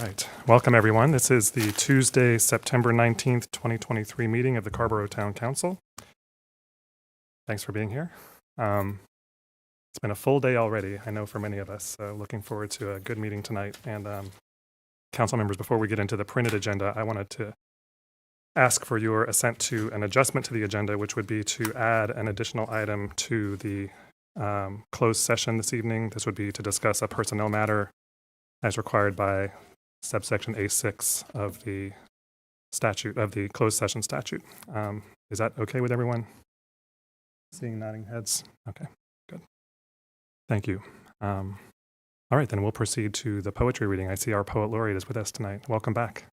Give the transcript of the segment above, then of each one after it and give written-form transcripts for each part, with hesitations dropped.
right. Welcome, everyone. This is the Tuesday, September 19th, 2023 meeting of the Carrboro Town Council. Thanks for being here. It's been a full day already, I know, for many of us. So looking forward to a good meeting tonight. And council members, before we get into the printed agenda, I wanted to ask for your assent to an adjustment to the agenda, which would be to add an additional item to the closed session this evening. This would be to discuss a personnel matter as required by subsection A6 of the statute, of the closed session statute. Is that okay with everyone? Seeing nodding heads? Okay, good. Thank you. All right, then we'll proceed to the poetry reading. I see our poet laureate is with us tonight. Welcome back.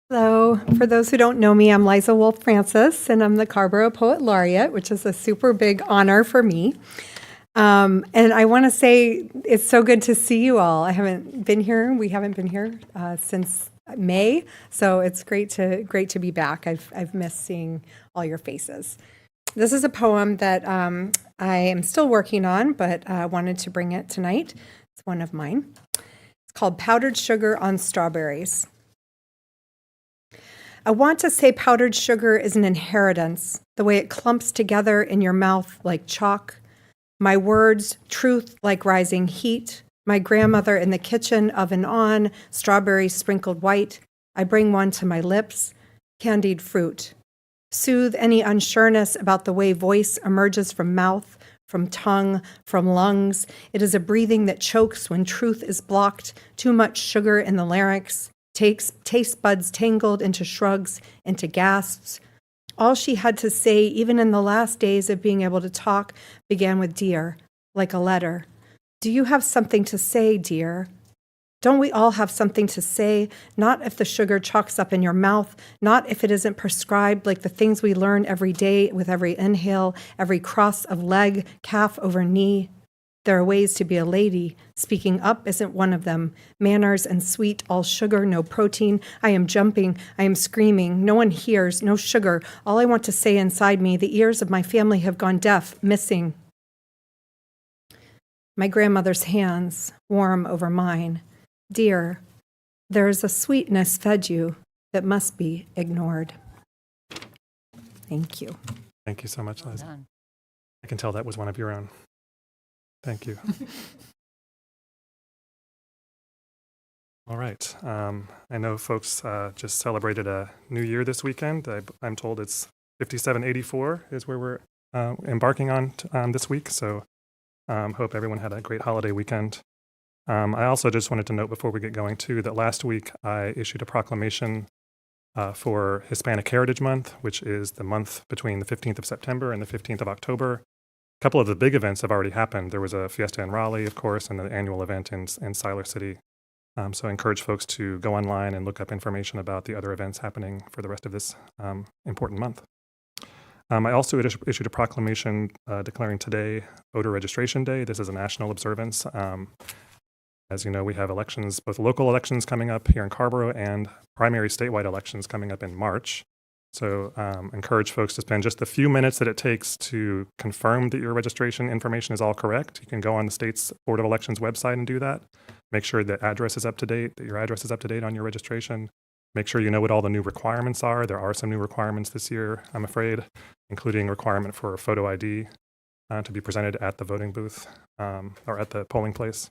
Hello. For those who don't know me, I'm Liza Wolfe-Francis, and I'm the Carrboro Poet Laureate, which is a super big honor for me. And I want to say it's so good to see you all. We haven't been here since May, so it's great to be back. I've missed seeing all your faces. This is a poem that I am still working on, but I wanted to bring it tonight. It's one of mine. It's called Powdered Sugar on Strawberries. I want to say powdered sugar is an inheritance, the way it clumps together in your mouth like chalk. My words, truth like rising heat. My grandmother in the kitchen, oven on, strawberries sprinkled white. I bring one to my lips, candied fruit. Soothe any unsureness about the way voice emerges from mouth, from tongue, from lungs. It is a breathing that chokes when truth is blocked, too much sugar in the larynx. Taste buds tangled into shrugs, into gasps. All she had to say, even in the last days of being able to talk, began with dear, like a letter. Do you have something to say, dear? Don't we all have something to say? Not if the sugar chalks up in your mouth, not if it isn't prescribed like the things we learn every day with every inhale, every cross of leg, calf over knee. There are ways to be a lady. Speaking up isn't one of them. Manners and sweet, all sugar, no protein. I am jumping. I am screaming. No one hears. No sugar. All I want to say inside me, the ears of my family have gone deaf, missing. My grandmother's hands, warm over mine. Dear, there is a sweetness fed you that must be ignored. Thank you. Thank you so much, Liza. I can tell that was one of your own. Thank you. All right. I know folks just celebrated a new year this weekend. I'm told it's 5784 is where we're embarking on this week. So hope everyone had a great holiday weekend. I also just wanted to note before we get going too that last week I issued a proclamation for Hispanic Heritage Month, which is the month between the 15th of September and the 15th of October. A couple of the big events have already happened. There was a fiesta in Raleigh, of course, and the annual event in Siler City. So I encourage folks to go online and look up information about the other events happening for the rest of this important month. I also issued a proclamation declaring today Voter Registration Day. This is a national observance. As you know, we have elections, both local elections coming up here in Carrboro and primary statewide elections coming up in March. So encourage folks to spend just the few minutes that it takes to confirm that your registration information is all correct. You can go on the state's Board of Elections website and do that. Make sure that address is up to date, that your address is up to date on your registration. Make sure you know what all the new requirements are. There are some new requirements this year, I'm afraid, including requirement for a photo ID to be presented at the voting booth or at the polling place,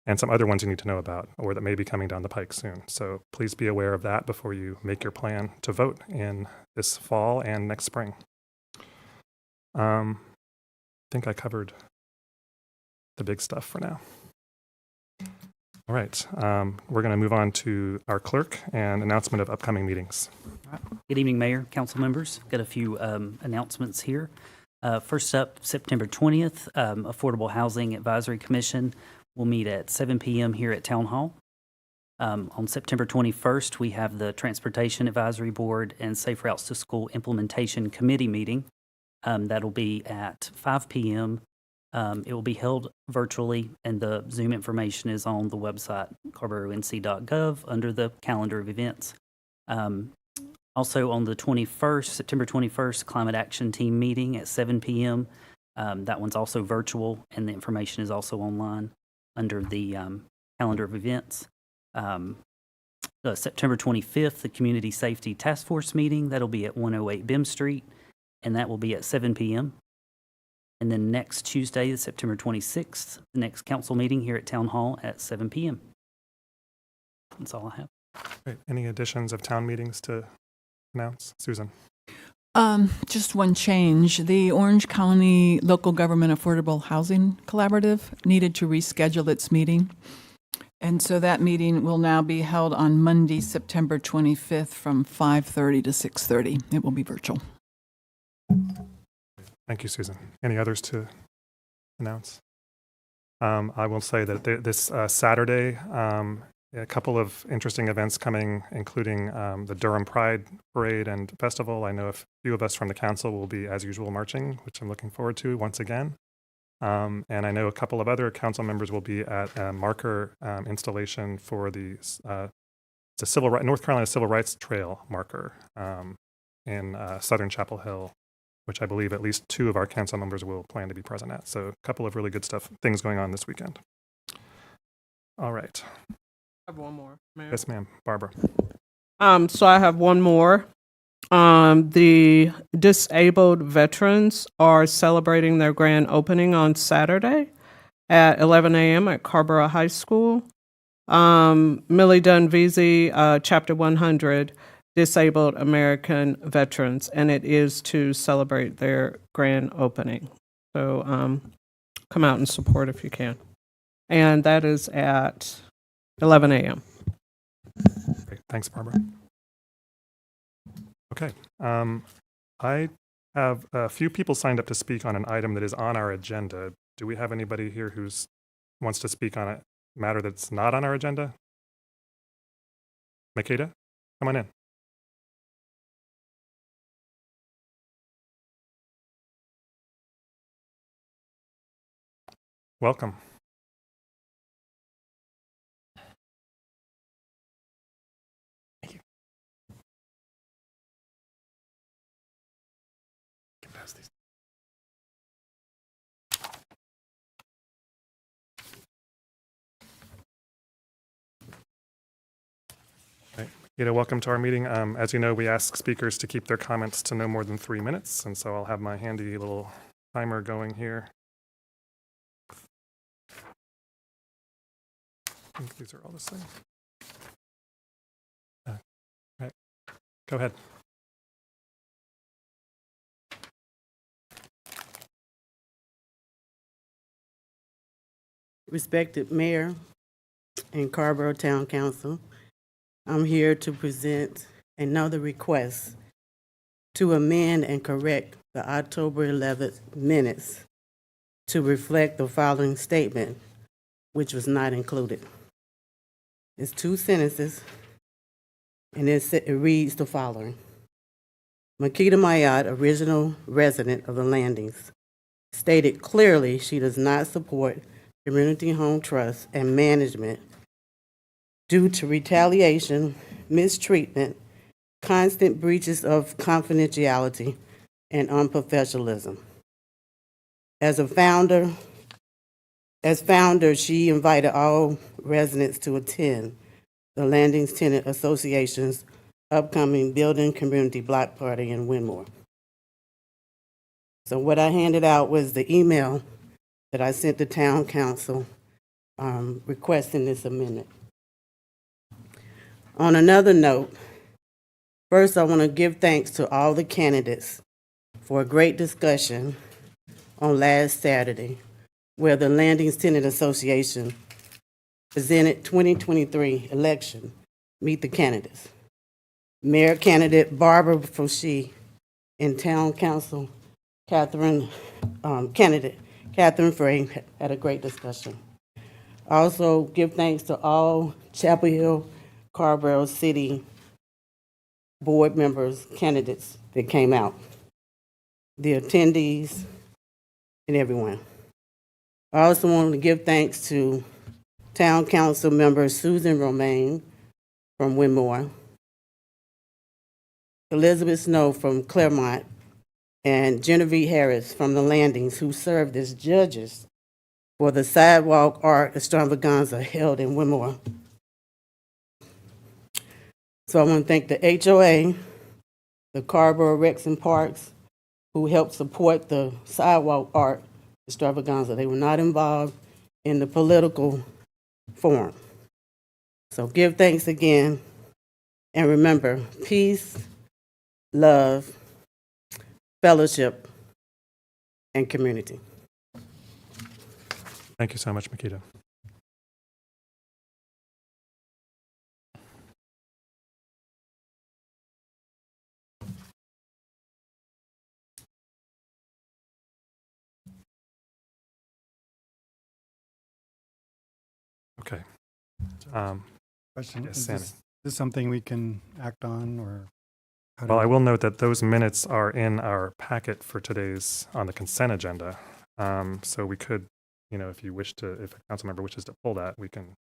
and some other ones you need to know about or that may be coming down the pike soon. So please be aware of that before you make your plan to vote in this fall and next spring. I think I covered the big stuff for now. All right, we're going to move on to our clerk and announcement of upcoming meetings. All right. Good evening, Mayor, council members. Got a few announcements here. First up, September 20th, Affordable Housing Advisory Commission will meet at 7 p.m. here at Town Hall. On September 21st, we have the Transportation Advisory Board and Safe Routes to School Implementation Committee meeting. That'll be at 5 p.m. It will be held virtually, and the Zoom information is on the website, carrboro.nc.gov, under the calendar of events. Also on the 21st, September 21st, Climate Action Team meeting at 7 p.m. That one's also virtual, and the information is also online under the calendar of events. September 25th, the Community Safety Task Force meeting. That'll be at 108 Bim Street, and that will be at 7 p.m. And then next Tuesday, September 26th, the next council meeting here at Town Hall at 7 p.m. That's all I have. Great. Any additions of town meetings to announce? Susan? Just one change. The Orange County Local Government Affordable Housing Collaborative needed to reschedule its meeting. And so that meeting will now be held on Monday, September 25th from 5:30 to 6:30. It will be virtual. Thank you, Susan. Any others to announce? I will say that this Saturday, a couple of interesting events coming, including the Durham Pride Parade and Festival. I know a few of us from the council will be, as usual, marching, which I'm looking forward to once again. And I know a couple of other council members will be at a marker installation for the North Carolina Civil Rights Trail marker in Southern Chapel Hill, which I believe at least 2 of our council members will plan to be present at. So a couple of really good things going on this weekend. All right. I have one more, Mayor. Yes, ma'am. Barbara. So I have one more. The disabled veterans are celebrating their grand opening on Saturday at 11 a.m. at Carrboro High School. Millie Dunveezy, Chapter 100, Disabled American Veterans, and it is to celebrate their grand opening. So come out and support if you can. And that is at 11 a.m. Great. Thanks, Barbara. Okay. I have a few people signed up to speak on an item that is on our agenda. Do we have anybody here who wants to speak on a matter that's not on our agenda? Makeda, come on in. Welcome. Thank you. Can pass these. Right. Makeda, welcome to our meeting. As you know, we ask speakers to keep their comments to no more than 3 minutes, and so I'll have my handy little timer going here. I think these are all the same. Right. Go ahead. Respected Mayor and Carrboro Town Council, I'm here to present another request to amend and correct the October 11th minutes to reflect the following statement, which was not included. It's 2 sentences, and it reads the following. Makeda Mayat, original resident of the Landings, stated clearly she does not support Community Home Trust and management due to retaliation, mistreatment, constant breaches of confidentiality, and unprofessionalism. As founder, she invited all residents to attend the Landings Tenant Association's upcoming Building Community Block Party in Winmore. So what I handed out was the email that I sent the town council requesting this amendment. On another note, first I want to give thanks to all the candidates for a great discussion on last Saturday, where the Landings Tenant Association presented 2023 election Meet the Candidates. Mayor candidate Barbara Fouché and Town Council candidate Catherine Frey had a great discussion. Also give thanks to all Chapel Hill, Carrboro City board members, candidates that came out, the attendees, and everyone. I also want to give thanks to Town Council member Susan Romaine from Winmore, Elizabeth Snow from Claremont, and Genevieve Harris from the Landings, who served as judges for the Sidewalk Art Extravaganza held in Wilmore. So I want to thank the HOA, the Carrboro Recs and Parks, who helped support the Sidewalk Art Extravaganza. They were not involved in the political forum. So give thanks again, and remember, peace, love, fellowship, and community. Thank you so much, Makita. Okay. Question, Yes, is Sammy. this something we can act on, or? how do Well, we- I will note that those minutes are in our packet for today's, on the consent agenda. So we could, if you wish to, if a council member wishes to pull that, we can.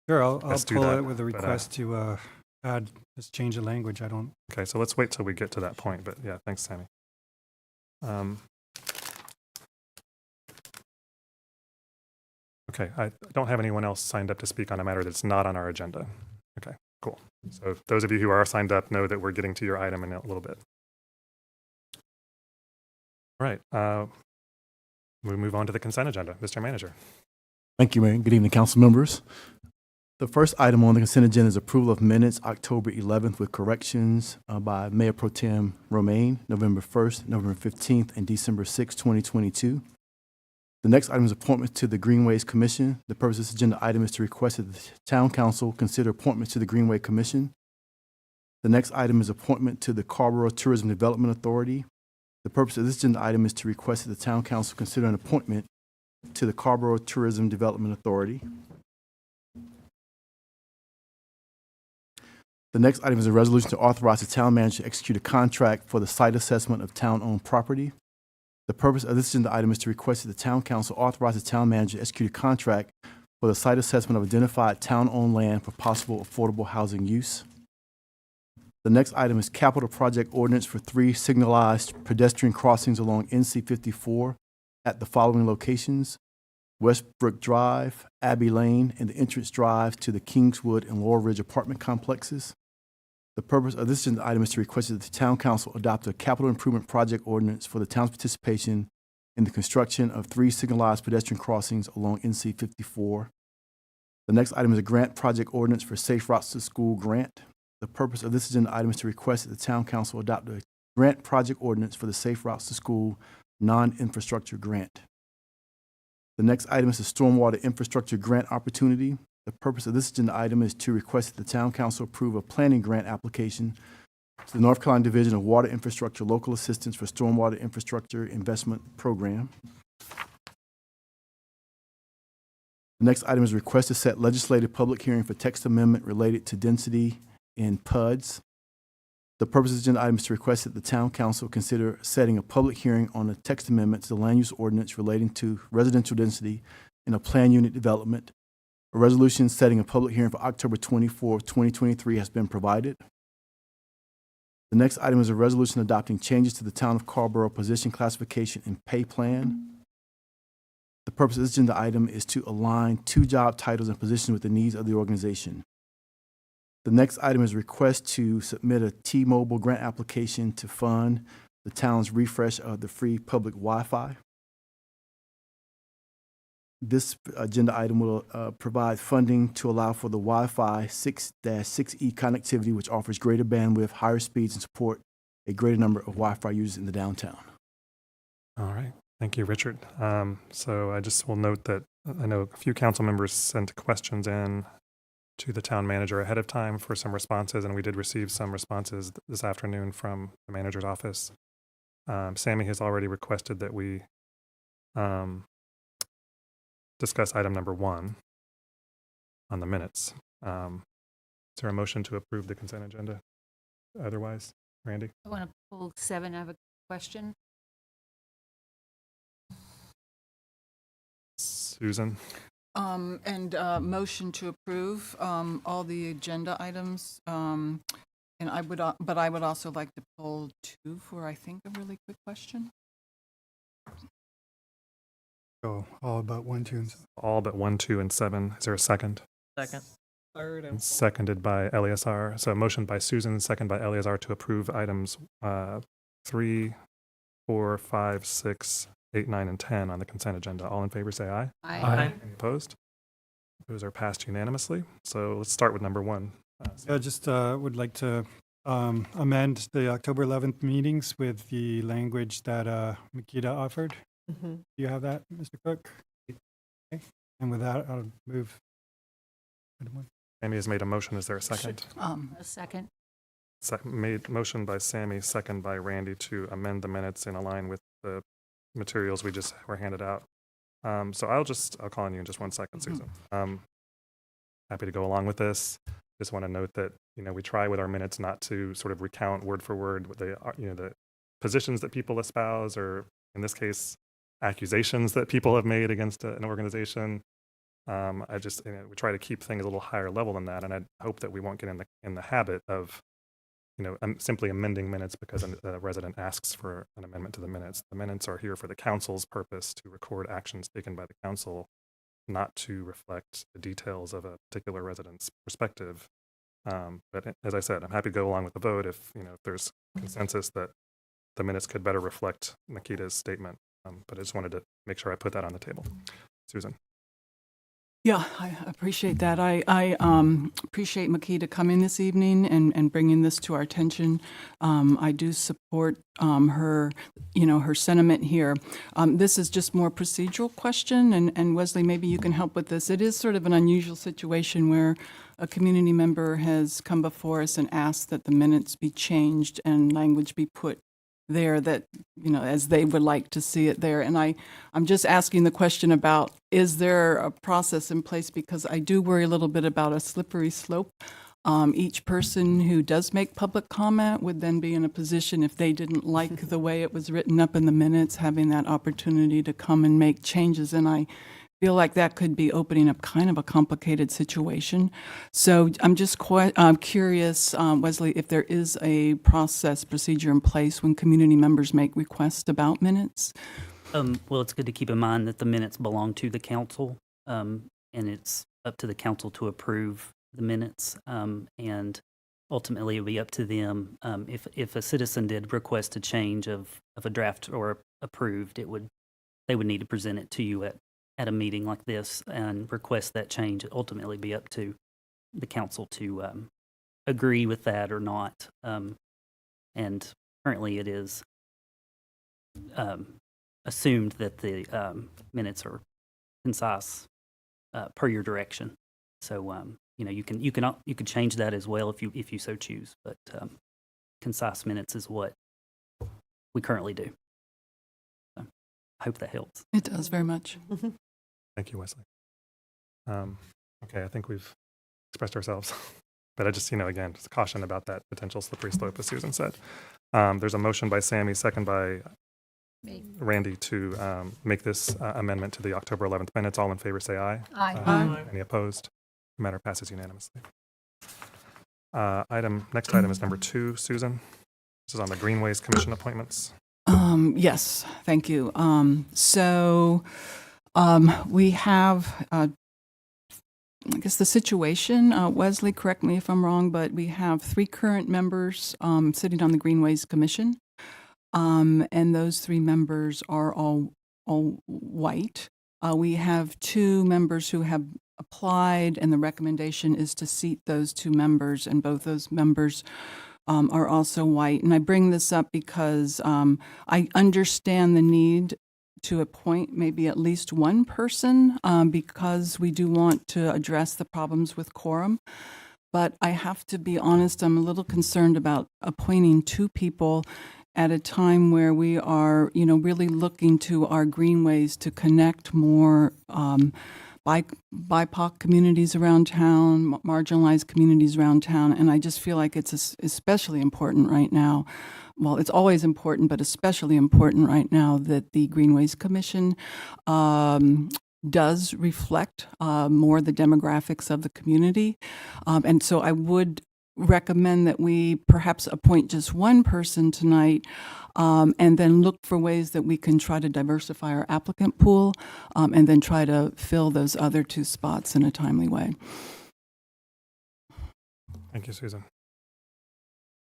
Sure, I'll let's do pull that, it with a but, request to add, just change the language. I don't, Okay, so let's wait till we get to that point, but yeah, thanks, Sammy. Okay, I don't have anyone else signed up to speak on a matter that's not on our agenda. Okay, cool. So those of you who are signed up know that we're getting to your item in a little bit. All right, we move on to the consent agenda. Mr. Manager. Thank you, Mayor. Good evening, council members. The first item on the consent agenda is approval of minutes, October 11th, with corrections by Mayor Pro Tem Romaine, November 1st, November 15th, and December 6th, 2022. The next item is appointment to the Greenways Commission. The purpose of this agenda item is to request that the town council consider appointments to the Greenway Commission. The next item is appointment to the Carrboro Tourism Development Authority. The purpose of this agenda item is to request that the town council consider an appointment to the Carrboro Tourism Development Authority. The next item is a resolution to authorize the town manager to execute a contract for the site assessment of town-owned property. The purpose of this agenda item is to request that the town council authorize the town manager to execute a contract for the site assessment of identified town-owned land for possible affordable housing use. The next item is capital project ordinance for 3 signalized pedestrian crossings along NC 54 at the following locations: Westbrook Drive, Abbey Lane, and the entrance drive to the Kingswood and Laurel Ridge apartment complexes. The purpose of this agenda item is to request that the town council adopt a capital improvement project ordinance for the town's participation in the construction of 3 signalized pedestrian crossings along NC 54. The next item is a grant project ordinance for Safe Routes to School grant. The purpose of this agenda item is to request that the town council adopt a grant project ordinance for the Safe Routes to School non-infrastructure grant. The next item is a stormwater infrastructure grant opportunity. The purpose of this agenda item is to request that the town council approve a planning grant application to the North Carolina Division of Water Infrastructure Local Assistance for Stormwater Infrastructure Investment Program. The next item is a request to set legislative public hearing for text amendment related to density in PUDs. The purpose of the agenda item is to request that the town council consider setting a public hearing on a text amendment to the land use ordinance relating to residential density in a plan unit development. A resolution setting a public hearing for October 24, 2023 has been provided. The next item is a resolution adopting changes to the town of Carrboro position classification and pay plan. The purpose of this agenda item is to align 2 job titles and positions with the needs of the organization. The next item is a request to submit a T-Mobile grant application to fund the town's refresh of the free public Wi-Fi. This agenda item will provide funding to allow for the Wi-Fi 6-6E connectivity, which offers greater bandwidth, higher speeds, and support a greater number of Wi-Fi users in the downtown. All right. Thank you, Richard. So I just will note that I know a few council members sent questions in to the town manager ahead of time for some responses, and we did receive some responses this afternoon from the manager's office. Sammy has already requested that we discuss item number 1 on the minutes. Is there a motion to approve the consent agenda? Otherwise, Randy? I want to pull 7. I have a question. Susan? And motion to approve all the agenda items And I would, but I would also like to pull 2 for, I think, a really quick question. Go all about 1, 2, and 7. All but 1, 2, and 7. Is there a second? Second. Third And seconded by Eleazar. So a motion by Susan, second by Eleazar to approve items 3, 4, 5, 6, 8, 9, and 10 on the consent agenda. All in favor, say aye. Aye. Any opposed? Those are passed unanimously. So let's start with number 1. I just would like to amend the October 11th meetings with the language that Makita offered. Do you have that, Mr. Cook? Okay. And with that, I'll move. item 1. Sammy has made a motion. Is there a second? A second. Made motion by Sammy, second by Randy to amend the minutes and align with the materials we just were handed out. So I'll call on you in just 1 second, Susan. Happy to go along with this. Just want to note that, we try with our minutes not to sort of recount word for word what the positions that people espouse, or in this case, accusations that people have made against an organization. I just, we try to keep things a little higher level than that, and I hope that we won't get in the habit of, simply amending minutes because a resident asks for an amendment to the minutes. The minutes are here for the council's purpose to record actions taken by the council, not to reflect the details of a particular resident's perspective. But as I said, I'm happy to go along with the vote if there's consensus that the minutes could better reflect Makita's statement. But I just wanted to make sure I put that on the table. Susan. Yeah, I appreciate that. I appreciate Makita coming this evening and bringing this to our attention. I do support her, her sentiment here. This is just more procedural question, and Wesley, maybe you can help with this. It is sort of an unusual situation where a community member has come before us and asked that the minutes be changed and language be put there that, as they would like to see it there. And I'm just asking the question about, is there a process in place? Because I do worry a little bit about a slippery slope. Each person who does make public comment would then be in a position, if they didn't like the way it was written up in the minutes, having that opportunity to come and make changes. And I feel like that could be opening up kind of a complicated situation. So I'm just curious, Wesley, if there is a procedure in place when community members make requests about minutes. Well, it's good to keep in mind that the minutes belong to the council, and it's up to the council to approve the minutes, and ultimately it'll be up to them. If a citizen did request a change of a draft or approved, they would need to present it to you at a meeting like this and request that change. It ultimately be up to the council to agree with that or not. And currently it is assumed that the minutes are concise per your direction. So you can change that as well if you so choose. But concise minutes is what we currently do. So I hope that helps. It does very much. Thank you, Wesley. Okay, I think we've expressed ourselves, but I just, again, just caution about that potential slippery slope, as Susan said. There's a motion by Sammy, second by Randy to make this amendment to the October 11th minutes. All in favor, say aye. Aye. Any opposed? The matter passes unanimously. Next item is number 2, Susan. This is on the Greenways Commission appointments. Yes, thank you. We have, I guess the situation, Wesley, correct me if I'm wrong, but we have 3 current members sitting on the Greenways Commission, and those 3 members are all white. We have 2 members who have applied, and the recommendation is to seat those 2 members, and both those members are also white. And I bring this up because I understand the need to appoint maybe at least one person because we do want to address the problems with quorum. But I have to be honest, I'm a little concerned about appointing 2 people at a time where we are, really looking to our greenways to connect more BIPOC communities around town, marginalized communities around town. And I just feel like it's especially important right now. Well, it's always important, but especially important right now that the Greenways Commission does reflect more the demographics of the community. And so I would recommend that we perhaps appoint just one person tonight, and then look for ways that we can try to diversify our applicant pool, and then try to fill those other 2 spots in a timely way. Thank you, Susan.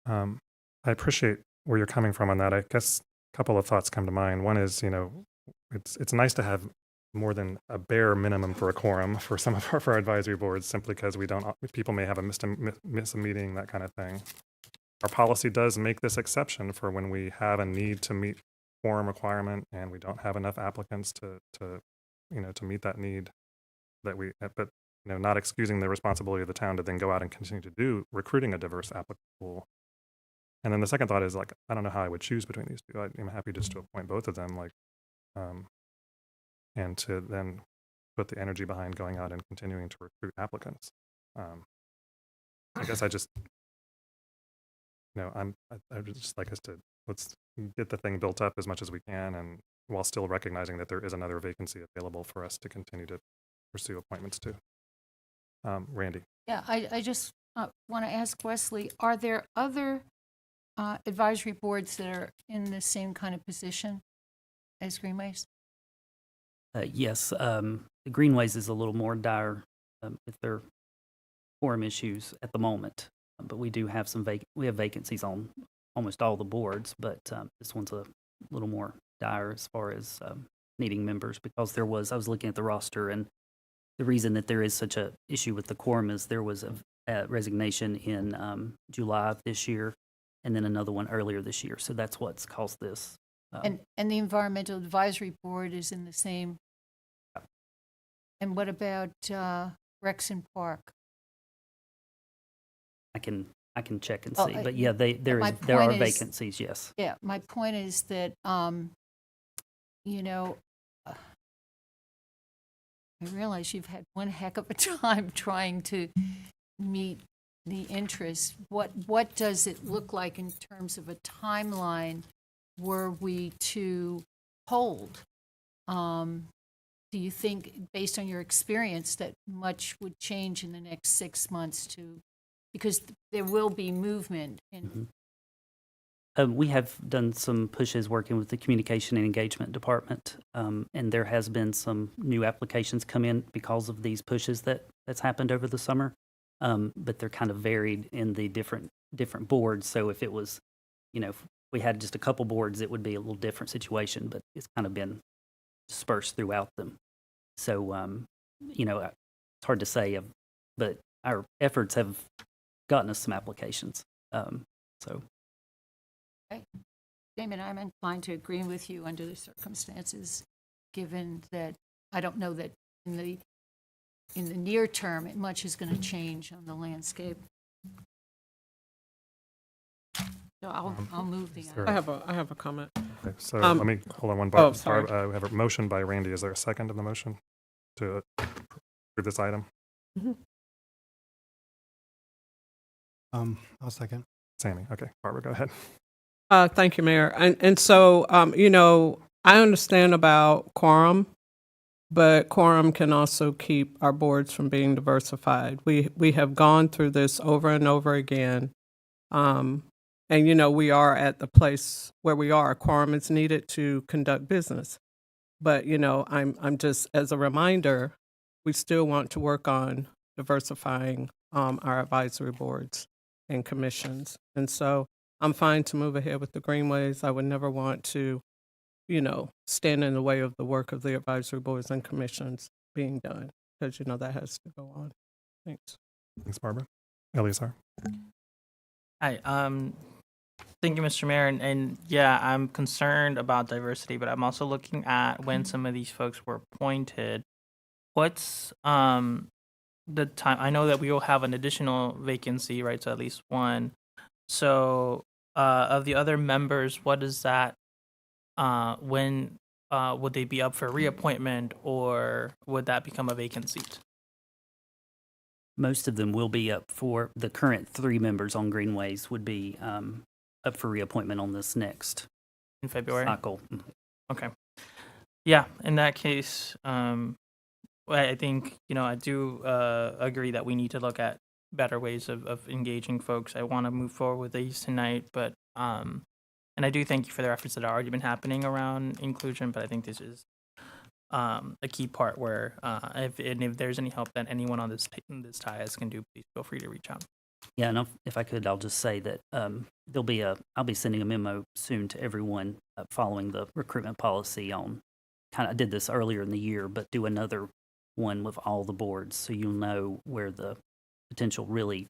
I appreciate where you're coming from on that. I guess a couple of thoughts come to mind. One is, it's nice to have more than a bare minimum for a quorum for some of our advisory boards, simply because people may have miss a meeting, that kind of thing. Our policy does make this exception for when we have a need to meet quorum requirement and we don't have enough applicants to meet that need. But not excusing the responsibility of the town to then go out and continue to do recruiting a diverse applicant pool. And then the second thought is, I don't know how I would choose between these two. I'm happy just to appoint both of them, and to then put the energy behind going out and continuing to recruit applicants. I guess I just, I would just like us to, let's get the thing built up as much as we can, and while still recognizing that there is another vacancy available for us to continue to pursue appointments to. Randy. Yeah, I just want to ask Wesley, are there other advisory boards that are in the same kind of position as Greenways? Yes, the Greenways is a little more dire with their quorum issues at the moment, but we do have we have vacancies on almost all the boards, but this one's a little more dire as far as needing members, because I was looking at the roster, and the reason that there is such a issue with the quorum is there was a resignation in July of this year, and then another one earlier this year. So that's what's caused this. And the Environmental Advisory Board is in the same. And what about Rexon Park? I can check and Oh, see, but yeah, there are vacancies. Yes. Yeah, my point is that I realize you've had one heck of a time trying to meet the interest. What does it look like in terms of a timeline were we to hold? Do you think, based on your experience, that much would change in the next 6 months because there will be movement in? We have done some pushes working with the Communication and Engagement Department, and there has been some new applications come in because of these pushes that's happened over the summer. But they're kind of varied in the different boards. So if it was, if we had just a couple boards, it would be a little different situation, but it's kind of been dispersed throughout them. So, it's hard to say, but our efforts have gotten us some applications. So. Okay. Damon, I'm inclined to agree with you under the circumstances, given that I don't know that in the near term much is going to change on the landscape. So I'll move the Sure. item. I have a comment. Okay, so let me hold on one bar. sorry. We have a motion by Randy. Is there a second of the motion to approve this item? I'll second. Sammy. Okay, Barbara, go ahead. Thank you, Mayor. And so, I understand about quorum, but quorum can also keep our boards from being diversified. We have gone through this over and over again. And, we are at the place where we are. Quorum is needed to conduct business. But, I'm just, as a reminder, we still want to work on diversifying our advisory boards and commissions. And so I'm fine to move ahead with the Greenways. I would never want to, stand in the way of the work of the advisory boards and commissions being done, because, that has to go on. Thanks. Thanks, Barbara. Eleazar. Hi. Thank you, Mr. Mayor. And yeah, I'm concerned about diversity, but I'm also looking at when some of these folks were appointed. What's the time? I know that we will have an additional vacancy, right? So at least one. So of the other members, what is that? When would they be up for reappointment, or would that become a vacant seat? Most of them will be up for the current 3 members on Greenways would be up for reappointment on this next In February? cycle. Okay. Yeah, in that case, I think, I do agree that we need to look at better ways of engaging folks. I want to move forward with these tonight, but and I do thank you for the efforts that have already been happening around inclusion, but I think this is a key part where if there's any help that anyone on this TIAS can do, please feel free to reach out. Yeah, and if I could, I'll just say that I'll be sending a memo soon to everyone following the recruitment policy on I did this earlier in the year, but do another one with all the boards so you'll know where the potential really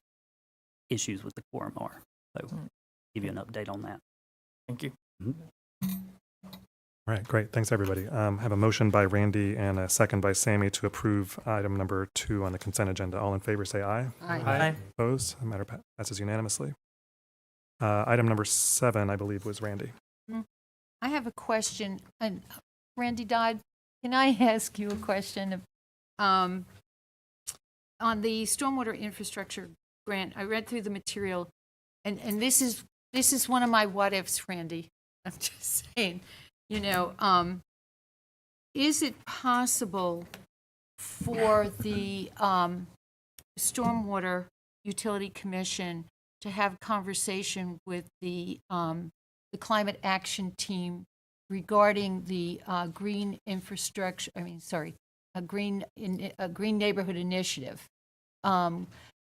issues with the quorum are. So give you an update on that. Thank you. All right, great. Thanks, everybody. I have a motion by Randy and a second by Sammy to approve item number 2 on the consent agenda. All in favor, say aye. Aye. Opposed? The matter passes unanimously. Item number 7, I believe, was Randy. I have a question, and Randy Dodd, can I ask you a question? On the stormwater infrastructure grant, I read through the material, and this is one of my what ifs, Randy. I'm just saying, is it possible for the Stormwater Utility Commission to have conversation with the climate action team regarding the green infrastructure? A green neighborhood initiative,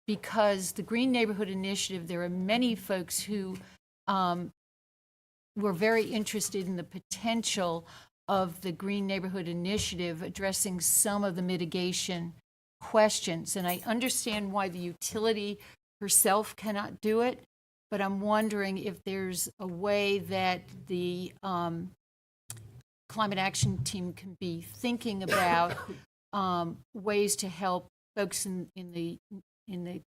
because the Green Neighborhood Initiative, there are many folks who were very interested in the potential of the Green Neighborhood Initiative addressing some of the mitigation questions. And I understand why the utility herself cannot do it, but I'm wondering if there's a way that the climate action team can be thinking about ways to help folks in the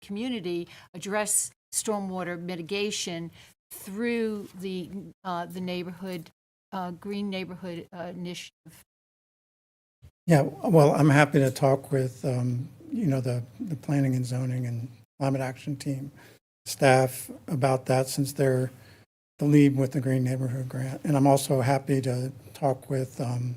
community address stormwater mitigation through the neighborhood Green Neighborhood Initiative. Yeah, well, I'm happy to talk with the planning and zoning and climate action team staff about that, since they're the lead with the Green Neighborhood Grant. And I'm also happy to talk with the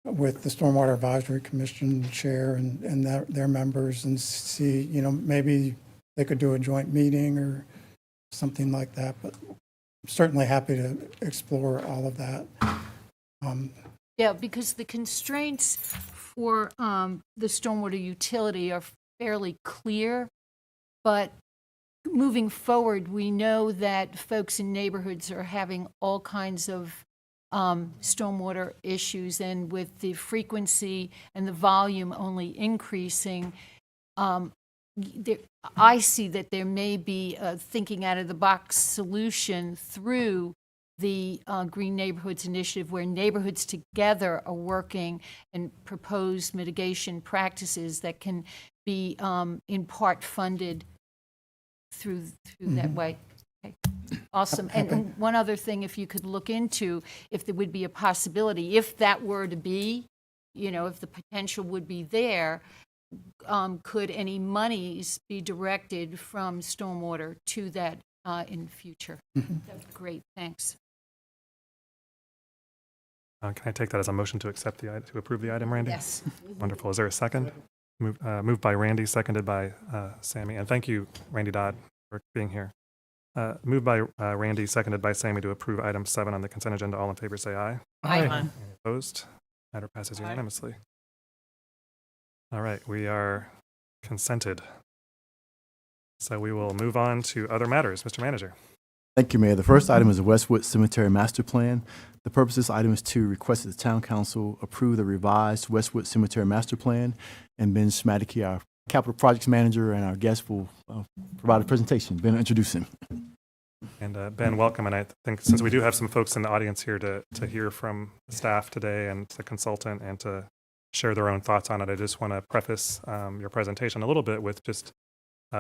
Stormwater Advisory Commission chair and their members and see, maybe they could do a joint meeting or something like that. But I'm certainly happy to explore all of that. Yeah, because the constraints for the stormwater utility are fairly clear, but moving forward, we know that folks in neighborhoods are having all kinds of stormwater issues, and with the frequency and the volume only increasing, I see that there may be a thinking out of the box solution through the Green Neighborhoods Initiative, where neighborhoods together are working and propose mitigation practices that can be in part funded through that way. Okay. Awesome. And one other thing, if you could look into if there would be a possibility, if that were to be, if the potential would be there, could any monies be directed from stormwater to that in the future? That'd be great. Thanks. Can I take that as a motion to accept to approve the item, Randy? Yes. Wonderful. Is there a second? Moved by Randy, seconded by Sammy. And thank you, Randy Dodd, for being here. Moved by Randy, seconded by Sammy to approve item 7 on the consent agenda. All in favor, say aye. Aye. Opposed? Matter passes unanimously. All right, we are consented. So we will move on to other matters. Mr. Manager. Thank you, Mayor. The first item is the Westwood Cemetery Master Plan. The purpose of this item is to request that the Town Council approve the revised Westwood Cemetery Master Plan, and Ben Schmadeke, our Capital Projects Manager, and our guest will provide a presentation. Ben, introduce him. And Ben, welcome. And I think since we do have some folks in the audience here to hear from the staff today and the consultant and to share their own thoughts on it, I just want to preface your presentation a little bit with just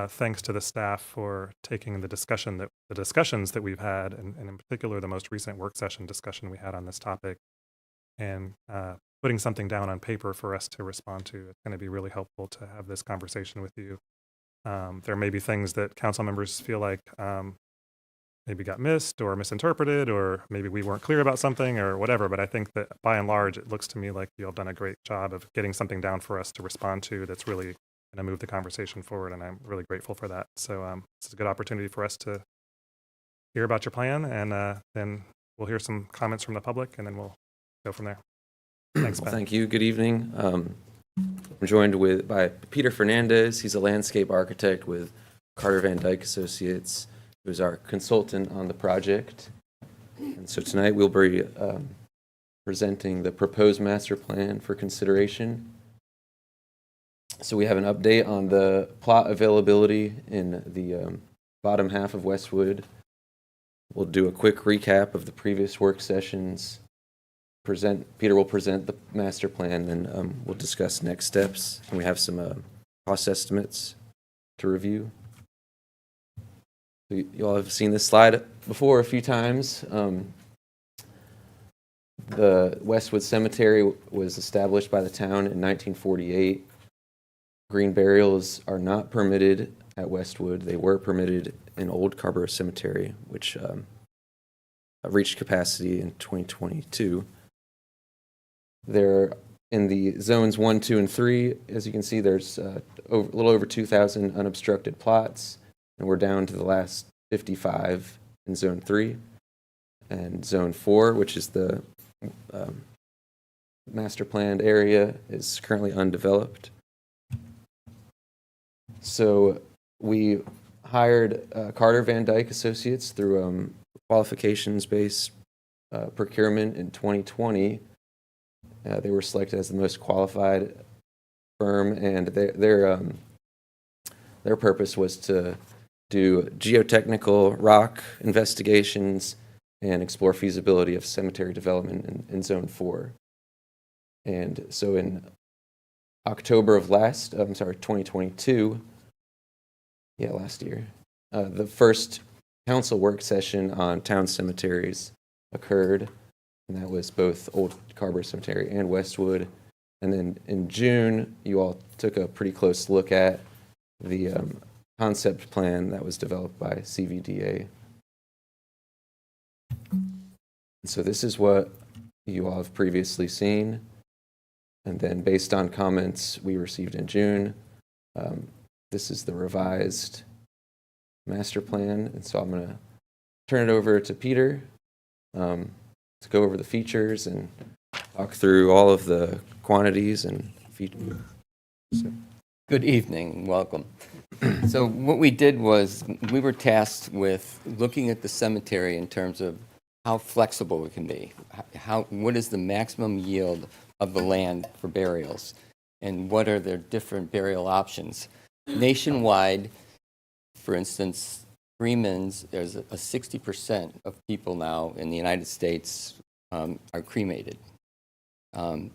thanks to the staff for taking the discussions that we've had, and in particular the most recent work session discussion we had on this topic, and putting something down on paper for us to respond to. It's going to be really helpful to have this conversation with you. There may be things that council members feel like maybe got missed or misinterpreted, or maybe we weren't clear about something or whatever, but I think that by and large, it looks to me like you've done a great job of getting something down for us to respond to that's really to move the conversation forward, and I'm really grateful for that. So it's a good opportunity for us to hear about your plan, and then we'll hear some comments from the public, and then we'll go from there. Thanks, Well, Ben. thank you. Good evening. I'm joined by Peter Fernandez. He's a landscape architect with Carter Van Dyke Associates, who's our consultant on the project. And so tonight we'll be presenting the proposed master plan for consideration. So we have an update on the plot availability in the bottom half of Westwood. We'll do a quick recap of the previous work sessions. Peter will present the master plan, then we'll discuss next steps. And we have some cost estimates to review. You all have seen this slide before a few times. The Westwood Cemetery was established by the town in 1948. Green burials are not permitted at Westwood. They were permitted in Old Carrboro Cemetery, which reached capacity in 2022. They're in the zones 1, 2, and 3. As you can see, there's a little over 2,000 unobstructed plots, and we're down to the last 55 in zone 3. And zone 4, which is the master planned area, is currently undeveloped. So we hired Carter Van Dyke Associates through qualifications-based procurement in 2020. They were selected as the most qualified firm, and their purpose was to do geotechnical rock investigations and explore feasibility of cemetery development in Zone 4. And so in October of 2022, last year, the first council work session on town cemeteries occurred, and that was both Old Carrboro Cemetery and Westwood. And then in June, you all took a pretty close look at the concept plan that was developed by CVDA. So this is what you all have previously seen. And then based on comments we received in June, this is the revised master plan. And so I'm going to turn it over to Peter to go over the features and talk through all of the quantities and features. So. Good evening, welcome. So what we did was we were tasked with looking at the cemetery in terms of how flexible it can be. What is the maximum yield of the land for burials? And what are their different burial options? Nationwide, for instance, cremins, there's a 60% of people now in the United States are cremated.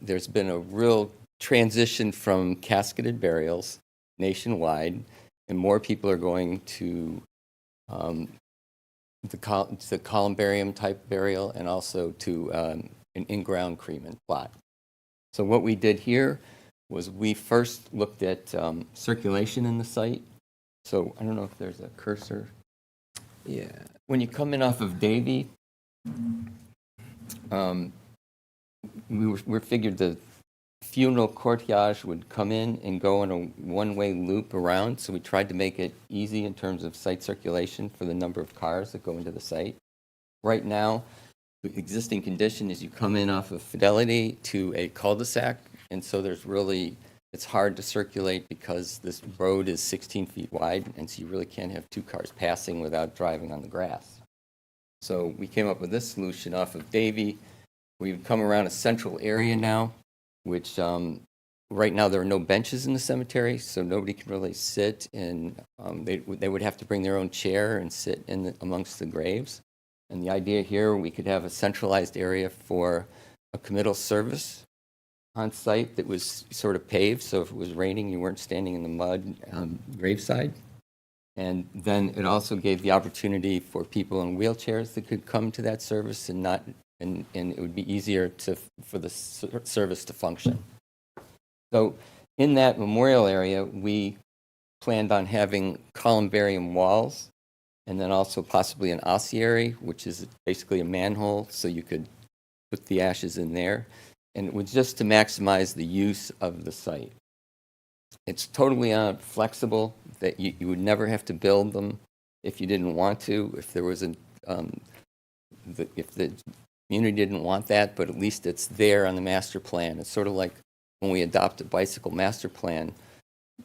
There's been a real transition from casketed burials nationwide, and more people are going to the columbarium type burial and also to an in-ground cremation plot. So what we did here was we first looked at circulation in the site. So I don't know if there's a cursor. Yeah. When you come in off of Davie, we figured the funeral cortege would come in and go in a one-way loop around, so we tried to make it easy in terms of site circulation for the number of cars that go into the site. Right now, the existing condition is you come in off of Fidelity to a cul-de-sac, and so it's hard to circulate because this road is 16 feet wide, and so you really can't have two cars passing without driving on the grass. So we came up with this solution off of Davie. We've come around a central area now, which right now there are no benches in the cemetery, so nobody can really sit, and they would have to bring their own chair and sit amongst the graves. And the idea here, we could have a centralized area for a committal service on site that was sort of paved, so if it was raining, you weren't standing in the mud graveside. And then it also gave the opportunity for people in wheelchairs that could come to that service and it would be easier for the service to function. So in that memorial area, we planned on having columbarium walls and then also possibly an ossuary, which is basically a manhole, so you could put the ashes in there. And it was just to maximize the use of the site. It's totally flexible, that you would never have to build them if you didn't want to, if there was if the community didn't want that, but at least it's there on the master plan. It's sort of like when we adopt a bicycle master plan,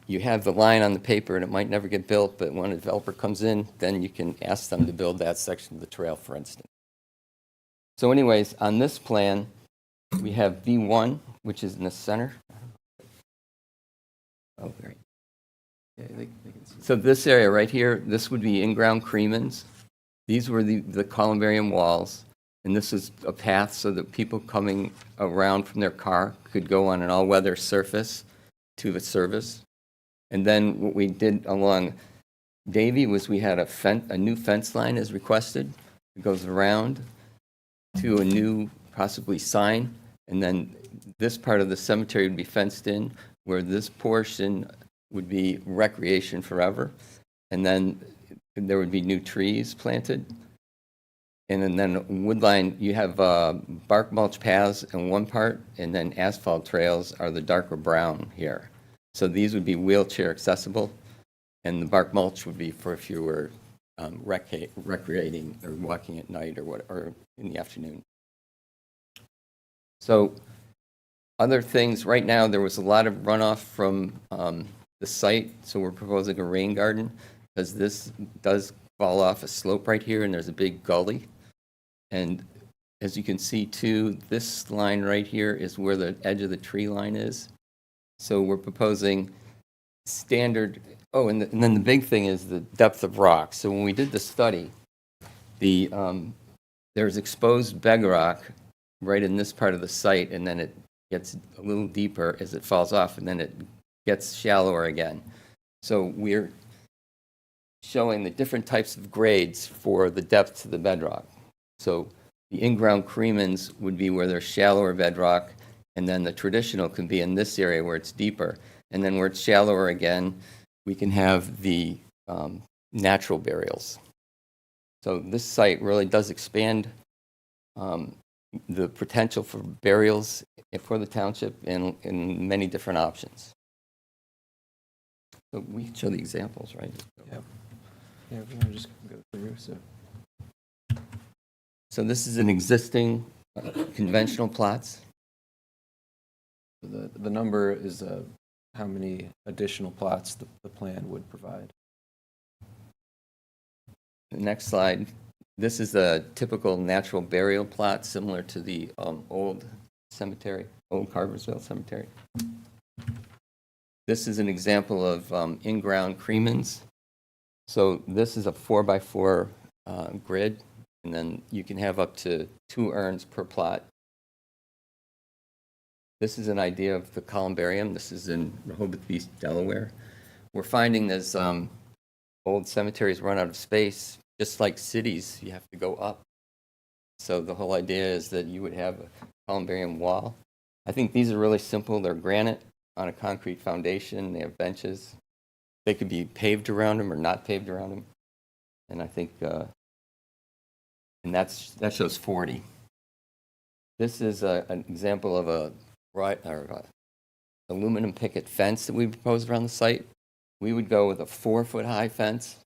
you have the line on the paper and it might never get built, but when a developer comes in, then you can ask them to build that section of the trail, for instance. So anyways, on this plan, we have B1, which is in the center. Oh, great. Yeah, they can see. So this area right here, this would be in-ground cremins. These were the columbarium walls, and this is a path so that people coming around from their car could go on an all-weather surface to the service. And then what we did along Davie was we had a new fence line as requested. It goes around to a new possibly sign, and then this part of the cemetery would be fenced in, where this portion would be recreation forever, and then there would be new trees planted. And then wood line, you have bark mulch paths in one part, and then asphalt trails are the darker brown here. So these would be wheelchair accessible, and the bark mulch would be for if you were recreating or walking at night or in the afternoon. So other things, right now there was a lot of runoff from the site, so we're proposing a rain garden, because this does fall off a slope right here and there's a big gully. And as you can see too, this line right here is where the edge of the tree line is. So we're proposing standard, and then the big thing is the depth of rock. So when we did the study, there's exposed bedrock right in this part of the site, and then it gets a little deeper as it falls off, and then it gets shallower again. So we're showing the different types of grades for the depth to the bedrock. So the in-ground cremins would be where there's shallower bedrock, and then the traditional can be in this area where it's deeper. And then where it's shallower again, we can have the natural burials. So this site really does expand the potential for burials for the township in many different options. So we can show the examples, right? Yeah. Yeah, if you want to just go through. So this is an existing conventional plots. The number is how many additional plots the plan would provide. The next slide. This is a typical natural burial plot similar to the old cemetery, old Carrboroville Cemetery. This is an example of in-ground cremins. So this is a 4x4 grid, and then you can have up to 2 urns per plot. This is an idea of the columbarium. This is in Rehoboth Beach, Delaware. We're finding as old cemeteries run out of space, just like cities, you have to go up. So the whole idea is that you would have a columbarium wall. I think these are really simple. They're granite on a concrete foundation. They have benches. They could be paved around them or not paved around them. And I think, and that shows 40. This is an example of a aluminum picket fence that we proposed around the site. We would go with a 4-foot high fence,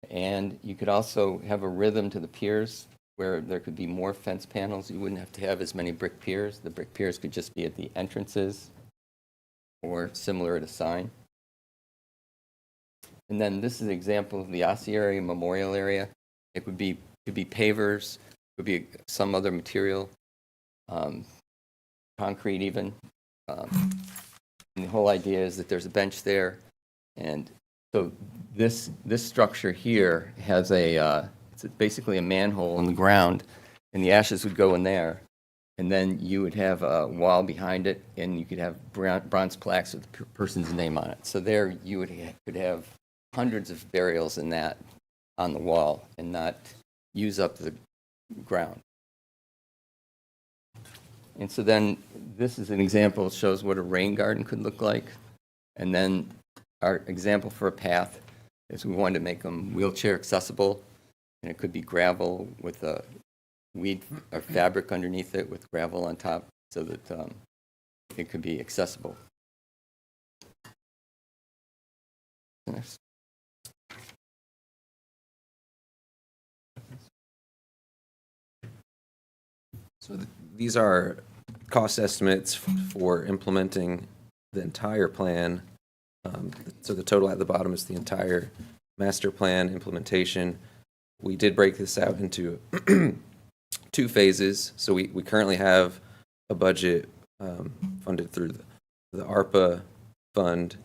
and you could also have a rhythm to the piers where there could be more fence panels. You wouldn't have to have as many brick piers. The brick piers could just be at the entrances or similar at a sign. And then this is an example of the ossuary memorial area. It could be pavers, could be some other material, concrete even. And the whole idea is that there's a bench there, and so this structure here has it's basically a manhole in the ground, and the ashes would go in there, and then you would have a wall behind it, and you could have bronze plaques with the person's name on it. So there you could have hundreds of burials in that on the wall and not use up the ground. And so then this is an example that shows what a rain garden could look like. And then our example for a path is we wanted to make them wheelchair accessible, and it could be gravel with a weed or fabric underneath it with gravel on top so that it could be accessible. Next. So these are cost estimates for implementing the entire plan. So the total at the bottom is the entire master plan implementation. We did break this out into 2 phases. So we currently have a budget funded through the ARPA fund.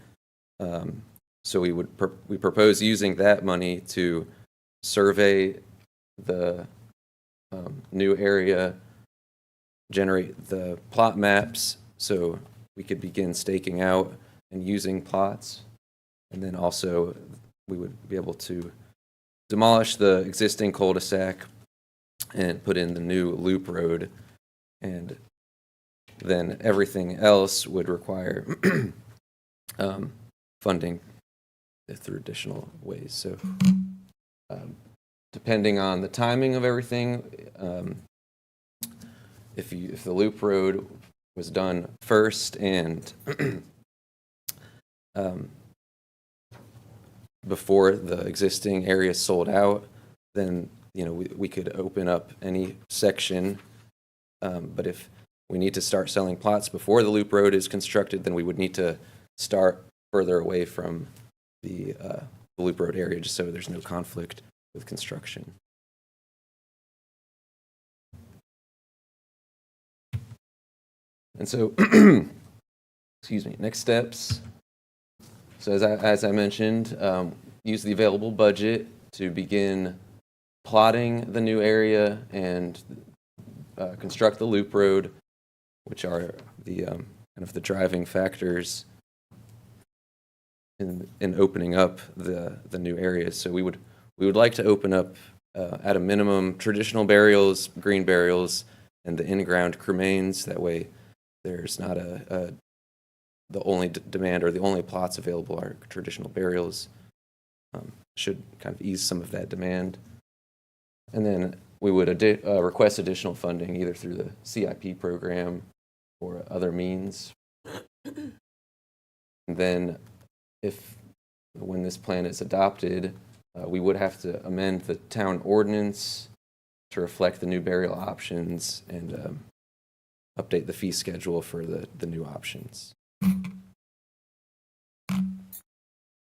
So we propose using that money to survey the new area, generate the plot maps so we could begin staking out and using plots. And then also we would be able to demolish the existing cul-de-sac and put in the new loop road. And then everything else would require funding through additional ways. So depending on the timing of everything, if the loop road was done first and before the existing area sold out, then we could open up any section. But if we need to start selling plots before the loop road is constructed, then we would need to start further away from the loop road area, just so there's no conflict with construction. And so, excuse me, next steps. So as I mentioned, use the available budget to begin plotting the new area and construct the loop road, which are the kind of the driving factors in opening up the new areas. So we would like to open up at a minimum traditional burials, green burials, and the in-ground cremains. That way, there's not the only demand or the only plots available are traditional burials. Should kind of ease some of that demand. And then we would request additional funding either through the CIP program or other means. And then when this plan is adopted, we would have to amend the town ordinance to reflect the new burial options and update the fee schedule for the new options.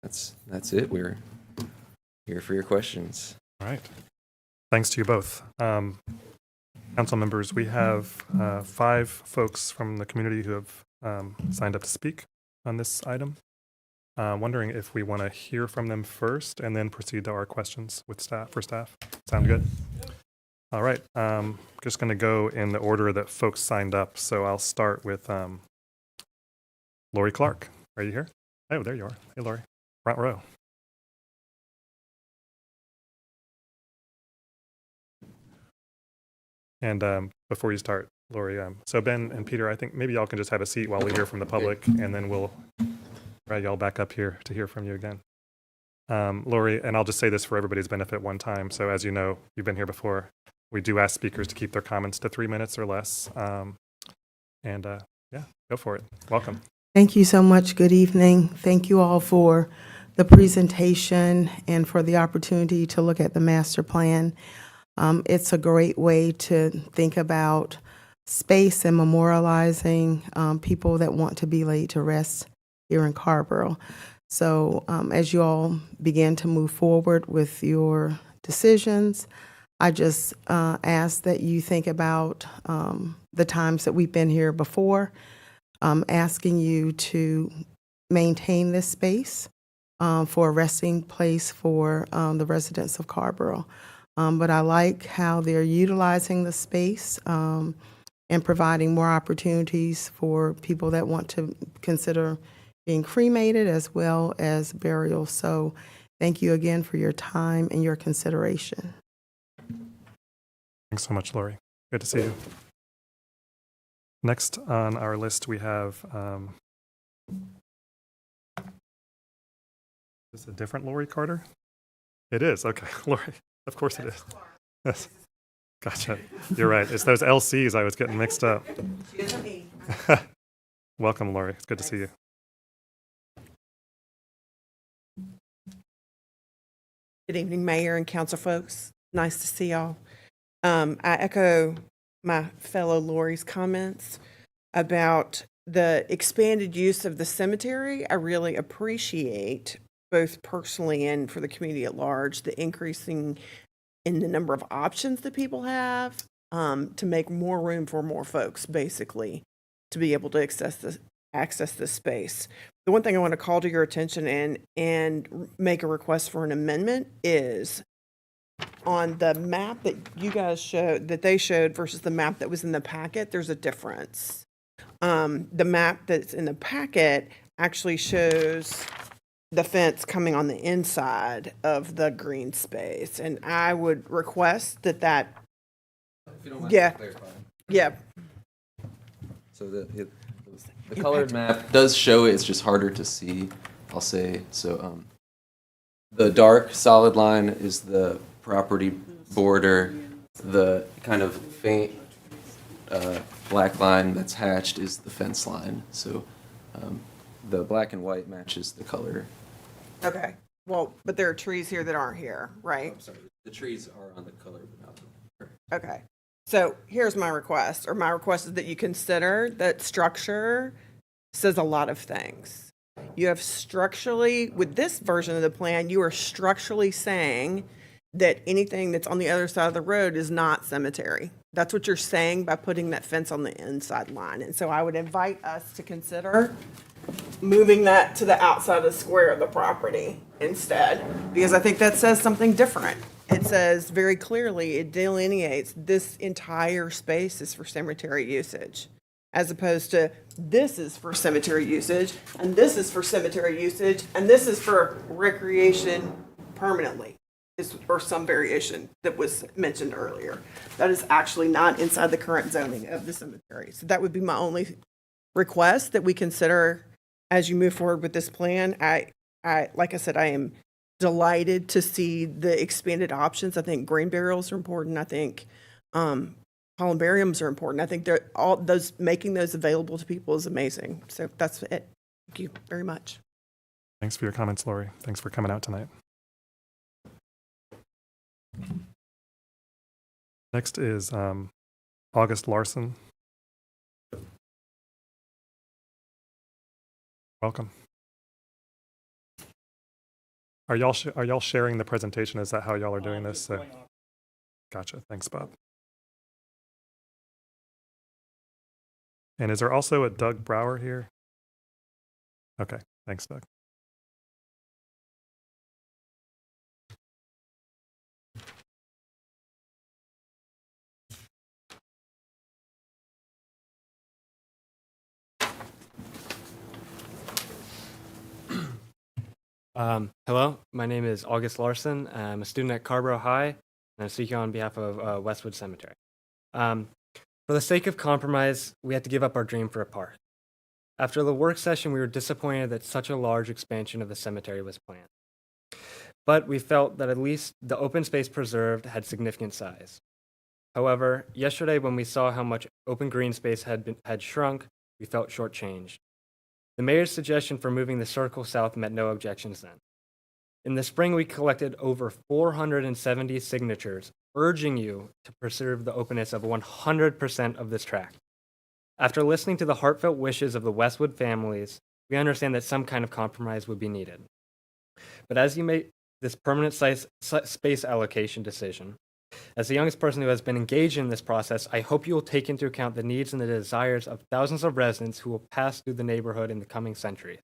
That's it. We're here for your questions. All right. Thanks to you both. Council members, we have 5 folks from the community who have signed up to speak on this item. Wondering if we want to hear from them first and then proceed to our questions with staff. Sound good? All right. Just going to go in the order that folks signed up. So I'll start with Lori Clark. Are you here? Oh, there you are. Hey, Lori. Front row. And before you start, Lori, so Ben and Peter, I think maybe y'all can just have a seat while we hear from the public, and then we'll drag y'all back up here to hear from you again. Lori, and I'll just say this for everybody's benefit one time. So as you know, you've been here before. We do ask speakers to keep their comments to 3 minutes or less. Yeah, go for it. Welcome. Thank you so much. Good evening. Thank you all for the presentation and for the opportunity to look at the master plan. It's a great way to think about space and memorializing people that want to be laid to rest here in Carrboro. So as you all begin to move forward with your decisions, I just ask that you think about the times that we've been here before, asking you to maintain this space for a resting place for the residents of Carrboro. But I like how they're utilizing the space and providing more opportunities for people that want to consider being cremated as well as burial. So thank you again for your time and your consideration. Thanks so much, Lori. Good to see you. Next on our list, we have, is this a different Lori Carter? It is, okay, Lori, of course it is. Yes. Gotcha, you're right. It's those LCs I was getting mixed up. Welcome, Lori, it's good to see you. Good evening, Mayor and council folks. Nice to see y'all. I echo my fellow Lori's comments about the expanded use of the cemetery. I really appreciate, both personally and for the community at large, the increasing in the number of options that people have to make more room for more folks, basically, to be able to access this space. The one thing I want to call to your attention and make a request for an amendment is on the map that you guys showed, that they showed versus the map that was in the packet, there's a difference. The map that's in the packet actually shows the fence coming on the inside of the green space. And I would request that, If you don't mind yeah, clarifying. yeah, So the colored map does show it, it's just harder to see, I'll say. So the dark solid line is the property border. The kind of faint black line that's hatched is the fence line. So the black and white matches the color. okay. Well, but there are trees here that aren't here, right? I'm sorry, the trees are on the color, but not the color. Okay. So here's my request, is that you consider that structure says a lot of things. You have structurally, with this version of the plan, you are structurally saying that anything that's on the other side of the road is not cemetery. That's what you're saying by putting that fence on the inside line. And so I would invite us to consider moving that to the outside of the square of the property instead, because I think that says something different. It says very clearly, it delineates this entire space is for cemetery usage, as opposed to this is for cemetery usage, and this is for cemetery usage, and this is for recreation permanently, or some variation that was mentioned earlier. That is actually not inside the current zoning of the cemetery. So that would be my only request, that we consider as you move forward with this plan. I like I said, I am delighted to see the expanded options. I think grain burials are important. I think columbariums are important. I think they're all those, making those available to people is amazing. So that's it. Thank you very much. Thanks for your comments, Lori. Thanks for coming out tonight. Next is August Larson. Welcome. Are y'all sharing the presentation? Is that how y'all are doing this? Gotcha. Thanks, Bob. And is there also a Doug Brower here? Okay. Thanks, Doug. Hello, my name is August Larson. I'm a student at Carrboro High, and I'm speaking on behalf of Westwood Cemetery. For the sake of compromise, we had to give up our dream for a park. After the work session, we were disappointed that such a large expansion of the cemetery was planned. But we felt that at least the open space preserved had significant size. However, yesterday when we saw how much open green space had shrunk, we felt shortchanged. The mayor's suggestion for moving the circle south met no objections then. In the spring, we collected over 470 signatures urging you to preserve the openness of 100% of this tract. After listening to the heartfelt wishes of the Westwood families, we understand that some kind of compromise would be needed. But as you make this permanent space allocation decision, as the youngest person who has been engaged in this process, I hope you will take into account the needs and the desires of thousands of residents who will pass through the neighborhood in the coming century.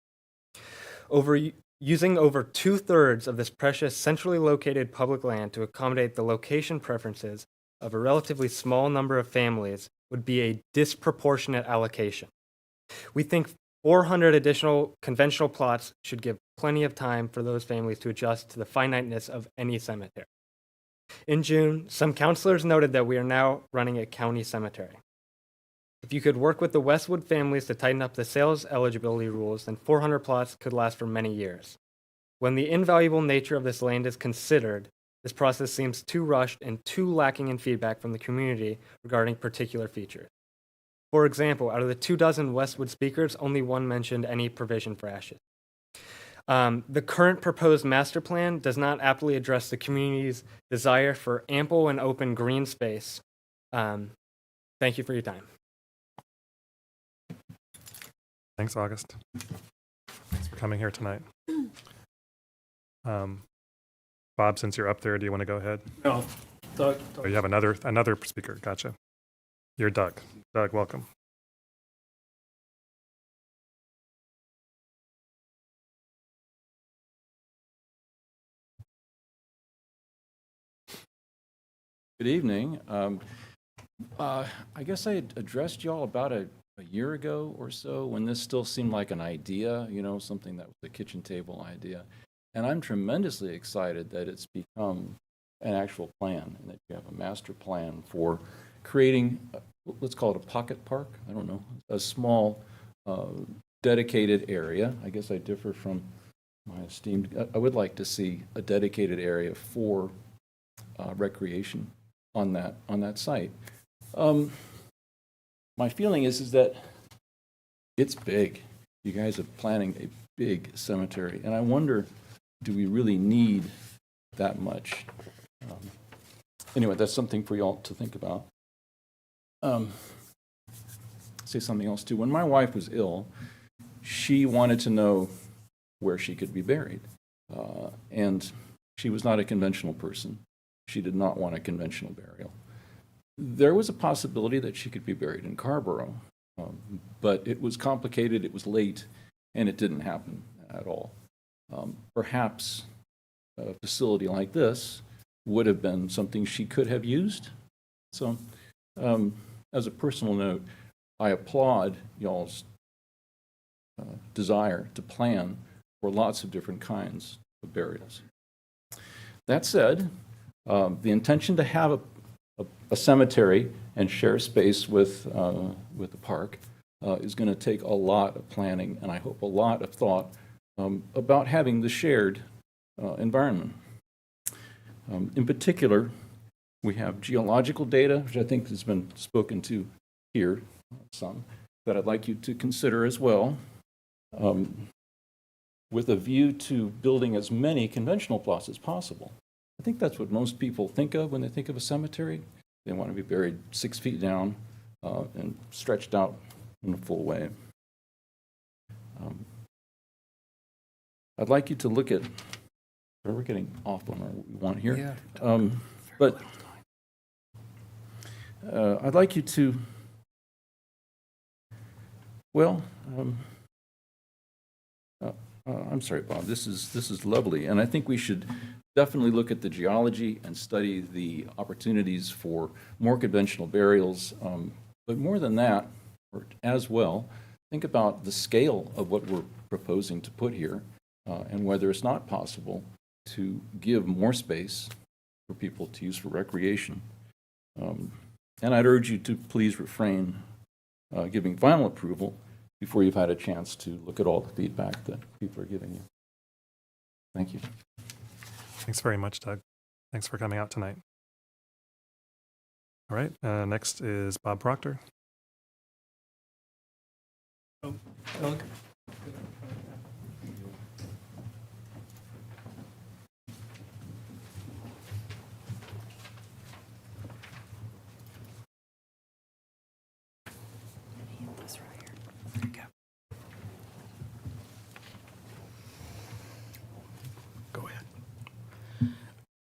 Using over 2/3 of this precious centrally located public land to accommodate the location preferences of a relatively small number of families would be a disproportionate allocation. We think 400 additional conventional plots should give plenty of time for those families to adjust to the finiteness of any cemetery. In June, some counselors noted that we are now running a county cemetery. If you could work with the Westwood families to tighten up the sales eligibility rules, then 400 plots could last for many years. When the invaluable nature of this land is considered, this process seems too rushed and too lacking in feedback from the community regarding particular features. For example, out of the 24 Westwood speakers, only one mentioned any provision for ashes. The current proposed master plan does not aptly address the community's desire for ample and open green space. Thank you for your time. Thanks, August. Thanks for coming here tonight. Bob, since you're up there, do you want to go ahead? No, Doug. Oh, you have another speaker. Gotcha. You're Doug. Doug, welcome. Good evening. I guess I had addressed y'all about a year ago or so when this still seemed like an idea, something that was a kitchen table idea. And I'm tremendously excited that it's become an actual plan and that you have a master plan for creating, let's call it a pocket park. I don't know, a small dedicated area. I guess I differ from my esteemed, I would like to see a dedicated area for recreation on that site. My feeling is that it's big. You guys are planning a big cemetery, and I wonder, do we really need that much? Anyway, that's something for y'all to think about. Say something else too. When my wife was ill, she wanted to know where she could be buried, and she was not a conventional person. She did not want a conventional burial. There was a possibility that she could be buried in Carrboro, but it was complicated, it was late, and it didn't happen at all. Perhaps a facility like this would have been something she could have used. So, as a personal note, I applaud y'all's desire to plan for lots of different kinds of burials. That said, the intention to have a cemetery and share space with the park is going to take a lot of planning, and I hope a lot of thought about having the shared environment. In particular, we have geological data, which I think has been spoken to here, some, that I'd like you to consider as well, with a view to building as many conventional plots as possible. I think that's what most people think of when they think of a cemetery. They want to be buried 6 feet down and stretched out in a full way. I'd like you to look at, we're getting off on what we want here. Yeah. But I'd like you to, I'm sorry, Bob, this is lovely, and I think we should definitely look at the geology and study the opportunities for more conventional burials. But more than that, or as well, think about the scale of what we're proposing to put here and whether it's not possible to give more space for people to use for recreation. And I'd urge you to please refrain giving final approval before you've had a chance to look at all the feedback that people are giving you. Thank you. Thanks very much, Doug. Thanks for coming out tonight. All right, next is Bob Proctor. Doug?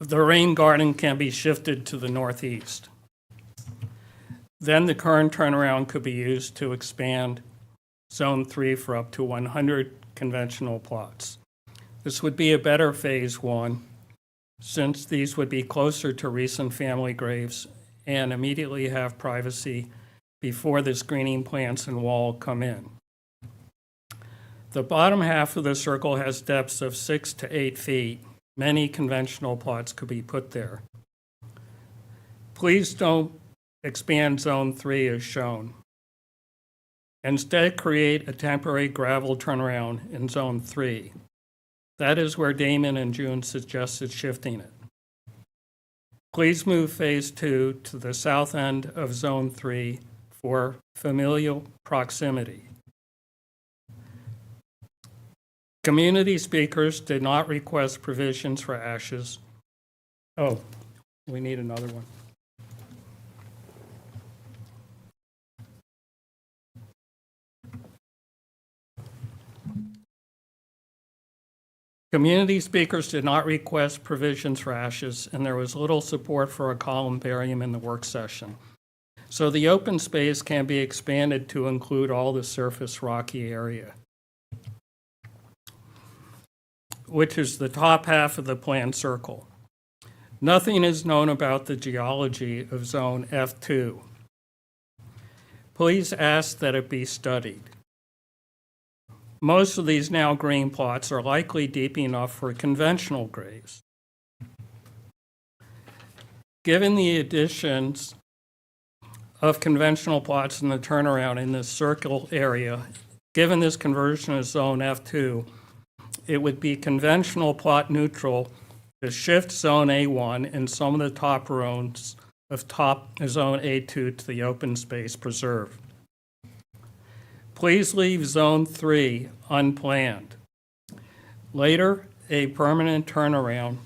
The rain garden can be shifted to the northeast. Then the current turnaround could be used to expand Zone 3 for up to 100 conventional plots. This would be a better Phase 1, since these would be closer to recent family graves and immediately have privacy before the screening plants and wall come in. The bottom half of the circle has depths of 6 to 8 feet. Many conventional plots could be put there. Please don't expand Zone 3 as shown. Instead, create a temporary gravel turnaround in Zone 3. That is where Damon and June suggested shifting it. Please move Phase 2 to the south end of Zone 3 for familial proximity. Community speakers did not request provisions for ashes. Oh, we need another one. Community speakers did not request provisions for ashes, and there was little support for a columbarium in the work session. So the open space can be expanded to include all the surface rocky area, which is the top half of the planned circle. Nothing is known about the geology of zone F2. Please ask that it be studied. Most of these now green plots are likely deep enough for conventional graves. Given the additions of conventional plots in the turnaround in this circle area, given this conversion of zone F2, it would be conventional plot neutral to shift zone A1 and some of the top rows of zone A2 to the open space preserve. Please leave zone 3 unplanned. Later, a permanent turnaround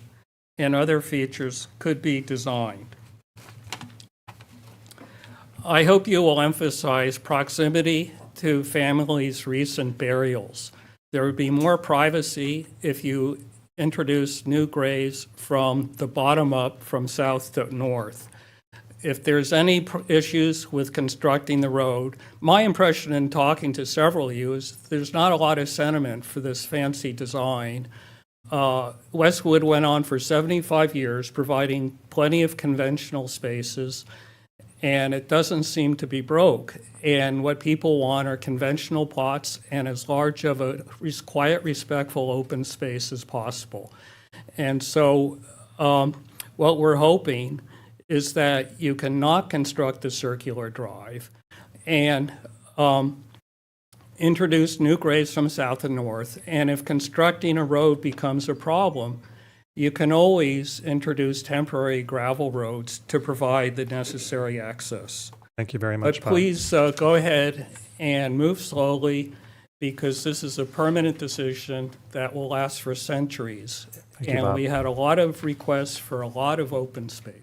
and other features could be designed. I hope you will emphasize proximity to families' recent burials. There would be more privacy if you introduce new graves from the bottom up, from south to north. If there's any issues with constructing the road, my impression in talking to several of you is there's not a lot of sentiment for this fancy design. Westwood went on for 75 years, providing plenty of conventional spaces, and it doesn't seem to be broke. And what people want are conventional plots and as large of a quiet, respectful open space as possible. And so what we're hoping is that you can not construct the circular drive and introduce new grades from south and north. And if constructing a road becomes a problem, you can always introduce temporary gravel roads to provide the necessary access. Thank you very much, But Bob. please go ahead and move slowly, because this is a permanent decision that will last for centuries. Thank you, And Bob. we had a lot of requests for a lot of open space.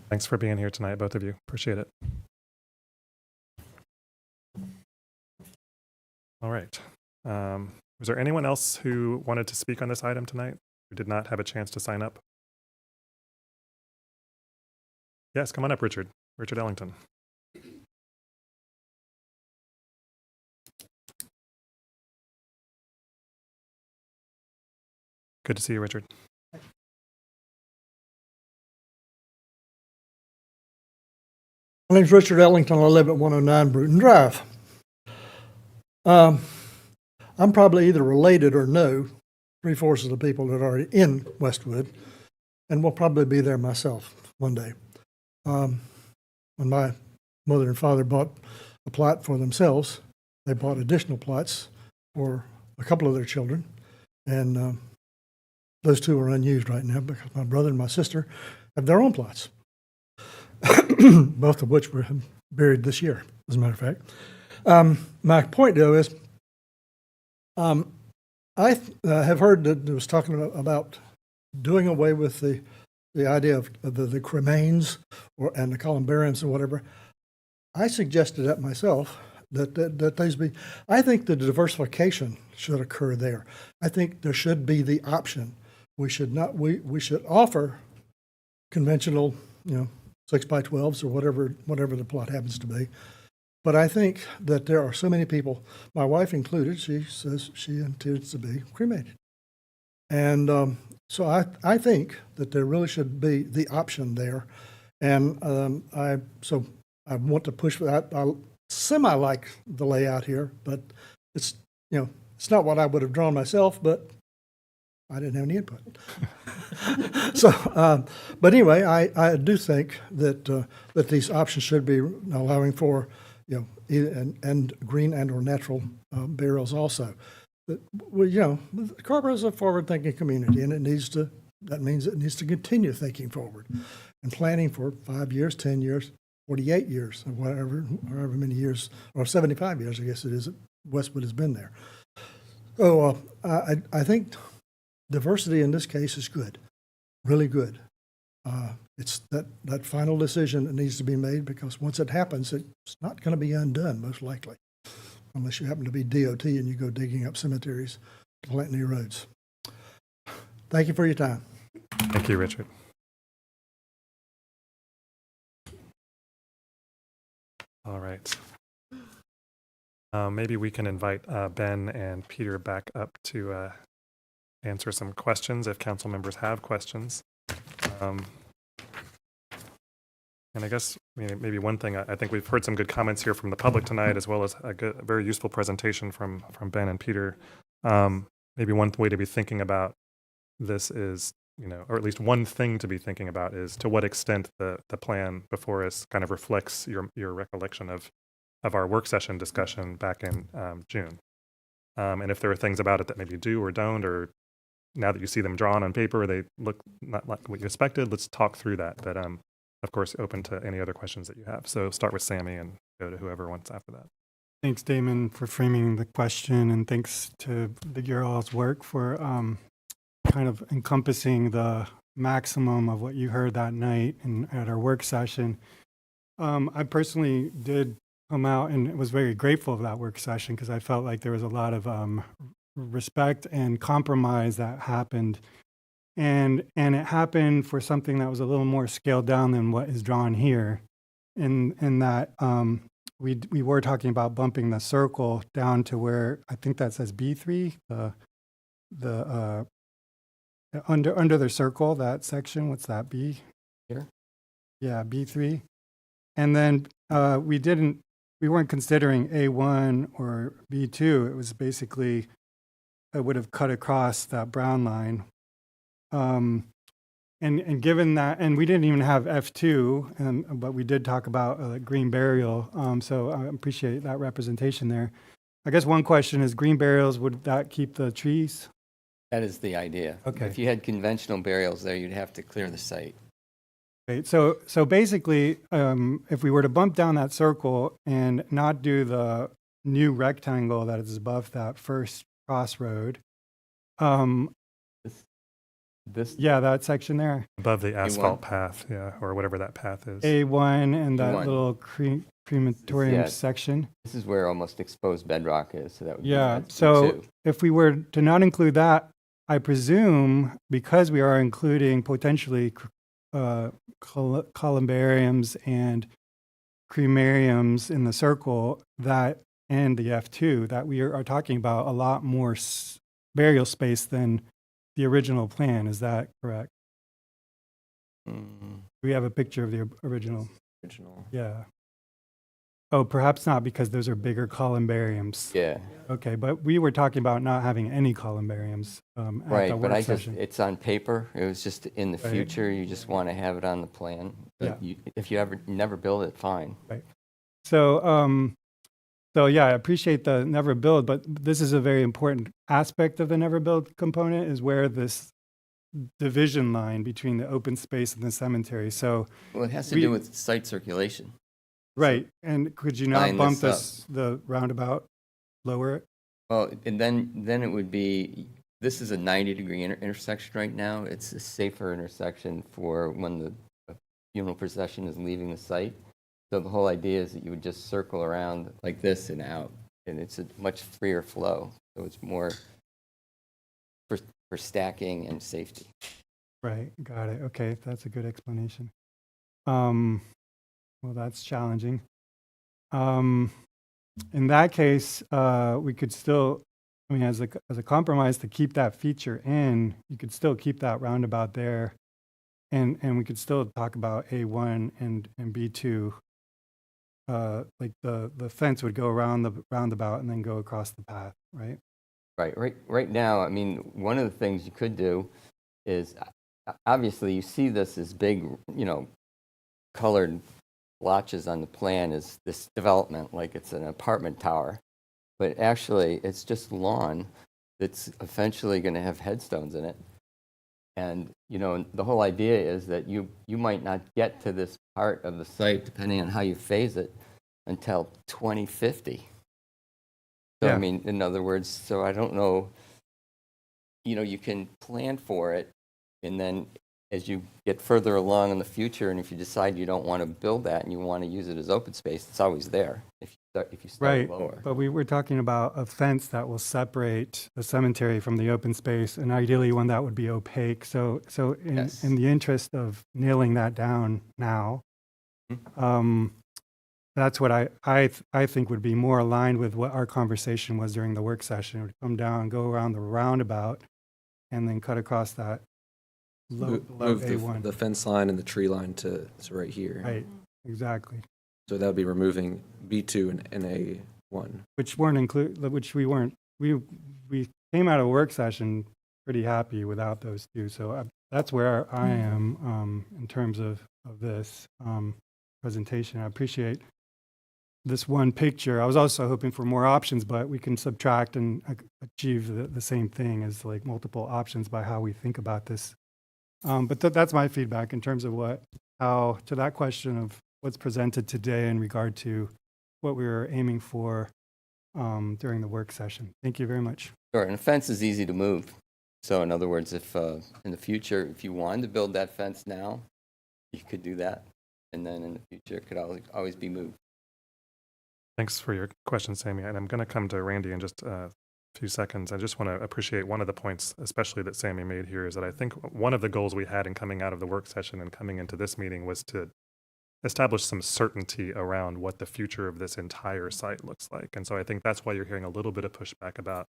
Thanks for being here tonight, both of you. Appreciate it. All right. Was there anyone else who wanted to speak on this item tonight who did not have a chance to sign up? Yes, come on up, Richard. Richard Ellington. Good to see you, Richard. My name's Richard Ellington. I live at 109 Bruton Drive. I'm probably either related or know 3/4 of the people that are in Westwood, and will probably be there myself one day. When my mother and father bought a plot for themselves, they bought additional plots for a couple of their children, and those two are unused right now because my brother and my sister have their own plots. Both of which were buried this year, as a matter of fact. My point, though, is I have heard that it was talking about doing away with the idea of the cremains and the columbariums or whatever. I suggested that myself, that these be. I think the diversification should occur there. I think there should be the option. We should not. We should offer conventional, 6x12s or whatever the plot happens to be. But I think that there are so many people, my wife included, she says she intends to be cremated. And so I think that there really should be the option there. And I want to push for that. I semi-like the layout here, but it's not what I would have drawn myself, but I didn't have any input. But anyway, I do think that these options should be allowing for and green and or natural burials also. But Carrboro is a forward-thinking community, and that means it needs to continue thinking forward and planning for 5 years, 10 years, 48 years, or however many years, or 75 years, I guess it is, that Westwood has been there. So I think diversity in this case is good, really good. It's that final decision that needs to be made, because once it happens, it's not going to be undone, most likely, unless you happen to be DOT and you go digging up cemeteries to plant new roads. Thank you for your time. Thank you, Richard. All right. Maybe we can invite Ben and Peter back up to answer some questions if council members have questions. And I guess maybe one thing, I think we've heard some good comments here from the public tonight, as well as a very useful presentation from Ben and Peter. Maybe one way to be thinking about this is, or at least one thing to be thinking about is to what extent the plan before us kind of reflects your recollection of our work session discussion back in June. And if there are things about it that maybe do or don't, or now that you see them drawn on paper, they look not like what you expected, let's talk through that. But of course, open to any other questions that you have. So start with Sammy and go to whoever wants after that. Thanks, Damon, for framing the question, and thanks to your all's work for kind of encompassing the maximum of what you heard that night and at our work session. I personally did come out and was very grateful of that work session, because I felt like there was a lot of respect and compromise that happened. And it happened for something that was a little more scaled down than what is drawn here. In that we were talking about bumping the circle down to where I think that says B3, the under the circle, that section, what's that, B? Here? Yeah, B3. And then we weren't considering A1 or B2. It was basically, it would have cut across that brown line. And given that, and we didn't even have F2, but we did talk about green burial. So I appreciate that representation there. I guess one question is, green burials, would that keep the trees? That is the idea. Okay. If you had conventional burials there, you'd have to clear the site. Right. So basically, if we were to bump down that circle and not do the new rectangle that is above that first crossroad, yeah, that section there. Above the asphalt path, yeah, or whatever that path is. A1 and that A1. little crematorium Yeah. section. This is where almost exposed bedrock is, so that would Yeah, be so B2. if we were to not include that, I presume, because we are including potentially columbariums and cremariums in the circle, that and the F2, that we are talking about a lot more burial space than the original plan. Is that correct? We have a picture of the original. Yeah. Oh, perhaps not, because those are bigger columbariums. Yeah. Okay, but we were talking about not having any columbariums at the Right, work but session. it's on paper. It was just in the Right. future, you just want to have it on the plan. But if you never build it, fine. Right. So, so yeah, I appreciate the never build, but this is a very important aspect of the never build component, is where this division line between the open space and the cemetery. So, Well, it has to do with site circulation. right. And could you not line bump this the roundabout, lower it? Well, and then it would be, this is a 90-degree intersection right now. It's a safer intersection for when the funeral procession is leaving the site. So the whole idea is that you would just circle around like this and out, and it's a much freer flow. So it's more for stacking and safety. Right, got it. Okay, that's a good explanation. Well, that's challenging. In that case, we could still, I mean, as a compromise to keep that feature in, you could still keep that roundabout there, and we could still talk about A1 and B2. Like the fence would go around the roundabout and then go across the path, right? Right now, I mean, one of the things you could do is, obviously, you see this as big, colored blotches on the plan is this development, like it's an apartment tower. But actually, it's just lawn that's eventually going to have headstones in it. And, the whole idea is that you might not get to this part of the site, depending on how you phase it, until 2050. So, Yeah. I mean, in other words, so I don't know, you can plan for it, and then as you get further along in the future, and if you decide you don't want to build that and you want to use it as open space, it's always there if you start Right, lower. but we were talking about a fence that will separate the cemetery from the open space, and ideally one that would be opaque. So Yes. in the interest of nailing that down now, that's what I think would be more aligned with what our conversation was during the work session. It would come down, go around the roundabout, and then cut across that low Move A1. the fence line and the tree line to right here. Right, exactly. So that would be removing B2 and A1. Which weren't included, which we weren't, we came out of work session pretty happy without those two. So that's where I am in terms of this presentation. I appreciate this one picture. I was also hoping for more options, but we can subtract and achieve the same thing as like multiple options by how we think about this. But that's my feedback in terms of how to that question of what's presented today in regard to what we were aiming for during the work session. Thank you very much. Sure, and a fence is easy to move. So in other words, if in the future, if you wanted to build that fence now, you could do that. And then in the future, it could always be moved. Thanks for your question, Sammy. And I'm going to come to Randy in just a few seconds. I just want to appreciate one of the points, especially that Sammy made here, is that I think one of the goals we had in coming out of the work session and coming into this meeting was to establish some certainty around what the future of this entire site looks like. And so I think that's why you're hearing a little bit of pushback about,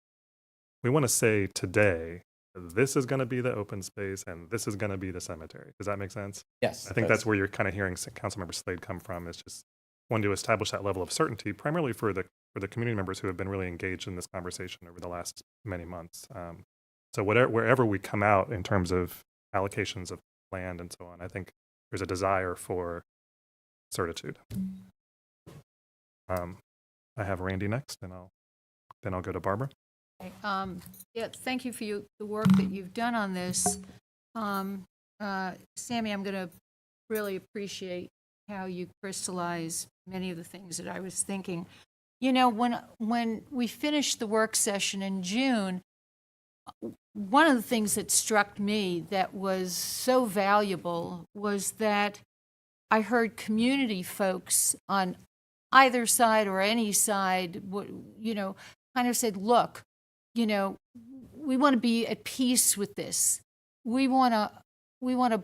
we want to say today, this is going to be the open space and this is going to be the cemetery. Does that make sense? Yes. I think that's where you're kind of hearing Councilmember Slade come from, is just wanting to establish that level of certainty, primarily for the community members who have been really engaged in this conversation over the last many months. So wherever we come out in terms of allocations of land and so on, I think there's a desire for certitude. I have Randy next, and then I'll go to Barbara. Yeah, thank you for the work that you've done on this. Sammy, I'm going to really appreciate how you crystallize many of the things that I was thinking. You know, when we finished the work session in June, one of the things that struck me that was so valuable was that I heard community folks on either side or any side, kind of said, look, we want to be at peace with this. We want to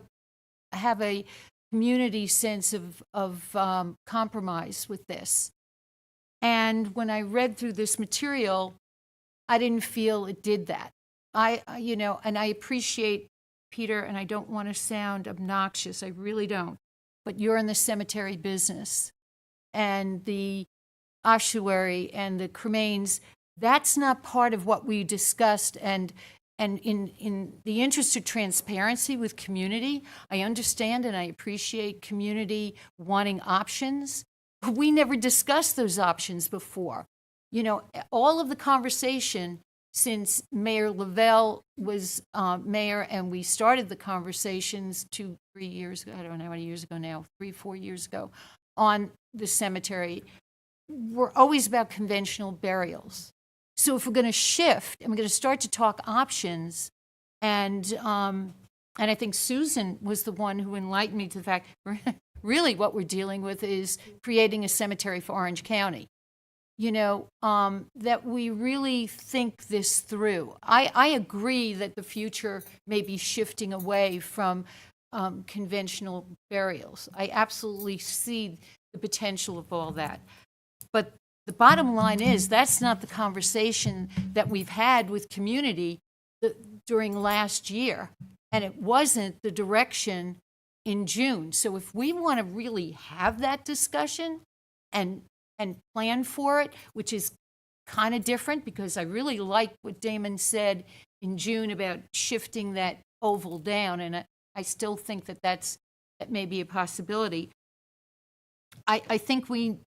have a community sense of compromise with this. And when I read through this material, I didn't feel it did that. And I appreciate, Peter, and I don't want to sound obnoxious, I really don't, but you're in the cemetery business, and the ossuary and the cremains, that's not part of what we discussed. And in the interest of transparency with community, I understand and I appreciate community wanting options. We never discussed those options before. All of the conversation since Mayor Lavelle was mayor, and we started the conversations 2-3 years ago, I don't know how many years ago now, 3-4 years ago, on the cemetery, were always about conventional burials. So if we're going to shift and we're going to start to talk options, and I think Susan was the one who enlightened me to the fact, really what we're dealing with is creating a cemetery for Orange County. That we really think this through. I agree that the future may be shifting away from conventional burials. I absolutely see the potential of all that. But the bottom line is that's not the conversation that we've had with community during last year. And it wasn't the direction in June. So if we want to really have that discussion and plan for it, which is kind of different, because I really like what Damon said in June about shifting that oval down, and I still think that may be a possibility. I think we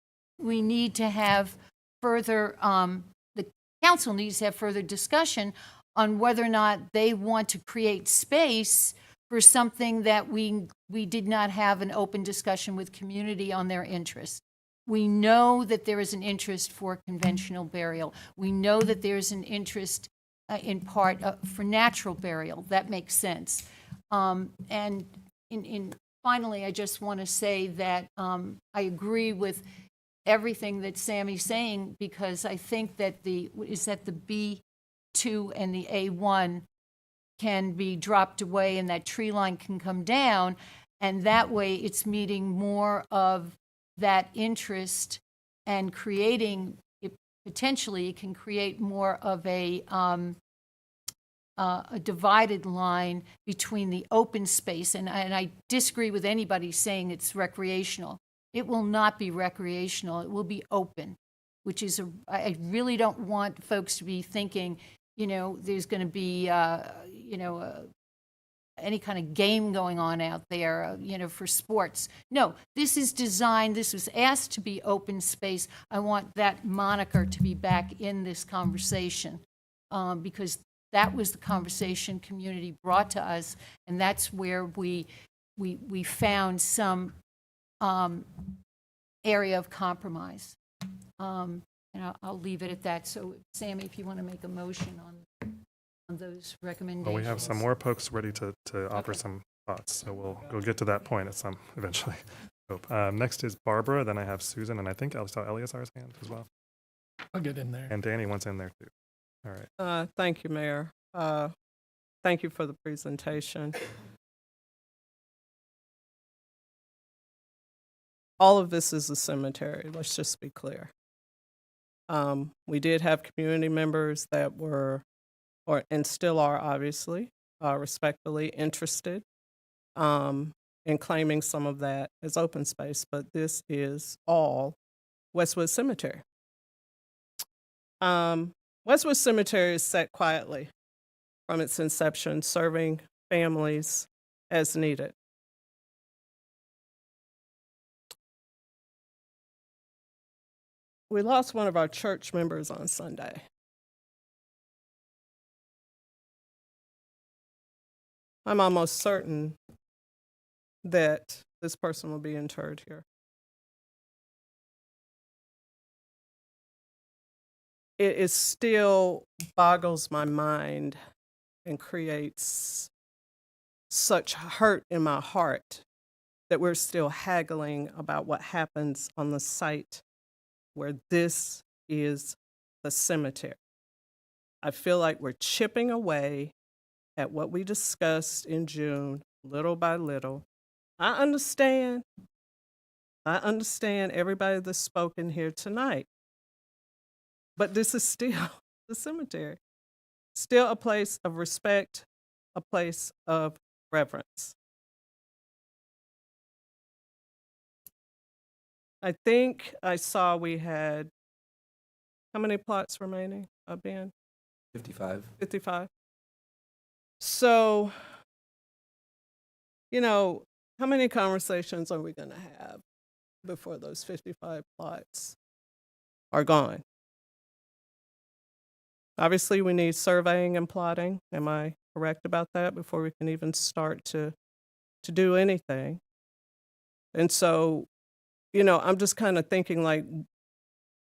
need to have further, the council needs to have further discussion on whether or not they want to create space for something that we did not have an open discussion with community on their interest. We know that there is an interest for conventional burial. We know that there's an interest in part for natural burial. That makes sense. And finally, I just want to say that I agree with everything that Sammy's saying, because I think that the B2 and the A1 can be dropped away and that tree line can come down, and that way it's meeting more of that interest and creating, potentially it can create more of a divided line between the open space, and I disagree with anybody saying it's recreational. It will not be recreational. It will be open, which is I really don't want folks to be thinking, there's going to be, any kind of game going on out there, for sports. No, this is designed, this was asked to be open space. I want that moniker to be back in this conversation, because that was the conversation community brought to us, and that's where we found some area of compromise. And I'll leave it at that. So, Sammy, if you want to make a motion on those recommendations. Well, we have some more folks ready to offer some thoughts, so we'll get to that point eventually. Next is Barbara, then I have Susan, and I think I saw Eleazar's hand as well. I'll get in there. And Danny wants in there too. All right. Thank you, Mayor. Thank you for the presentation. All of this is a cemetery, let's just be clear. We did have community members that were, and still are obviously, respectfully interested in claiming some of that as open space, but this is all Westwood Cemetery. Westwood Cemetery is set quietly from its inception, serving families as needed. We lost one of our church members on Sunday. I'm almost certain that this person will be interred here. It still boggles my mind and creates such hurt in my heart that we're still haggling about what happens on the site where this is the cemetery. I feel like we're chipping away at what we discussed in June, little by little. I understand everybody that's spoken here tonight. But this is still the cemetery, still a place of respect, a place of reverence. I think I saw we had, how many plots remaining, Ben? 55. 55. So, how many conversations are we going to have before those 55 plots are gone? Obviously, we need surveying and plotting. Am I correct about that? Before we can even start to do anything. And so, I'm just kind of thinking like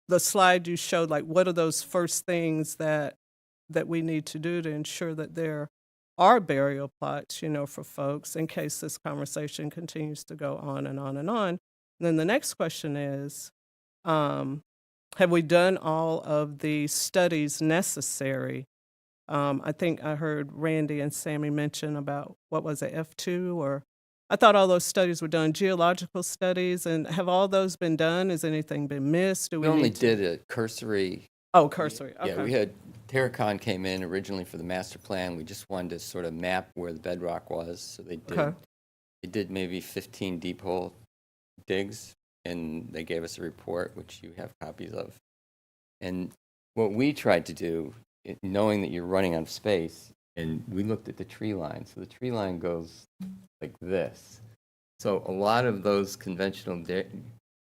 the slide you showed, like what are those first things that we need to do to ensure that there are burial plots, for folks in case this conversation continues to go on and on and on. And then the next question is, have we done all of the studies necessary? I think I heard Randy and Sammy mention about, what was it, F2? Or I thought all those studies were done, geological studies, and have all those been done? Has anything been missed? We only did a cursory. Oh, cursory, okay. Yeah, we had, Terracon came in originally for the master plan. We just wanted to sort of map where the bedrock was. So they did, Okay. They did maybe 15 deep hole digs, and they gave us a report, which you have copies of. And what we tried to do, knowing that you're running out of space, and we looked at the tree line. So the tree line goes like this. So a lot of those conventional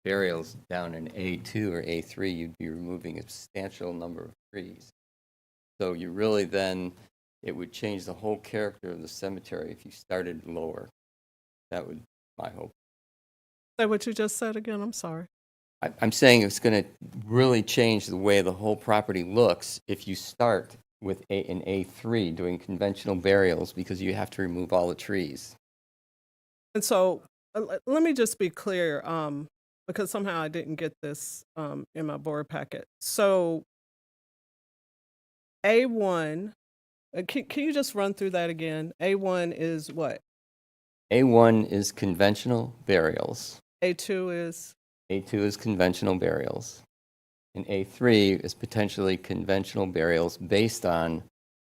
burials down in A2 or A3, you'd be removing a substantial number of trees. So you really then, it would change the whole character of the cemetery if you started lower. That would, my hope. Say what you just said again, I'm sorry. I'm saying it's going to really change the way the whole property looks if you start with an A3 doing conventional burials because you have to remove all the trees. And so let me just be clear, because somehow I didn't get this in my board packet. So A1, can you just run through that again? A1 is what? A1 is conventional burials. A2 is? A2 is conventional burials. And A3 is potentially conventional burials based on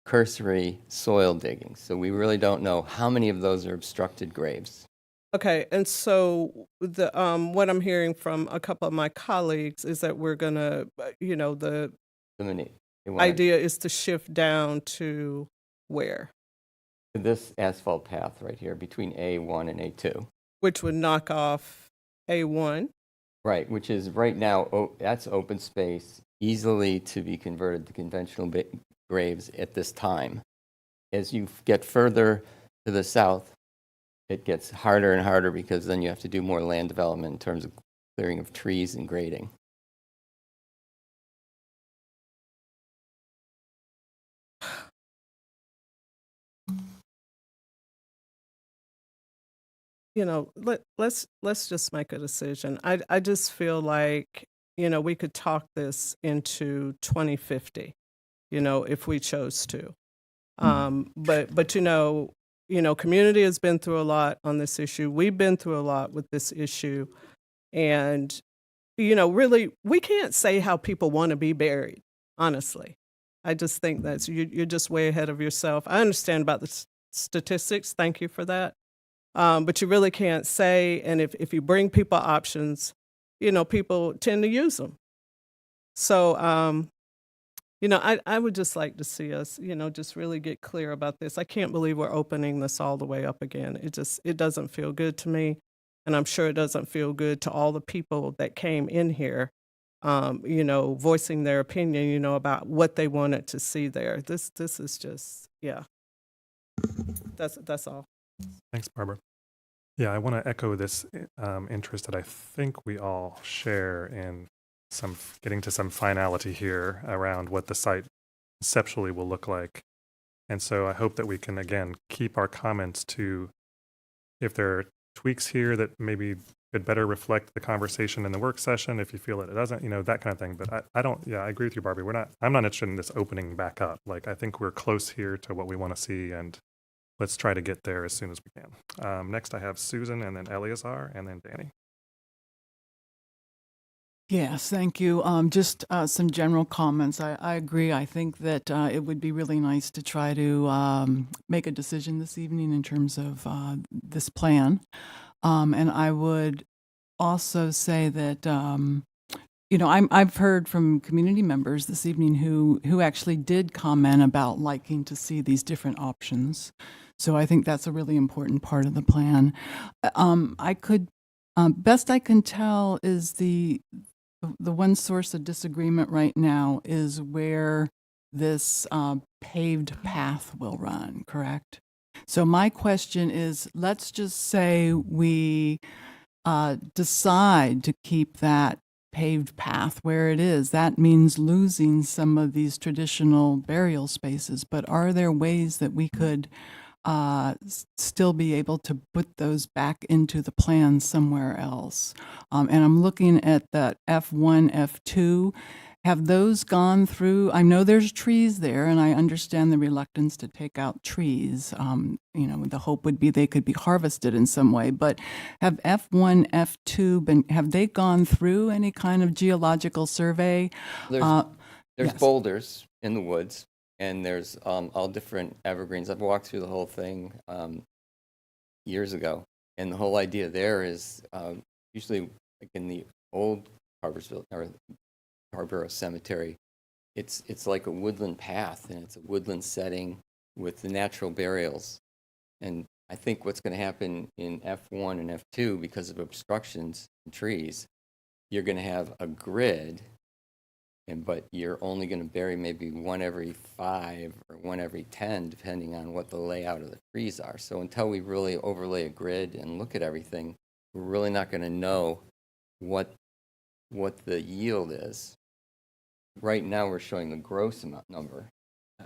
cursory soil digging. So we really don't know how many of those are obstructed graves. Okay, and so the what I'm hearing from a couple of my colleagues is that we're gonna, the Eliminate. They want idea is to shift down to where? this asphalt path right here between A1 and A2. Which would knock off A1. Right, which is right now, that's open space, easily to be converted to conventional graves at this time. As you get further to the south, it gets harder and harder because then you have to do more land development in terms of clearing of trees and grading. Let's just make a decision. I just feel like, we could talk this into 2050, if we chose to. But community has been through a lot on this issue. We've been through a lot with this issue. And, really, we can't say how people want to be buried, honestly. I just think you're just way ahead of yourself. I understand about the statistics. Thank you for that. But you really can't say, and if you bring people options, people tend to use them. So, I would just like to see us, just really get clear about this. I can't believe we're opening this all the way up again. It doesn't feel good to me. And I'm sure it doesn't feel good to all the people that came in here, voicing their opinion, about what they wanted to see there. This is just, yeah. That's all. Thanks, Barbara. Yeah, I want to echo this interest that I think we all share in getting to some finality here around what the site conceptually will look like. And so I hope that we can, again, keep our comments to, if there are tweaks here that maybe could better reflect the conversation in the work session, if you feel that it doesn't, that kind of thing. But I agree with you, Barbie. I'm not interested in this opening back up. Like, I think we're close here to what we want to see, and let's try to get there as soon as we can. Next, I have Susan, and then Eleazar, and then Danny. Yes, thank you. Just some general comments. I agree. I think that it would be really nice to try to make a decision this evening in terms of this plan. And I would also say that, I've heard from community members this evening who actually did comment about liking to see these different options. So I think that's a really important part of the plan. Best I can tell is the one source of disagreement right now is where this paved path will run, correct? So my question is, let's just say we decide to keep that paved path where it is. That means losing some of these traditional burial spaces, but are there ways that we could still be able to put those back into the plan somewhere else? And I'm looking at that F1, F2. Have those gone through? I know there's trees there, and I understand the reluctance to take out trees. The hope would be they could be harvested in some way. But have F1, F2 have they gone through any kind of geological survey? There's Yes. boulders in the woods, and there's all different evergreens. I've walked through the whole thing years ago, and the whole idea there is usually like in the old Carrboro Cemetery, it's like a woodland path, and it's a woodland setting with the natural burials. And I think what's going to happen in F1 and F2, because of obstructions and trees, you're going to have a grid, but you're only going to bury maybe one every 5 or one every 10, depending on what the layout of the trees are. So until we really overlay a grid and look at everything, we're really not going to know what what the yield is. Right now, we're showing the gross number.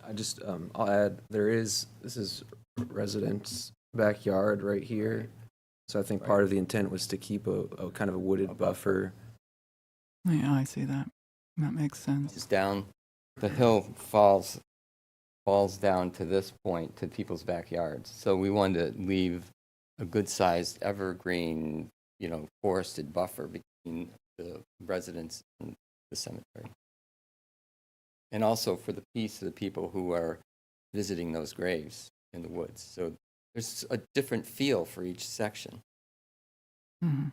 I just, I'll add, this is residents' backyard right here. So I think part of the intent was to keep a kind of a wooded buffer. Yeah, I see that. That makes sense. It's down, the hill falls down to this point, to people's backyards. So we wanted to leave a good-sized evergreen, forested buffer between the residents and the cemetery. And also for the peace of the people who are visiting those graves in the woods. So there's a different feel for each section. Mhm.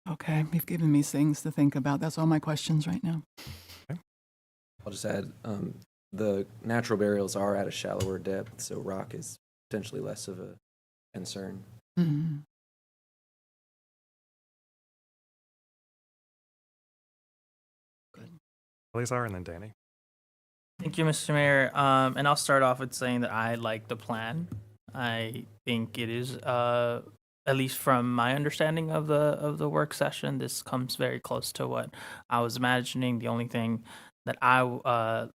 Okay, you've given me things to think about. That's all my questions right now. I'll just add, the natural burials are at a shallower depth, so rock is potentially less of a concern. Mhm. Eleazar and then Danny. Thank you, Mr. Mayor. And I'll start off with saying that I like the plan. I think it is, at least from my understanding of the work session, this comes very close to what I was imagining. The only thing that I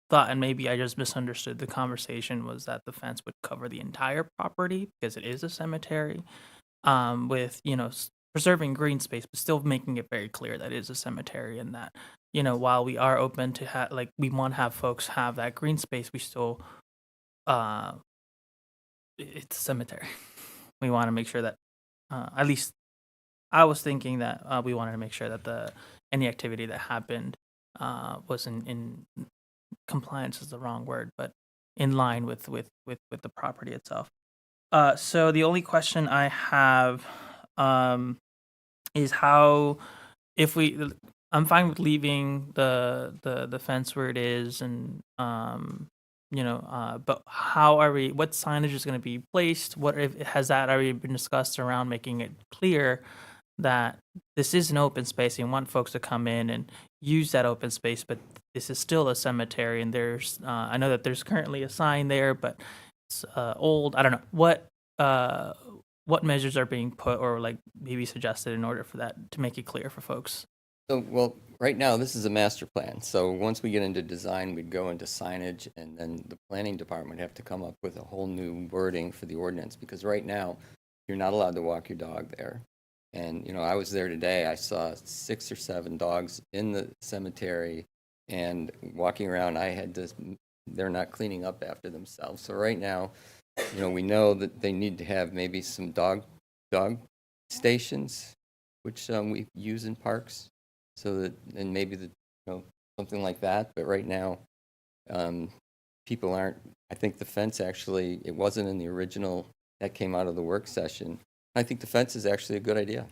thought, and maybe I just misunderstood the conversation, was that the fence would cover the entire property because it is a cemetery, with preserving green space, but still making it very clear that it is a cemetery, and that while we are open to we want to have folks have that green space, we still it's a cemetery. We want to make sure that at least I was thinking that we wanted to make sure that any activity that happened was in compliance is the wrong word, but in line with the property itself. So the only question I have is how, if I'm fine with leaving the fence where it is, and but how are we? What signage is going to be placed? Has that already been discussed around making it clear that this is an open space and you want folks to come in and use that open space, but this is still a cemetery, and there's I know that there's currently a sign there, but it's old. I don't know what measures are being put or maybe suggested in order for that to make it clear for folks. So, well, right now, this is a master plan. So once we get into design, we'd go into signage, and then the planning department would have to come up with a whole new wording for the ordinance, because right now, you're not allowed to walk your dog there. And, I was there today. I saw 6 or 7 dogs in the cemetery, and walking around, they're not cleaning up after themselves. So right now, we know that they need to have maybe some dog stations, which we use in parks. So that, and maybe something like that. But right now, people aren't. I think the fence actually, it wasn't in the original that came out of the work session. I think the fence is actually a good idea,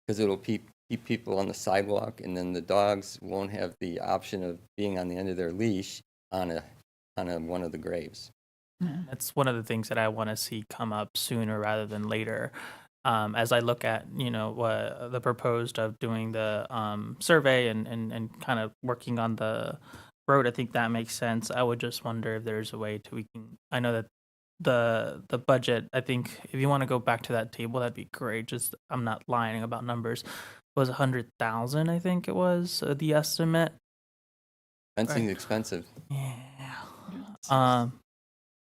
because it'll keep people on the sidewalk, and then the dogs won't have the option of being on the end of their leash on one of the graves. That's one of the things that I want to see come up sooner rather than later. As I look at, what the proposed of doing the survey and kind of working on the road, I think that makes sense. I would just wonder if there's a way I know that the budget, I think if you want to go back to that table, that'd be great. Just, I'm not lying about numbers. It was 100,000, I think it was the estimate. Fencing is expensive. Yeah.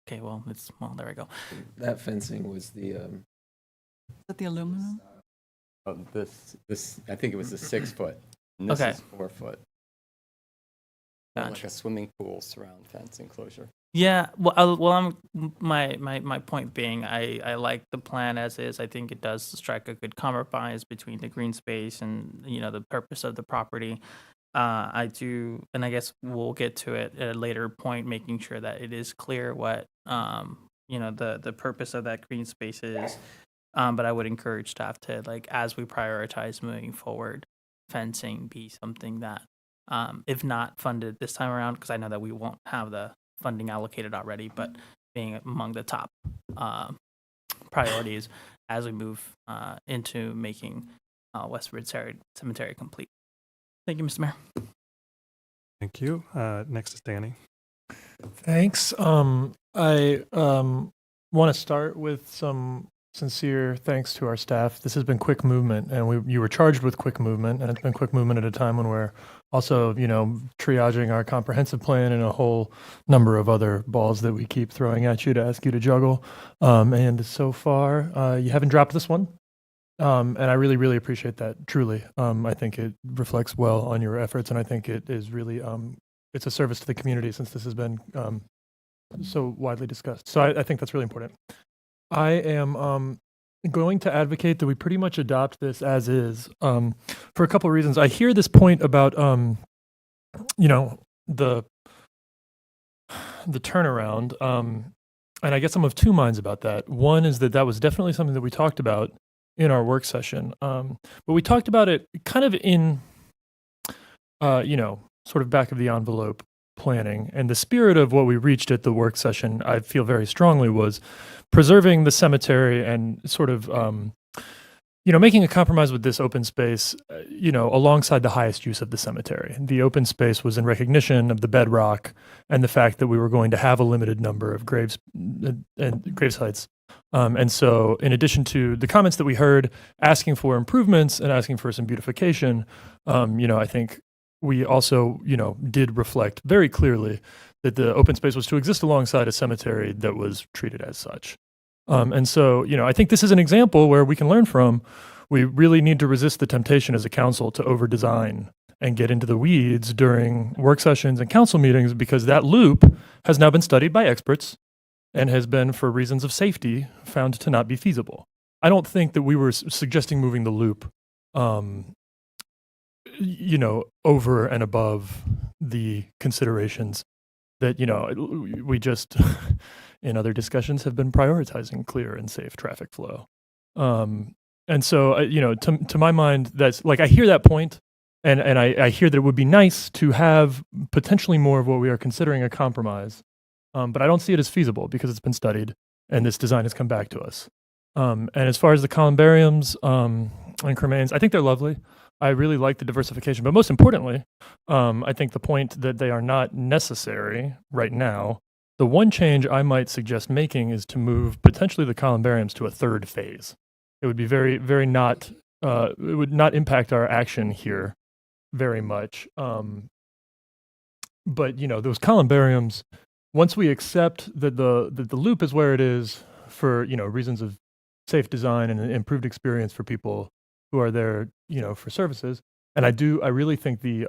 Okay, well, there we go. That fencing was the Is that the aluminum? Oh, this I think it was a 6 foot. And this Okay. is 4 foot. Like a swimming pool surround fence enclosure. Yeah, my point being, I like the plan as is. I think it does strike a good compromise between the green space and the purpose of the property. I do, and I guess we'll get to it at a later point, making sure that it is clear what the purpose of that green space is. But I would encourage staff to, as we prioritize moving forward, fencing be something that, if not funded this time around, because I know that we won't have the funding allocated already, but being among the top priorities as we move into making Westwood Cemetery complete. Thank you, Mr. Mayor. Thank you. Next is Danny. Thanks. I want to start with some sincere thanks to our staff. This has been quick movement, and you were charged with quick movement, and it's been quick movement at a time when we're also, triaging our comprehensive plan and a whole number of other balls that we keep throwing at you to ask you to juggle. And so far, you haven't dropped this one. And I really, really appreciate that, truly. I think it reflects well on your efforts, and I think it is really, it's a service to the community since this has been so widely discussed. So I think that's really important. I am going to advocate that we pretty much adopt this as is for a couple of reasons. I hear this point about, the turnaround, and I guess I'm of two minds about that. One is that was definitely something that we talked about in our work session, but we talked about it kind of in, sort of back of the envelope planning. And the spirit of what we reached at the work session, I feel very strongly, was preserving the cemetery and sort of, making a compromise with this open space, alongside the highest use of the cemetery. The open space was in recognition of the bedrock and the fact that we were going to have a limited number of graves and grave sites. And so, in addition to the comments that we heard asking for improvements and asking for some beautification, I think we also, did reflect very clearly that the open space was to exist alongside a cemetery that was treated as such. And so, I think this is an example where we can learn from. We really need to resist the temptation as a council to over-design and get into the weeds during work sessions and council meetings, because that loop has now been studied by experts and has been, for reasons of safety, found to not be feasible. I don't think that we were suggesting moving the loop, over and above the considerations that, we just, in other discussions, have been prioritizing clear and safe traffic flow. And so, to my mind, that's like, I hear that point, and I hear that it would be nice to have potentially more of what we are considering a compromise. But I don't see it as feasible because it's been studied and this design has come back to us. And as far as the columbariums and cremains, I think they're lovely. I really like the diversification, but most importantly, I think the point that they are not necessary right now. The one change I might suggest making is to move potentially the columbariums to a third phase. It would be very, very not, it would not impact our action here very much. But, those columbariums, once we accept that the loop is where it is for, reasons of safe design and an improved experience for people who are there, for services. And I really think the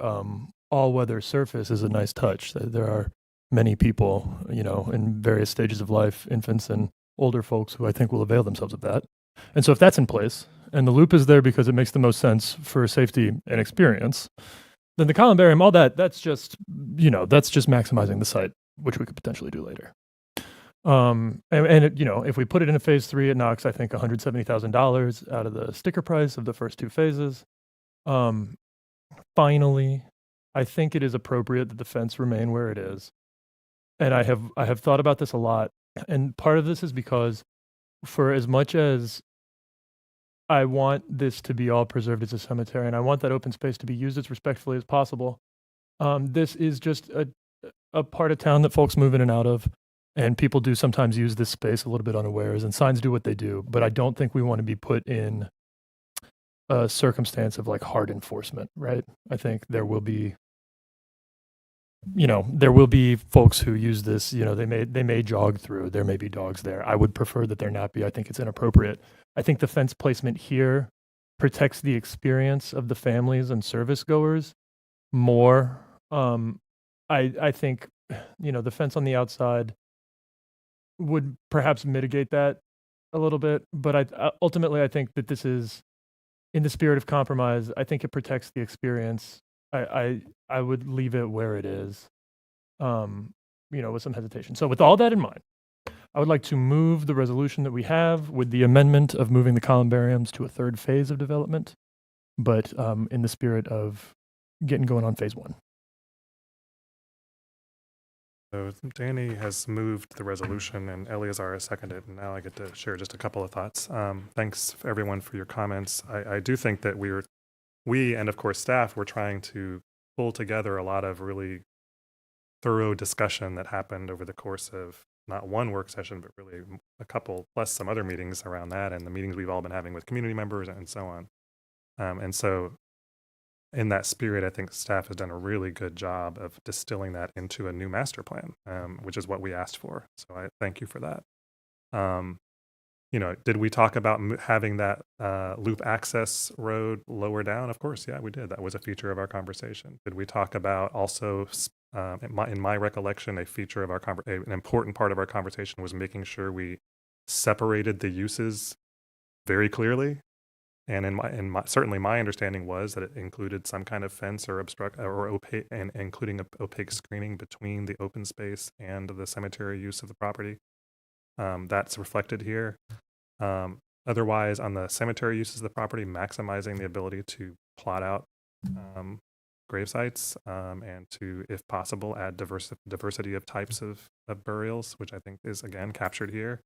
all-weather surface is a nice touch. There are many people, in various stages of life, infants and older folks, who I think will avail themselves of that. And so if that's in place, and the loop is there because it makes the most sense for safety and experience, then the columbarium, all that's just maximizing the site, which we could potentially do later. If we put it in a phase 3, it knocks, I think, $170,000 out of the sticker price of the first 2 phases. Finally, I think it is appropriate that the fence remain where it is. And I have thought about this a lot. And part of this is because, for as much as I want this to be all preserved as a cemetery, and I want that open space to be used as respectfully as possible, this is just a part of town that folks move in and out of. And people do sometimes use this space a little bit unawares, and signs do what they do. But I don't think we want to be put in a circumstance of like hard enforcement, right? I think there will be, folks who use this, they may jog through, there may be dogs there. I would prefer that there not be. I think it's inappropriate. I think the fence placement here protects the experience of the families and service goers more. I think, the fence on the outside would perhaps mitigate that a little bit, but ultimately I think that this is in the spirit of compromise. I think it protects the experience. I would leave it where it is, with some hesitation. So with all that in mind, I would like to move the resolution that we have with the amendment of moving the columbariums to a third phase of development, but in the spirit of getting going on phase 1. So Danny has moved the resolution and Eleazar has seconded, and now I get to share just a couple of thoughts. Thanks everyone for your comments. I do think that we and of course staff were trying to pull together a lot of really thorough discussion that happened over the course of not one work session, but really a couple plus some other meetings around that, and the meetings we've all been having with community members and so on. And so in that spirit, I think staff has done a really good job of distilling that into a new master plan, which is what we asked for. So I thank you for that. Did we talk about having that loop access road lower down? Of course, yeah, we did. That was a feature of our conversation. Did we talk about also, in my recollection, a feature of an important part of our conversation was making sure we separated the uses very clearly. And certainly my understanding was that it included some kind of fence or opaque, and including opaque screening between the open space and the cemetery use of the property. That's reflected here. Otherwise, on the cemetery uses of the property, maximizing the ability to plot out grave sites and to, if possible, add diversity of types of burials, which I think is, again, captured here.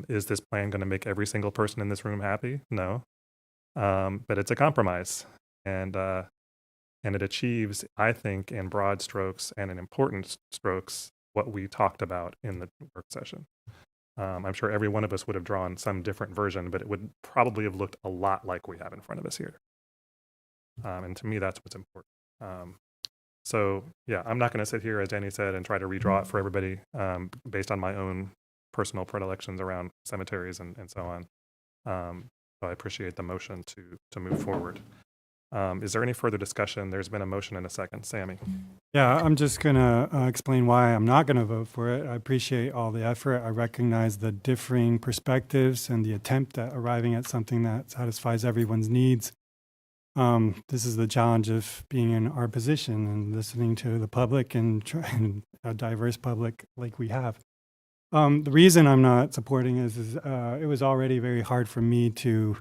Is this plan going to make every single person in this room happy? No. But it's a compromise, and it achieves, I think, in broad strokes and in important strokes, what we talked about in the work session. I'm sure every one of us would have drawn some different version, but it would probably have looked a lot like we have in front of us here. And to me, that's what's important. So yeah, I'm not going to sit here, as Danny said, and try to redraw it for everybody based on my own personal predilections around cemeteries and so on. So I appreciate the motion to move forward. Is there any further discussion? There's been a motion and a second. Sammy. Yeah, I'm just going to explain why I'm not going to vote for it. I appreciate all the effort. I recognize the differing perspectives and the attempt at arriving at something that satisfies everyone's needs. This is the challenge of being in our position and listening to the public and a diverse public like we have. The reason I'm not supporting is it was already very hard for me to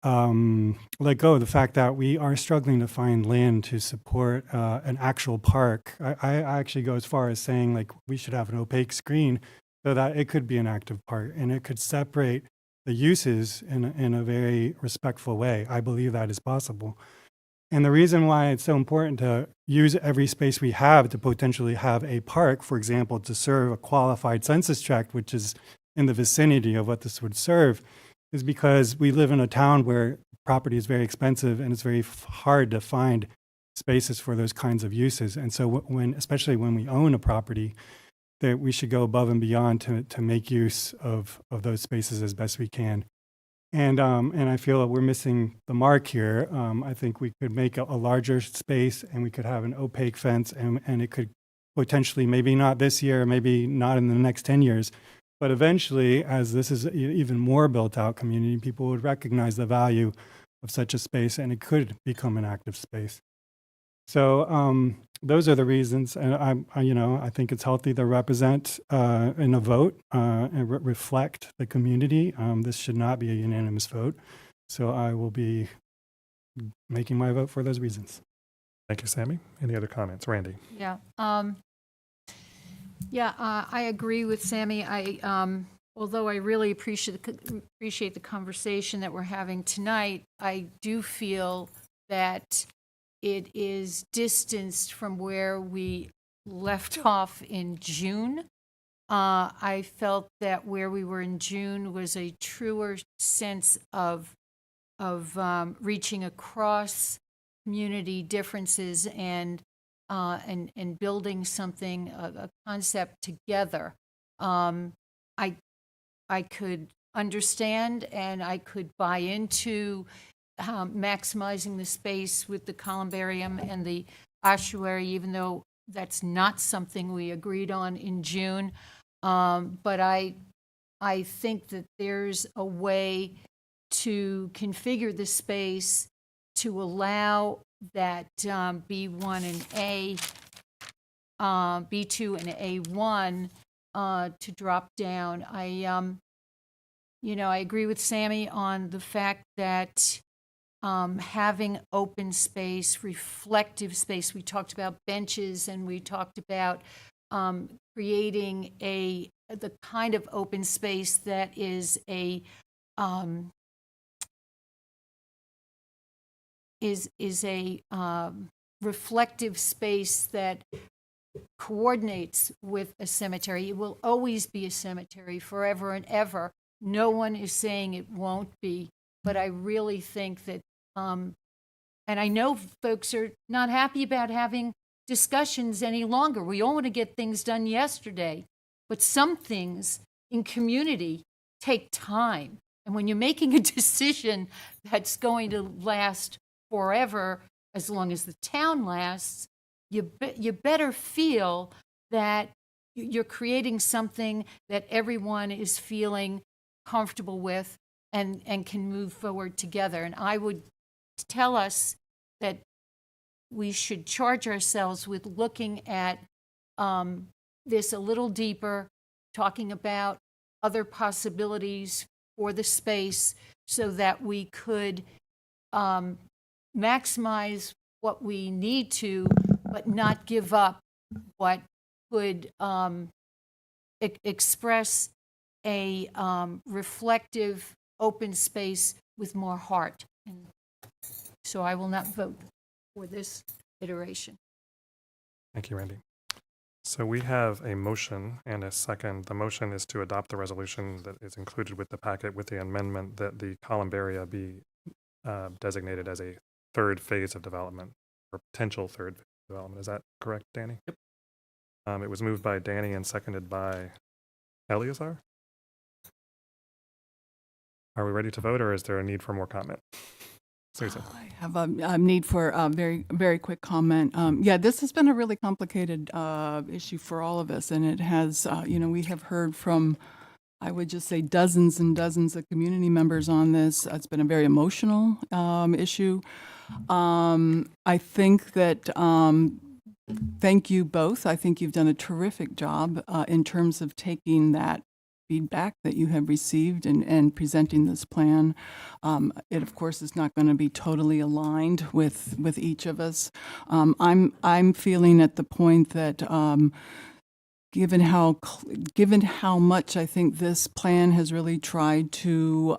let go of the fact that we are struggling to find land to support an actual park. I actually go as far as saying, like, we should have an opaque screen so that it could be an active park and it could separate the uses in a very respectful way. I believe that is possible. And the reason why it's so important to use every space we have to potentially have a park, for example, to serve a qualified census tract, which is in the vicinity of what this would serve, is because we live in a town where property is very expensive and it's very hard to find spaces for those kinds of uses. And so especially when we own a property, that we should go above and beyond to make use of those spaces as best we can. And I feel that we're missing the mark here. I think we could make a larger space and we could have an opaque fence and it could potentially, maybe not this year, maybe not in the next 10 years, but eventually, as this is even more built out community, people would recognize the value of such a space and it could become an active space. So those are the reasons, and I think it's healthy to represent in a vote and reflect the community. This should not be a unanimous vote, so I will be making my vote for those reasons. Thank you, Sammy. Any other comments? Randy? Yeah. I agree with Sammy. Although I really appreciate the conversation that we're having tonight, I do feel that it is distanced from where we left off in June. I felt that where we were in June was a truer sense of reaching across community differences and building something, a concept together. I could understand and I could buy into maximizing the space with the columbarium and the ossuary, even though that's not something we agreed on in June. But I think that there's a way to configure the space to allow that B1 and B2 and A1 to drop down. I agree with Sammy on the fact that having open space, reflective space, we talked about benches and we talked about creating the kind of open space that is a reflective space that coordinates with a cemetery. It will always be a cemetery forever and ever. No one is saying it won't be, but I really think that, and I know folks are not happy about having discussions any longer. We all want to get things done yesterday, but some things in community take time. And when you're making a decision that's going to last forever, as long as the town lasts, you better feel that you're creating something that everyone is feeling comfortable with and can move forward together. And I would tell us that we should charge ourselves with looking at this a little deeper, talking about other possibilities for the space so that we could maximize what we need to, but not give up what could express a reflective, open space with more heart. And so I will not vote for this iteration. Thank you, Randy. So we have a motion and a second. The motion is to adopt the resolution that is included with the packet with the amendment that the Columbarea be designated as a third phase of development or potential third phase of development. Is that correct, Danny? Yep. It was moved by Danny and seconded by Eleazar. Are we ready to vote, or is there a need for more comment? Susan. I have a need for a very, very quick comment. Yeah, this has been a really complicated issue for all of us, and it has, we have heard from, I would just say, dozens and dozens of community members on this. It's been a very emotional issue. I think that, thank you both. I think you've done a terrific job in terms of taking that feedback that you have received and presenting this plan. It, of course, is not going to be totally aligned with each of us. I'm feeling at the point that given how much I think this plan has really tried to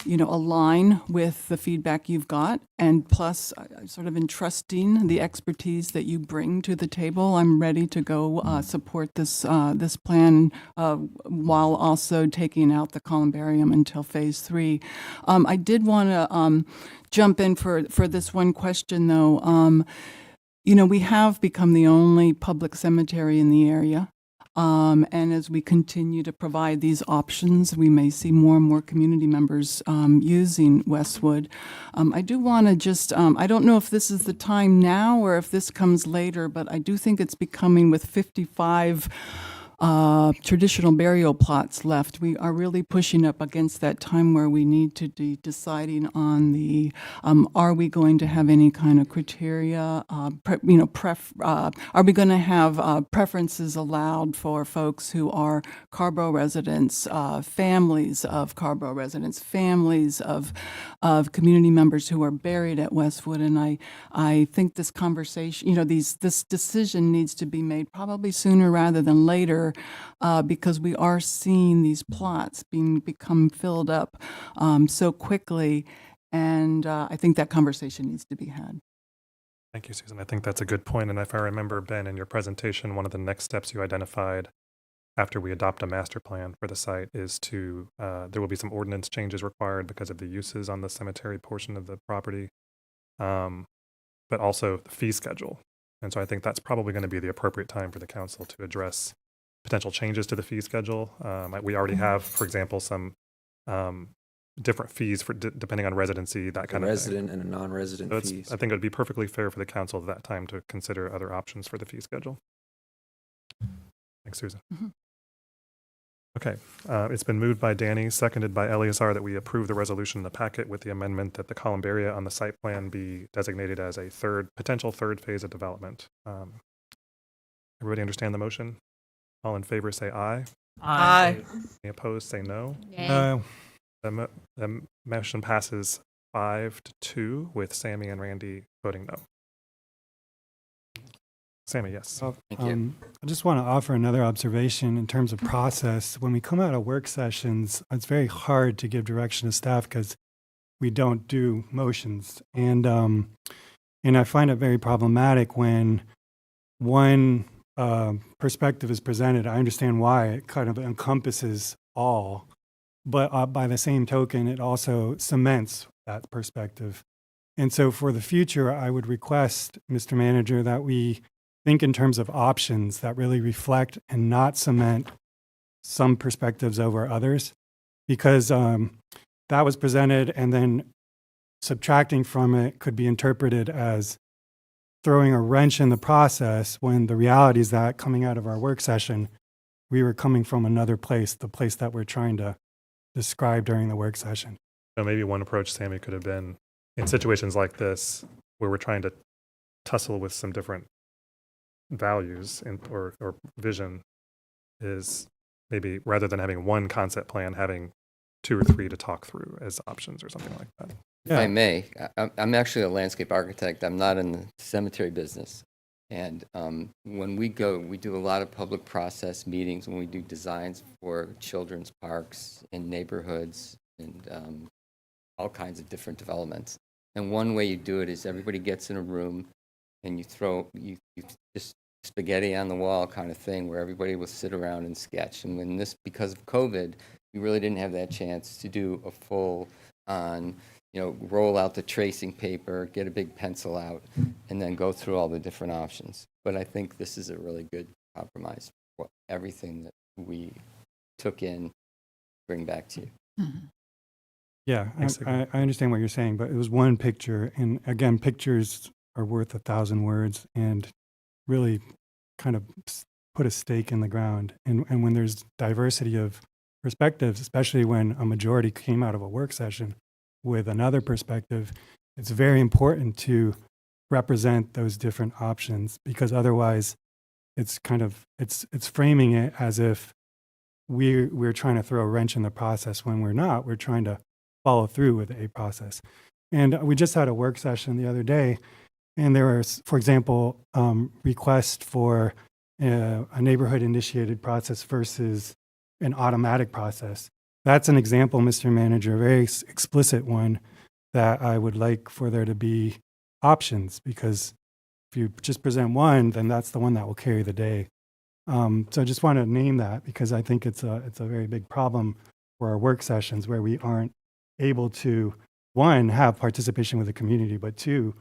align with the feedback you've got, and plus sort of entrusting the expertise that you bring to the table, I'm ready to go support this this plan while also taking out the columbarium until phase 3. I did want to jump in for this one question though. We have become the only public cemetery in the area. And as we continue to provide these options, we may see more and more community members using Westwood. I do want to just, I don't know if this is the time now or if this comes later, but I do think it's becoming, with 55 traditional burial plots left, we are really pushing up against that time where we need to be deciding on the, are we going to have any kind of criteria, are we going to have preferences allowed for folks who are Carrboro residents, families of Carrboro residents, families of community members who are buried at Westwood. And I think this conversation, this decision needs to be made probably sooner rather than later, because we are seeing these plots become filled up so quickly, and I think that conversation needs to be had. Thank you, Susan. I think that's a good point. And if I remember, Ben, in your presentation, one of the next steps you identified after we adopt a master plan for the site is to, there will be some ordinance changes required because of the uses on the cemetery portion of the property, but also the fee schedule. And so I think that's probably going to be the appropriate time for the council to address potential changes to the fee schedule. We already have, for example, some different fees for depending on residency, that kind of thing. Resident and a non-resident So fees. I think it would be perfectly fair for the council at that time to consider other options for the fee schedule. Thanks, Susan. Mm-hmm. Okay, it's been moved by Danny, seconded by Eleazar, that we approve the resolution in the packet with the amendment that the columbaria on the site plan be designated as a potential third phase of development. Everybody understand the motion? All in favor say aye. Aye. Any opposed say no. No. The motion passes 5-2 with Sammy and Randy voting no. Sammy, yes. Thank you. I just want to offer another observation in terms of process. When we come out of work sessions, it's very hard to give direction to staff because we don't do motions. And I find it very problematic when one perspective is presented, I understand why it kind of encompasses all, but by the same token, it also cements that perspective. And so for the future, I would request, Mr. Manager, that we think in terms of options that really reflect and not cement some perspectives over others, because that was presented, and then subtracting from it could be interpreted as throwing a wrench in the process, when the reality is that coming out of our work session, we were coming from another place, the place that we're trying to describe during the work session. So maybe one approach, Sammy, could have been in situations like this where we're trying to tussle with some different values or vision, is maybe rather than having one concept plan, having 2 or 3 to talk through as options or something like that. If I may, I'm actually a landscape architect. I'm not in the cemetery business. And when we do a lot of public process meetings when we do designs for children's parks and neighborhoods and all kinds of different developments. And one way you do it is everybody gets in a room and you just spaghetti on the wall kind of thing, where everybody will sit around and sketch. And when because of COVID, we really didn't have that chance to do a full on, roll out the tracing paper, get a big pencil out, and then go through all the different options. But I think this is a really good compromise for everything that we took in, bring back to you. Mm-hmm. Yeah, I understand what you're saying, but it was one picture. And again, pictures are worth 1,000 words, and really kind of put a stake in the ground. And when there's diversity of perspectives, especially when a majority came out of a work session with another perspective, it's very important to represent those different options, because otherwise it's framing it as if we're trying to throw a wrench in the process, when we're not. We're trying to follow through with a process. And we just had a work session the other day, and there was, for example, requests for a neighborhood-initiated process versus an automatic process. That's an example, Mr. Manager, a very explicit one, that I would like for there to be options, because if you just present one, then that's the one that will carry the day. So I just want to name that, because I think it's a very big problem for our work sessions, where we aren't able to, one, have participation with the community, but 2,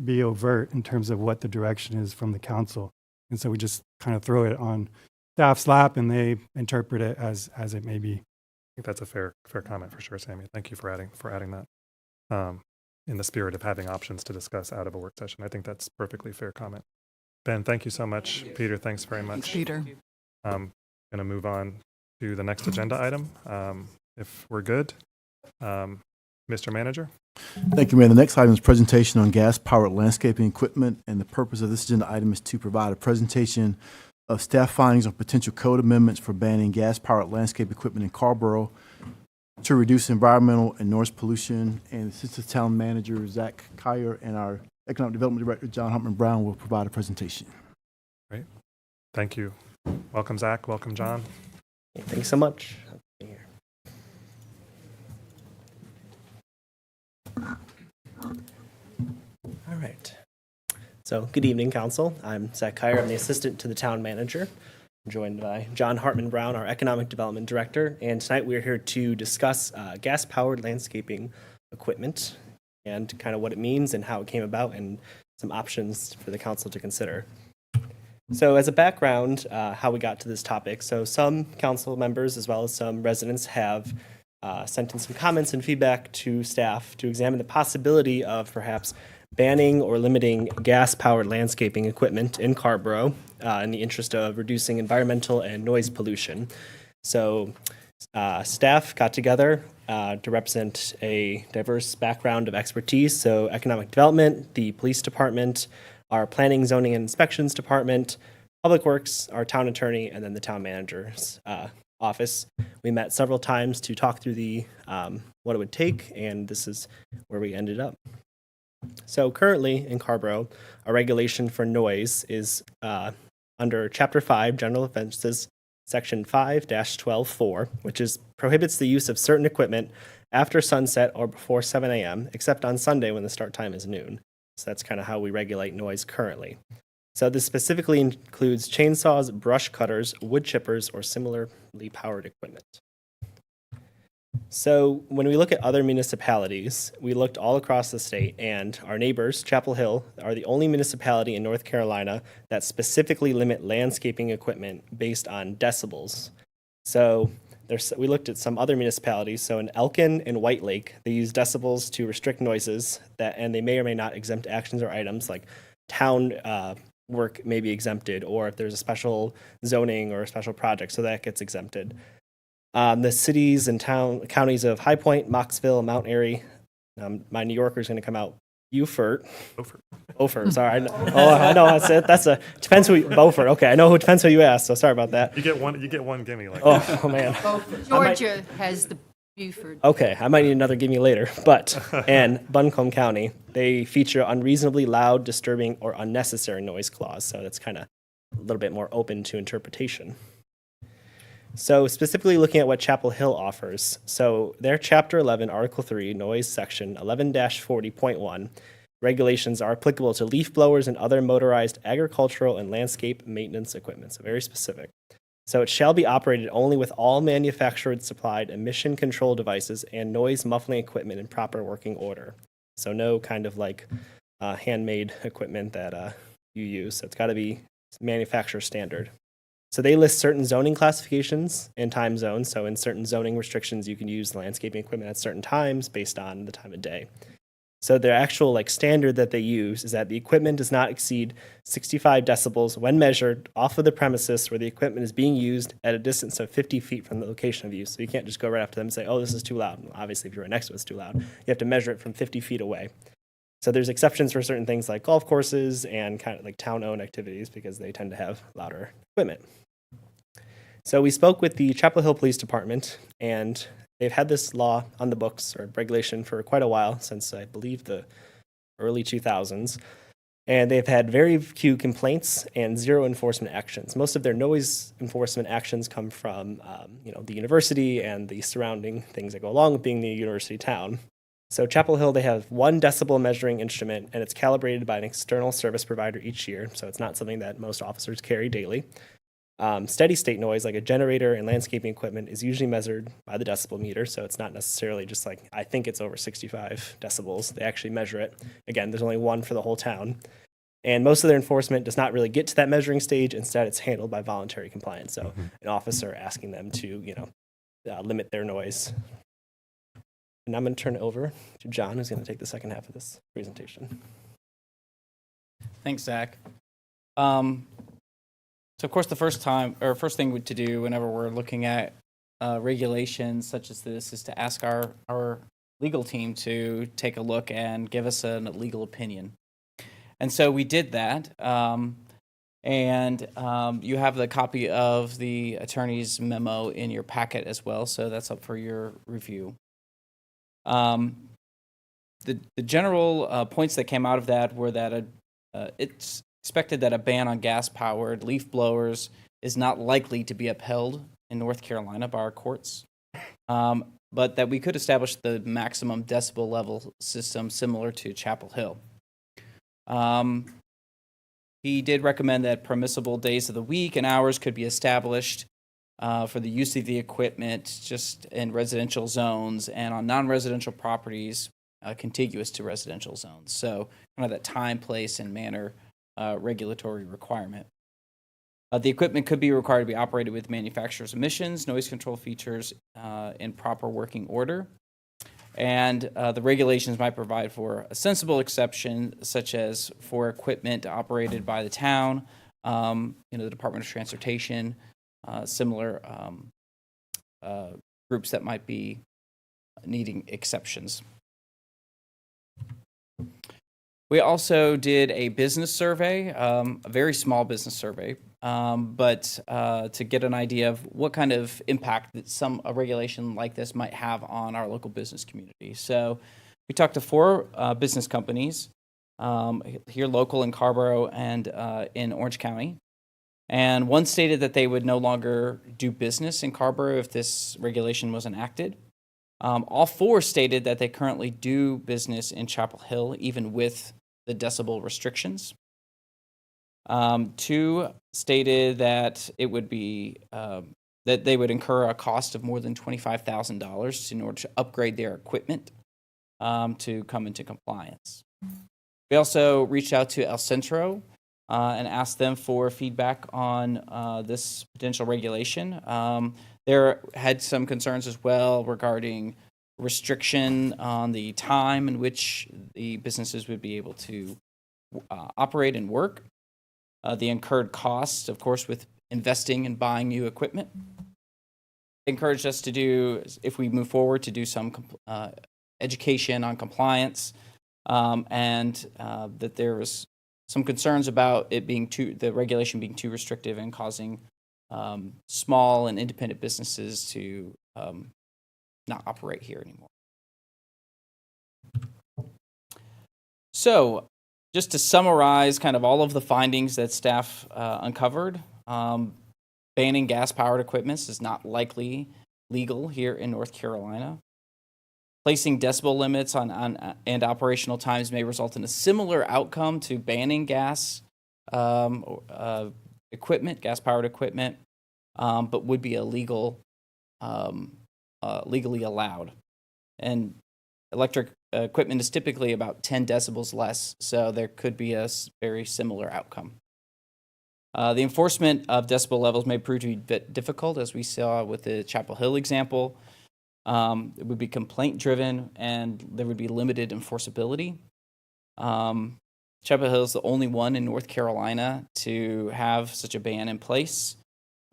be overt in terms of what the direction is from the council. And so we just kind of throw it on staff's lap, and they interpret it as it may be. I think that's a fair comment for sure, Sammy. Thank you for adding that. In the spirit of having options to discuss out of a work session, I think that's perfectly fair comment. Ben, thank you so much. Peter, thanks very much. Thanks, Peter. I'm going to move on to the next agenda item, if we're good. Mr. Manager? Thank you, Mayor. The next item is presentation on gas-powered landscaping equipment, and the purpose of this agenda item is to provide a presentation of staff findings on potential code amendments for banning gas-powered landscape equipment in Carrboro to reduce environmental and noise pollution. And Assistant Town Manager Zach Kyer and our Economic Development Director John Hartman Brown will provide a presentation. Great. Thank you. Welcome, Zach. Welcome, John. Thanks so much. All right. So, good evening, Council. I'm Zach Kyer. I'm the Assistant to the Town Manager. I'm joined by John Hartman Brown, our Economic Development Director. And tonight we're here to discuss gas-powered landscaping equipment and kind of what it means and how it came about, and some options for the Council to consider. So, as a background, how we got to this topic. So, some Council members, as well as some residents, have sent in some comments and feedback to staff to examine the possibility of perhaps banning or limiting gas-powered landscaping equipment in Carrboro in the interest of reducing environmental and noise pollution. So staff got together to represent a diverse background of expertise. So economic development, the police department, our planning, zoning, and inspections department, public works, our town attorney, and then the town manager's office. We met several times to talk through the what it would take, and this is where we ended up. So currently in Carrboro, a regulation for noise is under Chapter 5, General Offenses, Section 5-12-4, which prohibits the use of certain equipment after sunset or before 7 a.m., except on Sunday when the start time is noon. So that's kind of how we regulate noise currently. So this specifically includes chainsaws, brush cutters, wood chippers, or similarly powered equipment. So when we look at other municipalities, we looked all across the state, and our neighbors, Chapel Hill, are the only municipality in North Carolina that specifically limit landscaping equipment based on decibels. So we looked at some other municipalities. So in Elkin and White Lake, they use decibels to restrict noises and they may or may not exempt actions or items like town work may be exempted, or if there's a special zoning or a special project, so that gets exempted. The cities and counties of High Point, Mocksville, Mount Airy. My New Yorker is going to come out. Beaufort. Beaufort. Sorry. I know. That's a depends who. Beaufort. Okay, I know who depends who you ask. So sorry about that. You get one gimme. Like oh man. Georgia has the Beaufort. Okay, I might need another gimme later. But and Buncombe County, they feature unreasonably loud, disturbing, or unnecessary noise clause. So that's kind of a little bit more open to interpretation. So specifically looking at what Chapel Hill offers, so their Chapter 11, Article 3, Noise Section 11-40.1, regulations are applicable to leaf blowers and other motorized agricultural and landscape maintenance equipment, so very specific. So it shall be operated only with all manufactured supplied emission control devices and noise muffling equipment in proper working order. So no kind of like handmade equipment that you use, so it's got to be manufacturer standard. So they list certain zoning classifications and time zones. So in certain zoning restrictions, you can use landscaping equipment at certain times based on the time of day. So their actual like standard that they use is that the equipment does not exceed 65 decibels when measured off of the premises where the equipment is being used at a distance of 50 feet from the location of use. So you can't just go right up to them and say, oh, this is too loud. Well, obviously, if you're right next to it, it's too loud. You have to measure it from 50 feet away. So there's exceptions for certain things like golf courses and kind of like town-owned activities because they tend to have louder equipment. So we spoke with the Chapel Hill Police Department, and they've had this law on the books or regulation for quite a while, since I believe the early 2000s. And they've had very few complaints and zero enforcement actions. Most of their noise enforcement actions come from the university and the surrounding things that go along with being the university town. So Chapel Hill, they have 1 decibel measuring instrument, and it's calibrated by an external service provider each year, so it's not something that most officers carry daily. Steady state noise, like a generator and landscaping equipment, is usually measured by the decibel meter, so it's not necessarily just like, I think it's over 65 decibels. They actually measure it. Again, there's only 1 for the whole town. And most of their enforcement does not really get to that measuring stage. Instead, it's handled by voluntary compliance. So an officer asking them to, limit their noise. And I'm going to turn it over to John, who's going to take the second half of this presentation. Thanks, Zach. So of course, the first thing to do whenever we're looking at regulations such as this is to ask our legal team to take a look and give us a legal opinion. And so we did that. And you have the copy of the attorney's memo in your packet as well, so that's up for your review. The general points that came out of that were that it's expected that a ban on gas-powered leaf blowers is not likely to be upheld in North Carolina by our courts, but that we could establish the maximum decibel level system similar to Chapel Hill. He did recommend that permissible days of the week and hours could be established for the use of the equipment just in residential zones and on non-residential properties contiguous to residential zones. So kind of that time, place, and manner regulatory requirement. The equipment could be required to be operated with manufacturer's emissions, noise control features in proper working order. And the regulations might provide for a sensible exception, such as for equipment operated by the town, the Department of Transportation, similar groups that might be needing exceptions. We also did a business survey, a very small business survey, but to get an idea of what kind of impact that a regulation like this might have on our local business community. So we talked to 4 business companies here local in Carrboro and in Orange County. And one stated that they would no longer do business in Carrboro if this regulation was enacted. All 4 stated that they currently do business in Chapel Hill, even with the decibel restrictions. Two stated that it would be that they would incur a cost of more than $25,000 in order to upgrade their equipment to come into compliance. We also reached out to El Centro and asked them for feedback on this potential regulation. They had some concerns as well regarding restriction on the time in which the businesses would be able to operate and work. The incurred costs, of course, with investing and buying new equipment. Encouraged us to do, if we move forward, to do some education on compliance, and that there was some concerns about it being the regulation being too restrictive and causing small and independent businesses to not operate here anymore. So, just to summarize kind of all of the findings that staff uncovered, banning gas-powered equipment is not likely legal here in North Carolina. Placing decibel limits on and operational times may result in a similar outcome to banning gas equipment, gas-powered equipment, but would be illegal, legally allowed. And electric equipment is typically about 10 decibels less, so there could be a very similar outcome. The enforcement of decibel levels may prove to be a bit difficult, as we saw with the Chapel Hill example. It would be complaint-driven, and there would be limited enforceability. Chapel Hill is the only one in North Carolina to have such a ban in place.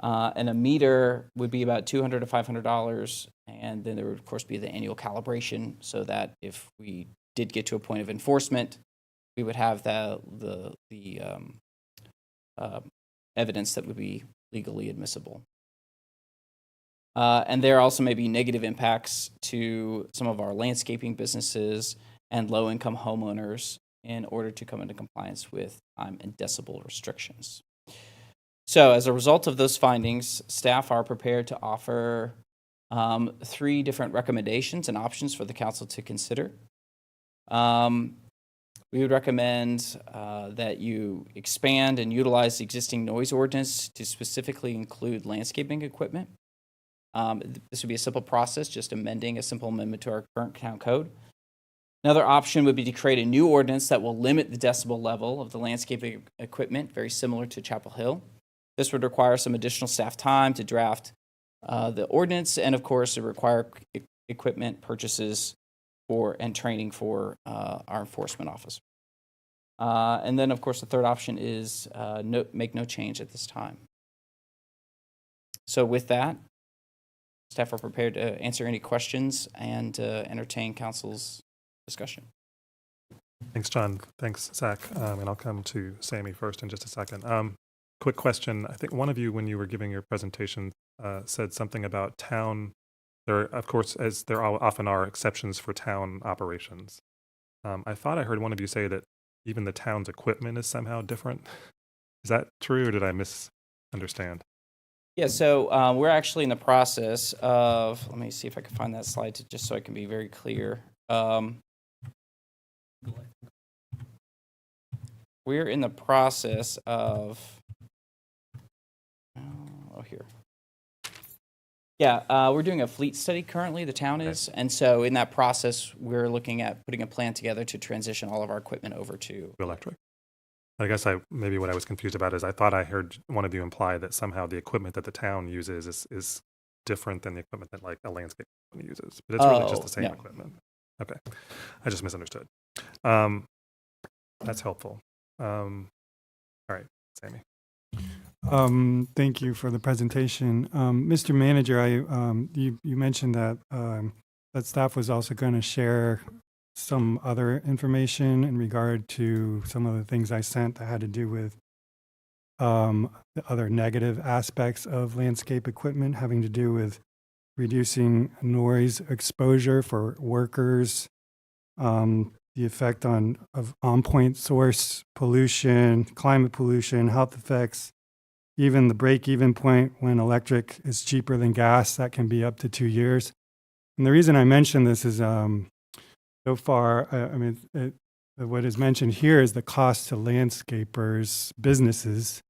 And a meter would be about $200 to $500, and then there would, of course, be the annual calibration, so that if we did get to a point of enforcement, we would have the evidence that would be legally admissible. And there also may be negative impacts to some of our landscaping businesses and low-income homeowners in order to come into compliance with time and decibel restrictions. So as a result of those findings, staff are prepared to offer 3 different recommendations and options for the council to consider. We would recommend that you expand and utilize the existing noise ordinance to specifically include landscaping equipment. This would be a simple process, just amending a simple amendment to our current town code. Another option would be to create a new ordinance that will limit the decibel level of the landscaping equipment, very similar to Chapel Hill. This would require some additional staff time to draft the ordinance, and of course, it would require equipment purchases and training for our enforcement officer. And then, of course, the third option is make no change at this time. So with that, staff are prepared to answer any questions and entertain council's discussion. Thanks, John. Thanks, Zach. And I'll come to Sammy first in just a second. Quick question. I think one of you, when you were giving your presentation, said something about town. There, of course, as there often are exceptions for town operations. I thought I heard one of you say that even the town's equipment is somehow different. Is that true, or did I misunderstand? Yeah, so we're actually in the process of, let me see if I can find that slide just so I can be very clear. We're in the process of, here. Yeah, we're doing a fleet study currently, the town is, and so in that process, we're looking at putting a plan together to transition all of our equipment over to electric. I guess maybe what I was confused about is I thought I heard one of you imply that somehow the equipment that the town uses is different than the equipment that like a landscape company uses, but it's really just the same equipment. Okay, I just misunderstood. That's helpful. All right, Sammy. Thank you for the presentation. Mr. Manager, you mentioned that that staff was also going to share some other information in regard to some of the things I sent that had to do with the other negative aspects of landscape equipment, having to do with reducing noise exposure for workers, the effect of on-point source pollution, climate pollution, health effects, even the break-even point when electric is cheaper than gas, that can be up to 2 years. And the reason I mention this is so far, what is mentioned here is the cost to landscapers, businesses,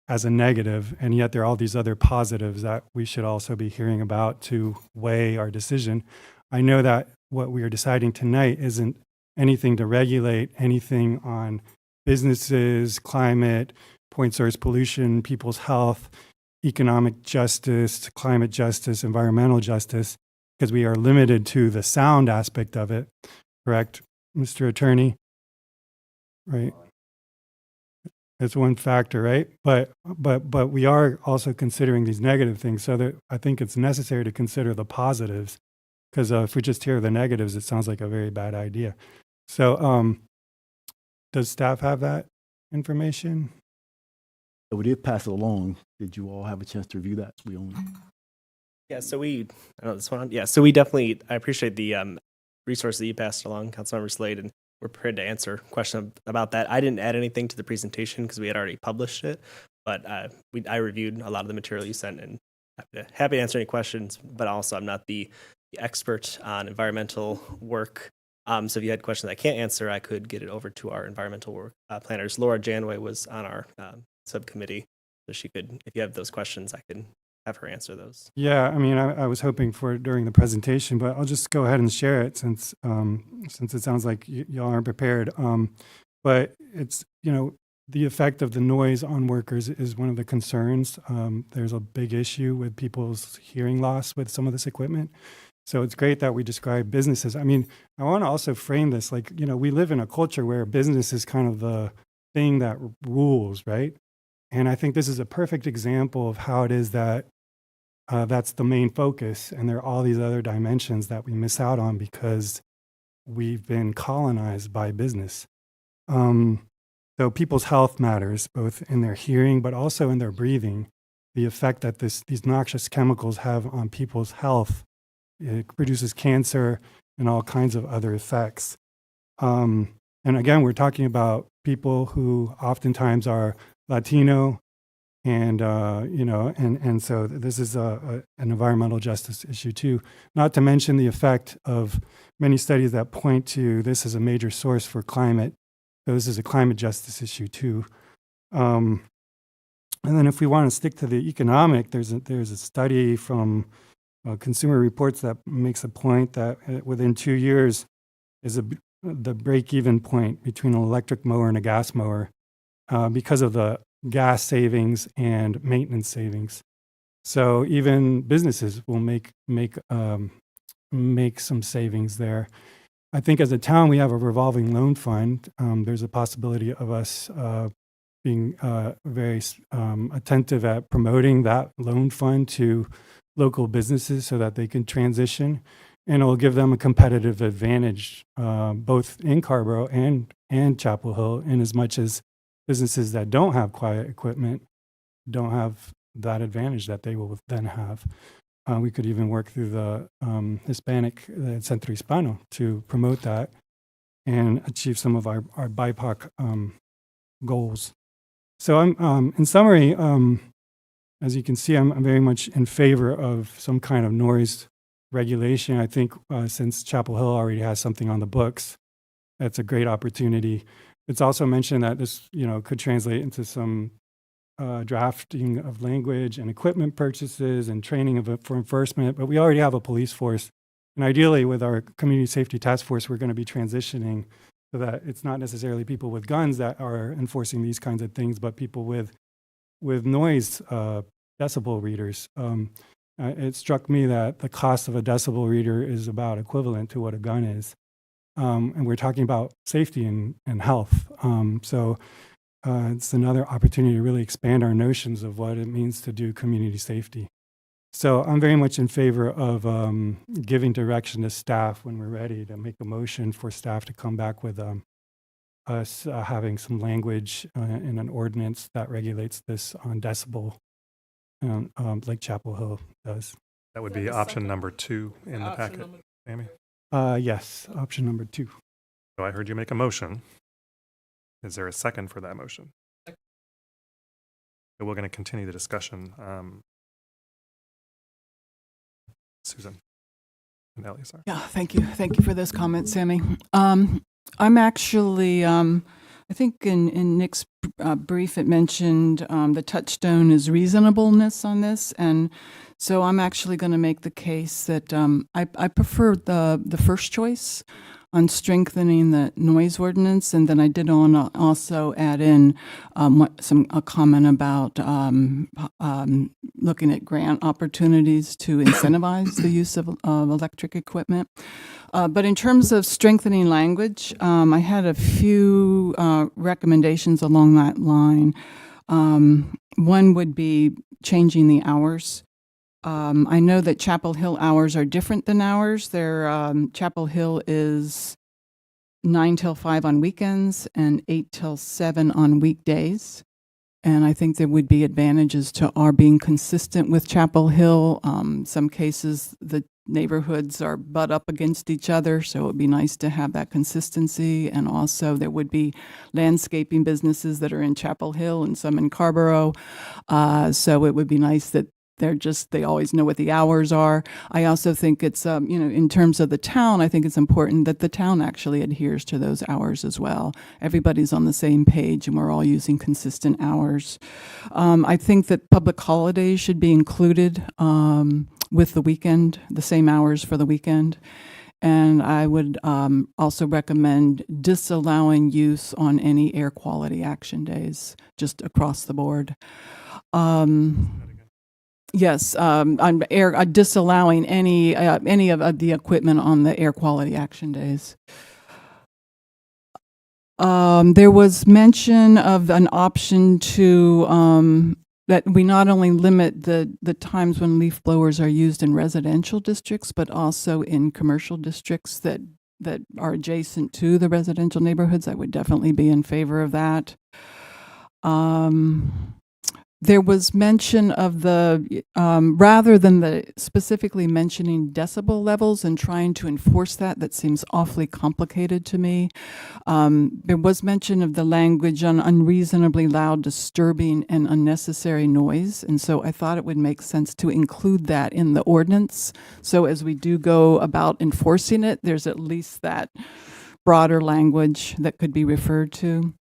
as a negative, and yet there are all these other positives that we should also be hearing about to weigh our decision. I know that what we are deciding tonight isn't anything to regulate anything on businesses, climate, point source pollution, people's health, economic justice, climate justice, environmental justice, because we are limited to the sound aspect of it. Correct, Mr. Attorney? Right. That's one factor, right? But we are also considering these negative things. So that I think it's necessary to consider the positives, because if we just hear the negatives, it sounds like a very bad idea. So, does staff have that information? We did pass it along. Did you all have a chance to review that? We only. Yeah, so I know this one. Yeah, so we definitely, I appreciate the resource that you passed along, Councilmember Slade, and we're prepared to answer questions about that. I didn't add anything to the presentation because we had already published it, but I reviewed a lot of the material you sent and happy to answer any questions, but also I'm not the expert on environmental work. So if you had questions I can't answer, I could get it over to our environmental work planners. Laura Janway was on our subcommittee, so she could, if you have those questions, I could have her answer those. Yeah, I mean, I was hoping for it during the presentation, but I'll just go ahead and share it since it sounds like y'all aren't prepared. But it's, the effect of the noise on workers is one of the concerns. There's a big issue with people's hearing loss with some of this equipment. So it's great that we describe businesses. I mean, I want to also frame this like, we live in a culture where business is kind of the thing that rules, right? And I think this is a perfect example of how it is that that's the main focus. And there are all these other dimensions that we miss out on because we've been colonized by business. So people's health matters, both in their hearing, but also in their breathing. The effect that these noxious chemicals have on people's health, it produces cancer and all kinds of other effects. And again, we're talking about people who oftentimes are Latino, and so this is an environmental justice issue too. Not to mention the effect of many studies that point to this as a major source for climate. So this is a climate justice issue too. And then if we want to stick to the economic, there's a study from Consumer Reports that makes a point that within 2 years is the break-even point between an electric mower and a gas mower because of the gas savings and maintenance savings. So even businesses will make some savings there. I think as a town, we have a revolving loan fund. There's a possibility of us being very attentive at promoting that loan fund to local businesses so that they can transition, and it will give them a competitive advantage both in Carrboro and Chapel Hill, in as much as businesses that don't have quiet equipment don't have that advantage that they will then have. We could even work through the Hispanic, the Centro Hispano, to promote that and achieve some of our BIPOC goals. So in summary, as you can see, I'm very much in favor of some kind of noise regulation. I think since Chapel Hill already has something on the books, that's a great opportunity. It's also mentioned that this, could translate into some drafting of language and equipment purchases and training for enforcement. But we already have a police force, and ideally, with our community safety task force, we're going to be transitioning so that it's not necessarily people with guns that are enforcing these kinds of things, but people with noise decibel readers. It struck me that the cost of a decibel reader is about equivalent to what a gun is. And we're talking about safety and health. So it's another opportunity to really expand our notions of what it means to do community safety. So I'm very much in favor of giving direction to staff when we're ready to make a motion for staff to come back with us having some language in an ordinance that regulates this on decibel, like Chapel Hill does. That would be option number 2 in the packet, Amy? Yes, option number 2. So I heard you make a motion. Is there a second for that motion? So we're going to continue the discussion. Susan and Ellie, sorry. Yeah, thank you. Thank you for those comments, Sammy. I'm actually, I think in Nick's brief, it mentioned the touchstone is reasonableness on this. And so I'm actually going to make the case that I prefer the first choice on strengthening the noise ordinance. And then I did want to also add in a comment about looking at grant opportunities to incentivize the use of electric equipment. But in terms of strengthening language, I had a few recommendations along that line. One would be changing the hours. I know that Chapel Hill hours are different than ours. Chapel Hill is 9 till 5 on weekends and 8 till 7 on weekdays. And I think there would be advantages to our being consistent with Chapel Hill. Some cases, the neighborhoods are butt up against each other, so it would be nice to have that consistency. And also, there would be landscaping businesses that are in Chapel Hill and some in Carrboro. So it would be nice that they always know what the hours are. I also think it's, in terms of the town, I think it's important that the town actually adheres to those hours as well. Everybody's on the same page and we're all using consistent hours. I think that public holidays should be included with the weekend, the same hours for the weekend. And I would also recommend disallowing use on any air quality action days, just across the board. Yes, I'm disallowing any of the equipment on the air quality action days. There was mention of an option to that we not only limit the times when leaf blowers are used in residential districts, but also in commercial districts that are adjacent to the residential neighborhoods. I would definitely be in favor of that. There was mention of rather than specifically mentioning decibel levels and trying to enforce that seems awfully complicated to me. There was mention of the language on unreasonably loud, disturbing, and unnecessary noise. And so I thought it would make sense to include that in the ordinance. So as we do go about enforcing it, there's at least that broader language that could be referred to.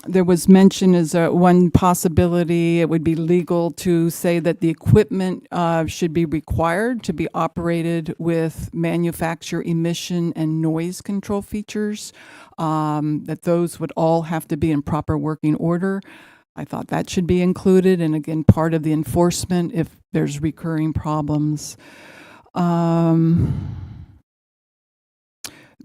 There was mention as one possibility, it would be legal to say that the equipment should be required to be operated with manufacturer emission and noise control features, that those would all have to be in proper working order. I thought that should be included, and again, part of the enforcement if there's recurring problems.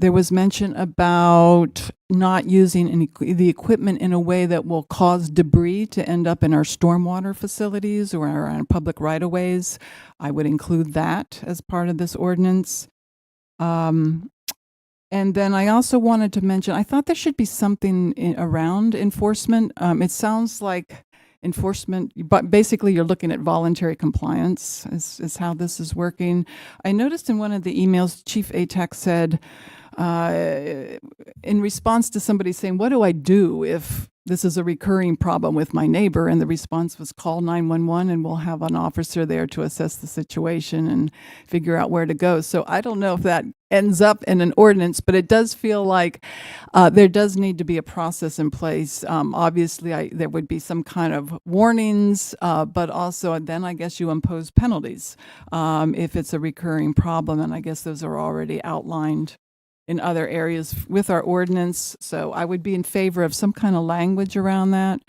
There was mention about not using the equipment in a way that will cause debris to end up in our stormwater facilities or our public right-of-ways. I would include that as part of this ordinance. And then I also wanted to mention, I thought there should be something around enforcement. It sounds like enforcement, but basically you're looking at voluntary compliance is how this is working. I noticed in one of the emails, Chief ATAC said, in response to somebody saying, what do I do if this is a recurring problem with my neighbor? And the response was call 911 and we'll have an officer there to assess the situation and figure out where to go. So I don't know if that ends up in an ordinance, but it does feel like there does need to be a process in place. Obviously, there would be some kind of warnings, but also then I guess you impose penalties if it's a recurring problem. And I guess those are already outlined in other areas with our ordinance. So I would be in favor of some kind of language around that.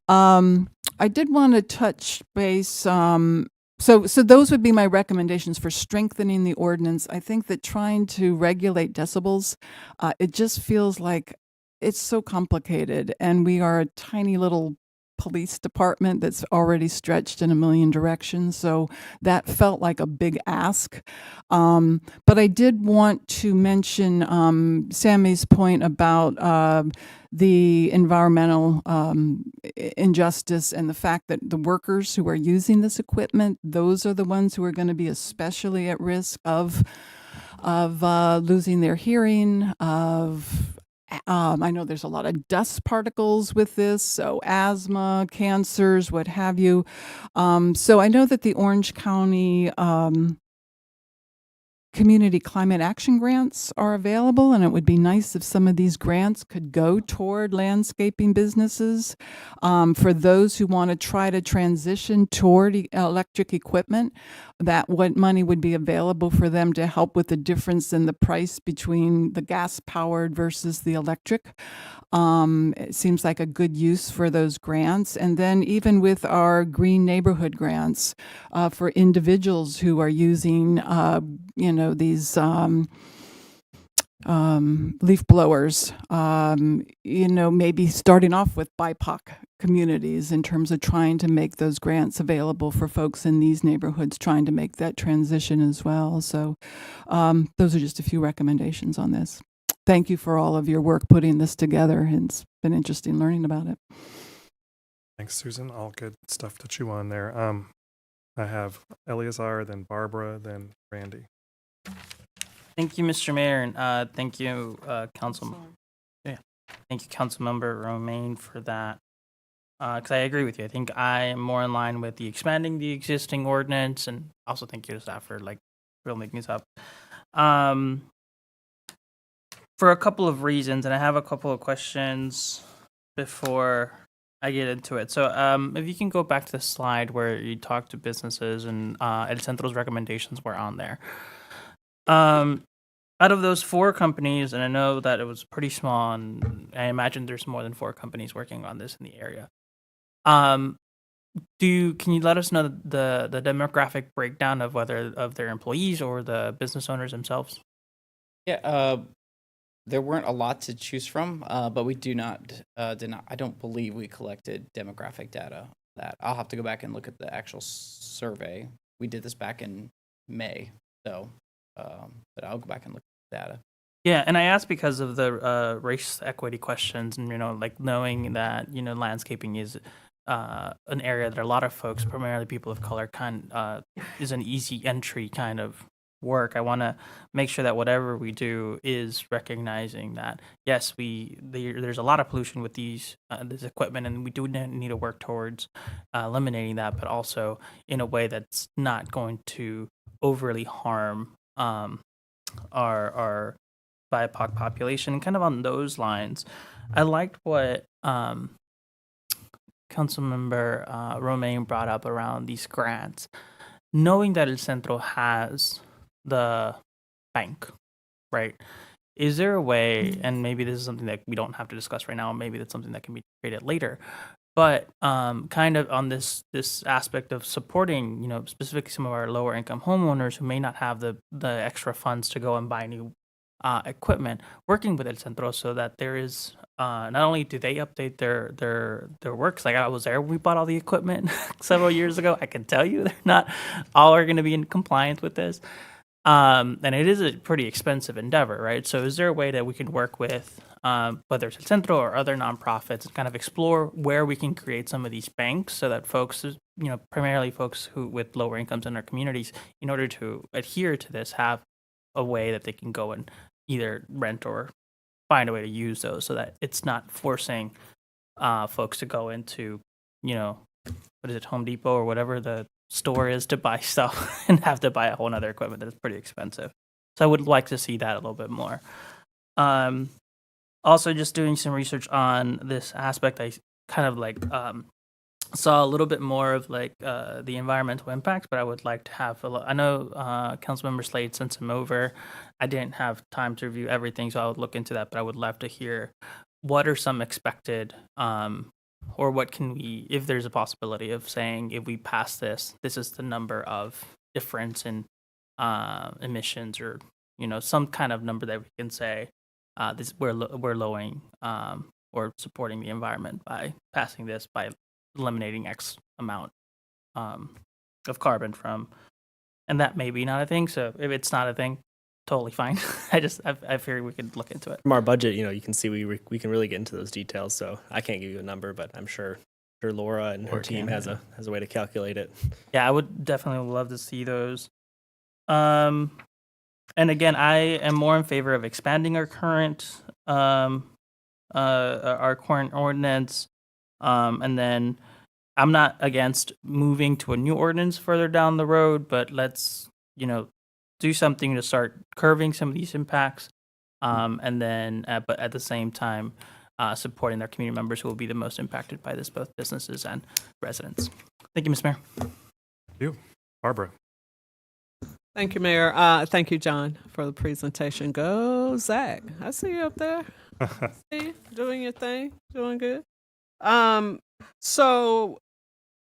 I did want to touch base. So those would be my recommendations for strengthening the ordinance. I think that trying to regulate decibels, it just feels like it's so complicated, and we are a tiny little police department that's already stretched in a million directions. So that felt like a big ask. But I did want to mention Sammy's point about the environmental injustice and the fact that the workers who are using this equipment, those are the ones who are going to be especially at risk of losing their hearing, I know there's a lot of dust particles with this, so asthma, cancers, what have you. So I know that the Orange County community climate action grants are available, and it would be nice if some of these grants could go toward landscaping businesses. For those who want to try to transition toward electric equipment, that what money would be available for them to help with the difference in the price between the gas-powered versus the electric. It seems like a good use for those grants. And then even with our green neighborhood grants for individuals who are using, these leaf blowers, maybe starting off with BIPOC communities in terms of trying to make those grants available for folks in these neighborhoods trying to make that transition as well. So those are just a few recommendations on this. Thank you for all of your work putting this together. It's been interesting learning about it. Thanks, Susan. All good stuff to chew on there. I have Eleazar, then Barbara, then Randy. Thank you, Mr. Mayor, and thank you, Thank you, Councilmember Romaine, for that. Because I agree with you. I think I am more in line with the expanding the existing ordinance, and also thank you to staff for building this up. For a couple of reasons, and I have a couple of questions before I get into it. So if you can go back to the slide where you talked to businesses and El Centro's recommendations were on there. Out of those 4 companies, and I know that it was pretty small, and I imagine there's more than 4 companies working on this in the area. Can you let us know the demographic breakdown of whether of their employees or the business owners themselves? Yeah, there weren't a lot to choose from, but we did not. I don't believe we collected demographic data. That I'll have to go back and look at the actual survey. We did this back in May, so but I'll go back and look at the data. Yeah, and I asked because of the race equity questions, and knowing that landscaping is an area that a lot of folks, primarily people of color, is an easy entry kind of work. I want to make sure that whatever we do is recognizing that yes, there's a lot of pollution with this equipment, and we do need to work towards eliminating that, but also in a way that's not going to overly harm our BIPOC population. Kind of on those lines, I liked what Councilmember Romaine brought up around these grants. Knowing that El Centro has the bank, right? Is there a way, and maybe this is something that we don't have to discuss right now, maybe that's something that can be created later, but kind of on this aspect of supporting, specifically some of our lower income homeowners who may not have the extra funds to go and buy new equipment, working with El Centro so that there is not only do they update their works, like I was there when we bought all the equipment several years ago. I can tell you they're not all are going to be in compliance with this. And it is a pretty expensive endeavor, right? So is there a way that we can work with, whether it's El Centro or other nonprofits, and kind of explore where we can create some of these banks so that folks, primarily folks who with lower incomes in our communities, in order to adhere to this, have a way that they can go and either rent or find a way to use those so that it's not forcing folks to go into, Home Depot or whatever the store is to buy stuff and have to buy a whole nother equipment that is pretty expensive. So I would like to see that a little bit more. Also, just doing some research on this aspect, I kind of saw a little bit more of the environmental impacts, but I would like to have I know Councilmember Slade sent some over. I didn't have time to review everything, so I would look into that, but I would love to hear what are some expected or what can we, if there's a possibility of saying, if we pass this, this is the number of difference in emissions, or some kind of number that we can say we're lowering or supporting the environment by passing this, by eliminating X amount of carbon from, and that may be not a thing. So if it's not a thing, totally fine. I figured we could look into it. From our budget, you can see we can really get into those details. So I can't give you a number, but I'm sure Laura and her team has a way to calculate it. Yeah, I would definitely love to see those. And again, I am more in favor of expanding our current ordinance. And then I'm not against moving to a new ordinance further down the road, but let's, do something to start curbing some of these impacts, and then, but at the same time, supporting their community members who will be the most impacted by this, both businesses and residents. Thank you, Mr. Mayor. Thank you. Barbara. Thank you, Mayor. Thank you, John, for the presentation. Go, Zach. I see you up there. See you doing your thing, doing good. So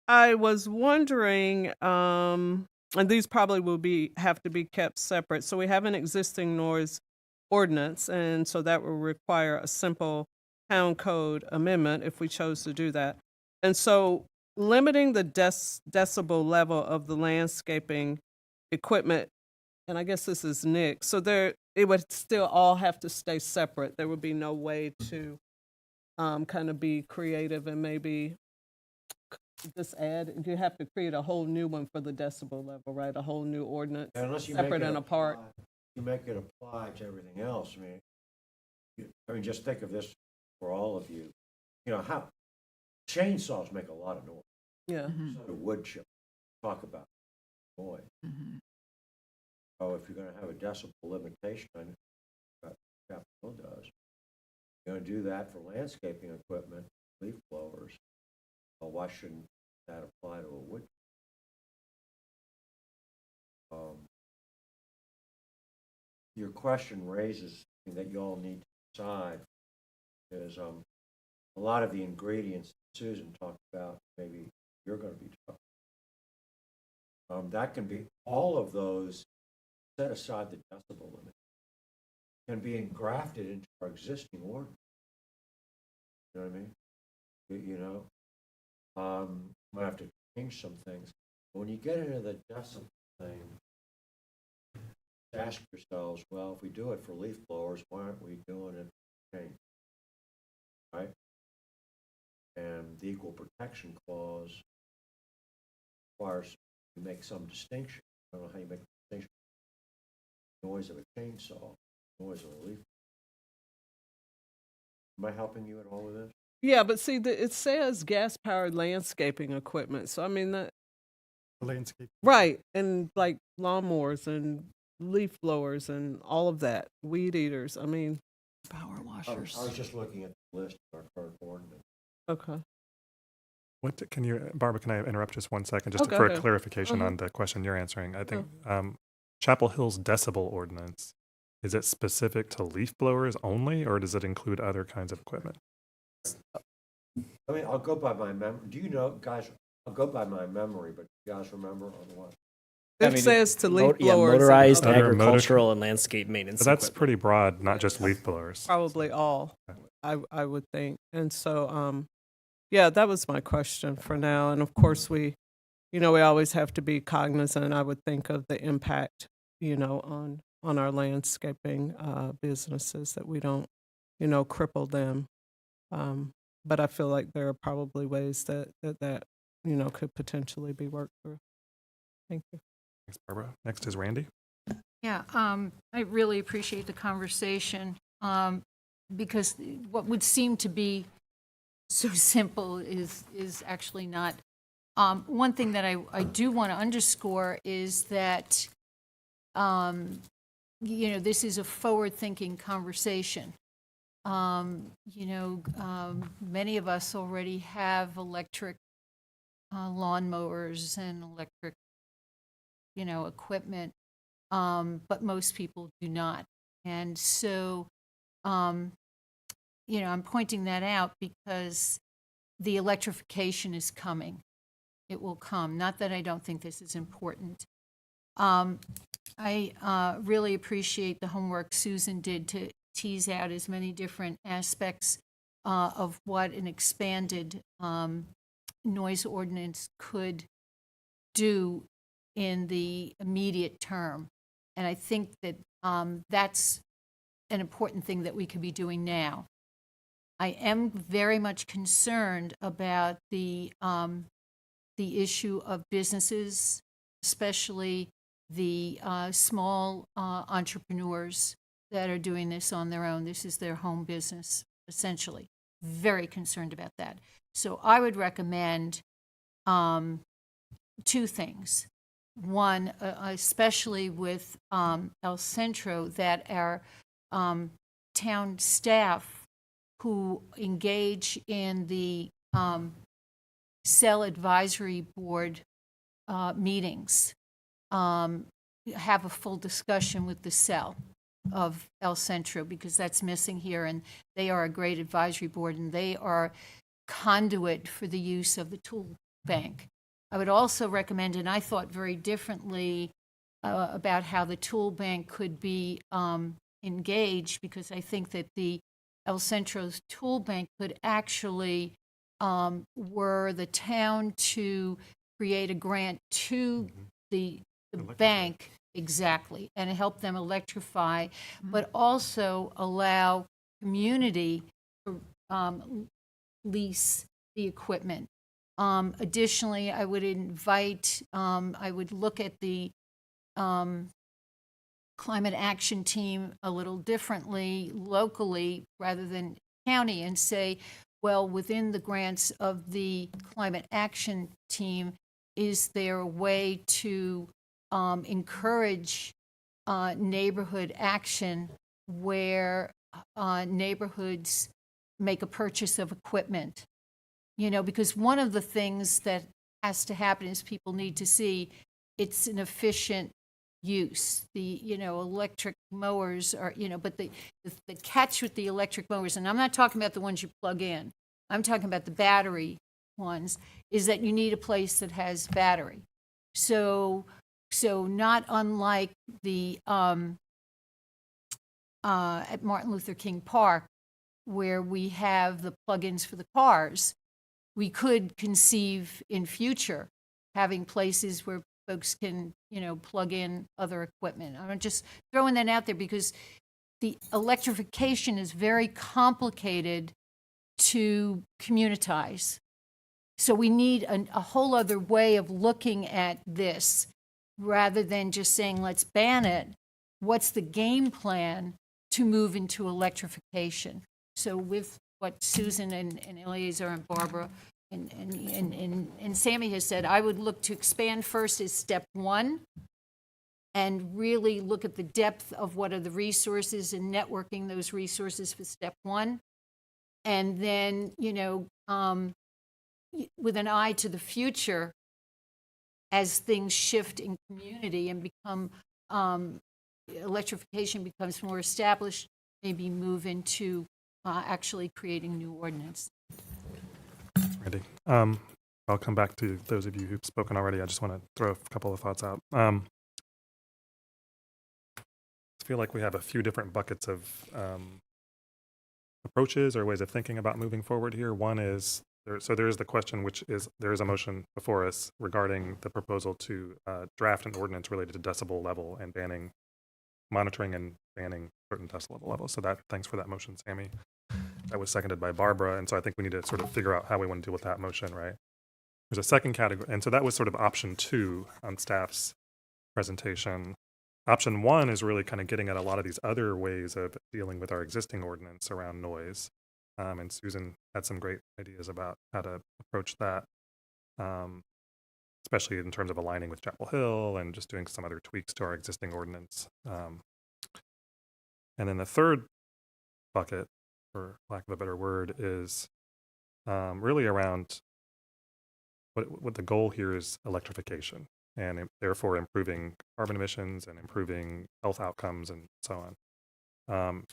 I was wondering, and these probably will have to be kept separate. So we have an existing noise ordinance, and so that will require a simple town code amendment if we chose to do that. And so limiting the decibel level of the landscaping equipment, and I guess this is Nick, so it would still all have to stay separate. There would be no way to kind of be creative and maybe just add, you have to create a whole new one for the decibel level, right? A whole new ordinance, Unless you separate make it and apart. You make it apply to everything else. I mean, just think of this for all of you. You know, how chainsaws make a lot of noise. Yeah. So do wood chip. Talk about noise. So if you're going to have a decibel limitation, I know what Capitol does. You're going to do that for landscaping equipment, leaf blowers. Well, why shouldn't that apply to a wood? Your question raises something that you all need to decide, because a lot of the ingredients that Susan talked about, maybe you're going to be talking. That can be all of those. Set aside the decibel limit, can be engrafted into our existing ordinance. You know what I mean? You know, might have to change some things. But when you get into the decibel thing, ask yourselves, well, if we do it for leaf blowers, why aren't we doing it for chain? Right? And the Equal Protection Clause requires you make some distinction. I don't know how you make the distinction. Noise of a chainsaw, noise of a leaf. Am I helping you at all with this? Yeah, but see, it says gas-powered landscaping equipment. So I mean that. Landscape. Right, and like lawnmowers and leaf blowers and all of that, weed eaters. I mean, power I washers. was just looking at the list of our current ordinance. Okay. Barbara, can I interrupt just 1 second, just Okay, for okay. a clarification on the question you're answering? I think Chapel Hill's decibel ordinance, is it specific to leaf blowers only, or does it include other kinds of equipment? I mean, I'll go by my memory. Do you know, guys? I'll go by my memory, but you guys remember on what? It says to leaf blowers. Motorized and other agricultural and landscape maintenance. So that's equipment. pretty broad, not just leaf blowers. Probably all, I would think. And so, yeah, that was my question for now. And of course, we always have to be cognizant, I would think, of the impact, on our landscaping businesses, that we don't, cripple them. But I feel like there are probably ways that could potentially be worked through. Thank you. Thanks, Barbara. Next is Randy. Yeah, I really appreciate the conversation, because what would seem to be so simple is actually not. One thing that I do want to underscore is that, this is a forward-thinking conversation. Many of us already have electric lawnmowers and electric, equipment, but most people do not. And so, I'm pointing that out because the electrification is coming. It will come. Not that I don't think this is important. I really appreciate the homework Susan did to tease out as many different aspects of what an expanded noise ordinance could do in the immediate term. And I think that that's an important thing that we could be doing now. I am very much concerned about the issue of businesses, especially the small entrepreneurs that are doing this on their own. This is their home business, essentially. Very concerned about that. So I would recommend two things. one, especially with El Centro, that our town staff who engage in the cell advisory board meetings have a full discussion with the cell of El Centro, because that's missing here, and they are a great advisory board, and they are conduit for the use of the tool bank. I would also recommend, and I thought very differently about how the tool bank could be engaged, because I think that the El Centro's tool bank could actually, were the town to create a grant to the bank, exactly, and help them electrify, but also allow community to lease the equipment. Additionally, I would invite, I would look at the climate action team a little differently locally rather than county, and say, well, within the grants of the climate action team, is there a way to encourage neighborhood action where neighborhoods make a purchase of equipment? You know, because one of the things that has to happen is people need to see it's an efficient use. The, electric mowers are, but the catch with the electric mowers, and I'm not talking about the ones you plug in, I'm talking about the battery ones, is that you need a place that has battery. So not unlike the at Martin Luther King Park, where we have the plug-ins for the cars, we could conceive in future having places where folks can, plug in other equipment. I'm just throwing that out there because the electrification is very complicated to communitize. So we need a whole other way of looking at this rather than just saying, let's ban it. What's the game plan to move into electrification? So with what Susan and Eleazar and Barbara and Sammy has said, I would look to expand first as step one and really look at the depth of what are the resources and networking those resources for step one. And then, with an eye to the future, as things shift in community and become, electrification becomes more established, maybe move into actually creating new ordinance. Randy. I'll come back to those of you who've spoken already. I just want to throw a couple of thoughts out. I feel like we have a few different buckets of approaches or ways of thinking about moving forward here. One is, there is the question, which is, there is a motion before us regarding the proposal to draft an ordinance related to decibel level and monitoring and banning certain decibel levels. So thanks for that motion, Sammy. That was seconded by Barbara, and so I think we need to sort of figure out how we want to deal with that motion, right? There's a second category, and so that was sort of option 2 on staff's presentation. Option 1 is really kind of getting at a lot of these other ways of dealing with our existing ordinance around noise, and Susan had some great ideas about how to approach that, especially in terms of aligning with Chapel Hill and just doing some other tweaks to our existing ordinance. And then the third bucket, for lack of a better word, is really around what the goal here is: electrification, and therefore improving carbon emissions and improving health outcomes and so on.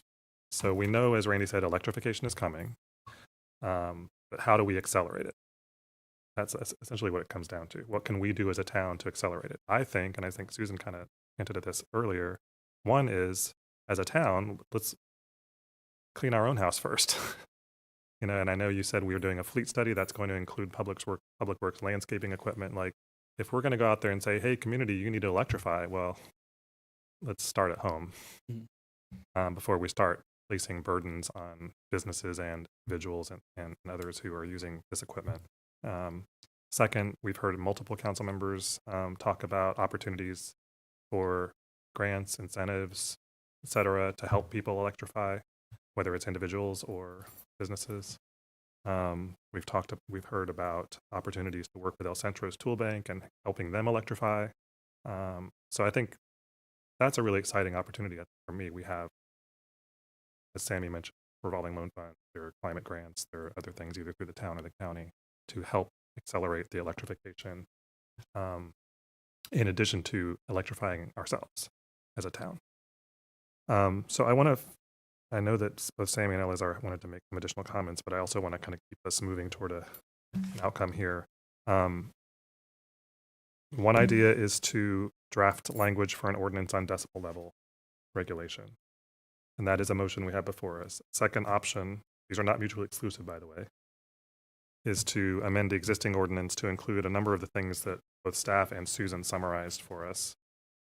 So we know, as Randy said, electrification is coming, but how do we accelerate it? That's essentially what it comes down to. What can we do as a town to accelerate it? I think, and I think Susan kind of hinted at this earlier, one is, as a town, let's clean our own house first. And I know you said we were doing a fleet study that's going to include public works landscaping equipment. Like, if we're going to go out there and say, hey, community, you need to electrify, well, let's start at home before we start placing burdens on businesses and individuals and others who are using this equipment. Second, we've heard multiple council members talk about opportunities for grants, incentives, et cetera, to help people electrify, whether it's individuals or businesses. We've heard about opportunities to work with El Centro's tool bank and helping them electrify. So I think that's a really exciting opportunity for me. We have, as Sammy mentioned, revolving loan funds, there are climate grants, there are other things either through the town or the county to help accelerate the electrification, in addition to electrifying ourselves as a town. So I know that both Sammy and Eleazar wanted to make some additional comments, but I also want to kind of keep us moving toward an outcome here. One idea is to draft language for an ordinance on decibel level regulation. And that is a motion we have before us. Second option, these are not mutually exclusive, by the way, is to amend the existing ordinance to include a number of the things that both staff and Susan summarized for us.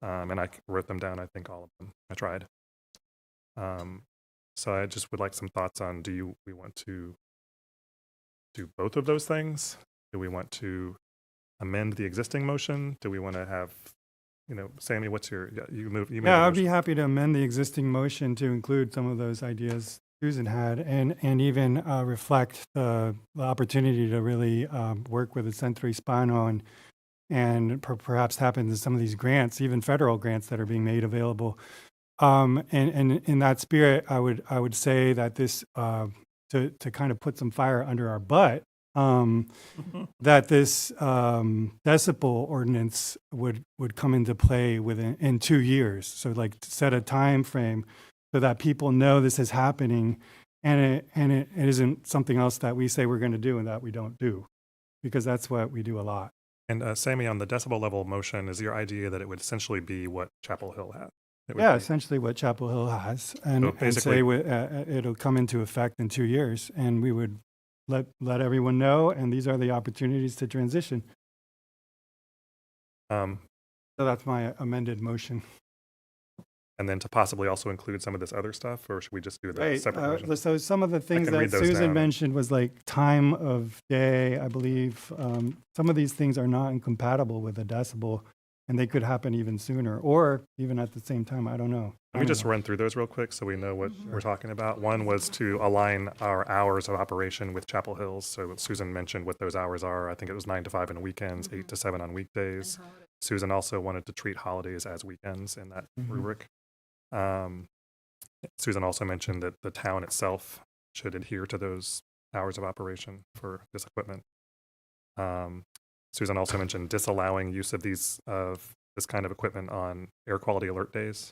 And I wrote them down, I think all of them. I tried. So I just would like some thoughts on, we want to do both of those things? Do we want to amend the existing motion? Do we want to have, Sammy, what's your, you made a Yeah, I'd motion. be happy to amend the existing motion to include some of those ideas Susan had and even reflect the opportunity to really work with the Century Spano and perhaps tap into some of these grants, even federal grants that are being made available. And in that spirit, I would say that this, to kind of put some fire under our butt, that this decibel ordinance would come into play in 2 years. So like to set a time frame so that people know this is happening, and it isn't something else that we say we're going to do and that we don't do, because that's what we do a lot. And Sammy, on the decibel level motion, is your idea that it would essentially be what Chapel Hill had? Yeah, essentially what Chapel Hill has, and say it'll come into effect in 2 years, and we would let everyone know, and these are the opportunities to transition. So that's my amended motion. And then to possibly also include some of this other stuff, or should we just do that separate motion? So some of the things that Susan mentioned was like time of day, I believe. Some of these things are not incompatible with a decibel, and they could happen even sooner, or even at the same time. I don't know. Let me just run through those real quick so we know what we're talking about. One was to align our hours of operation with Chapel Hills. So Susan mentioned what those hours are. I think it was 9 to 5 on weekends, 8 to 7 on weekdays. Susan also wanted to treat holidays as weekends in that rubric. Susan also mentioned that the town itself should adhere to those hours of operation for this equipment. Susan also mentioned disallowing use of this kind of equipment on air quality alert days.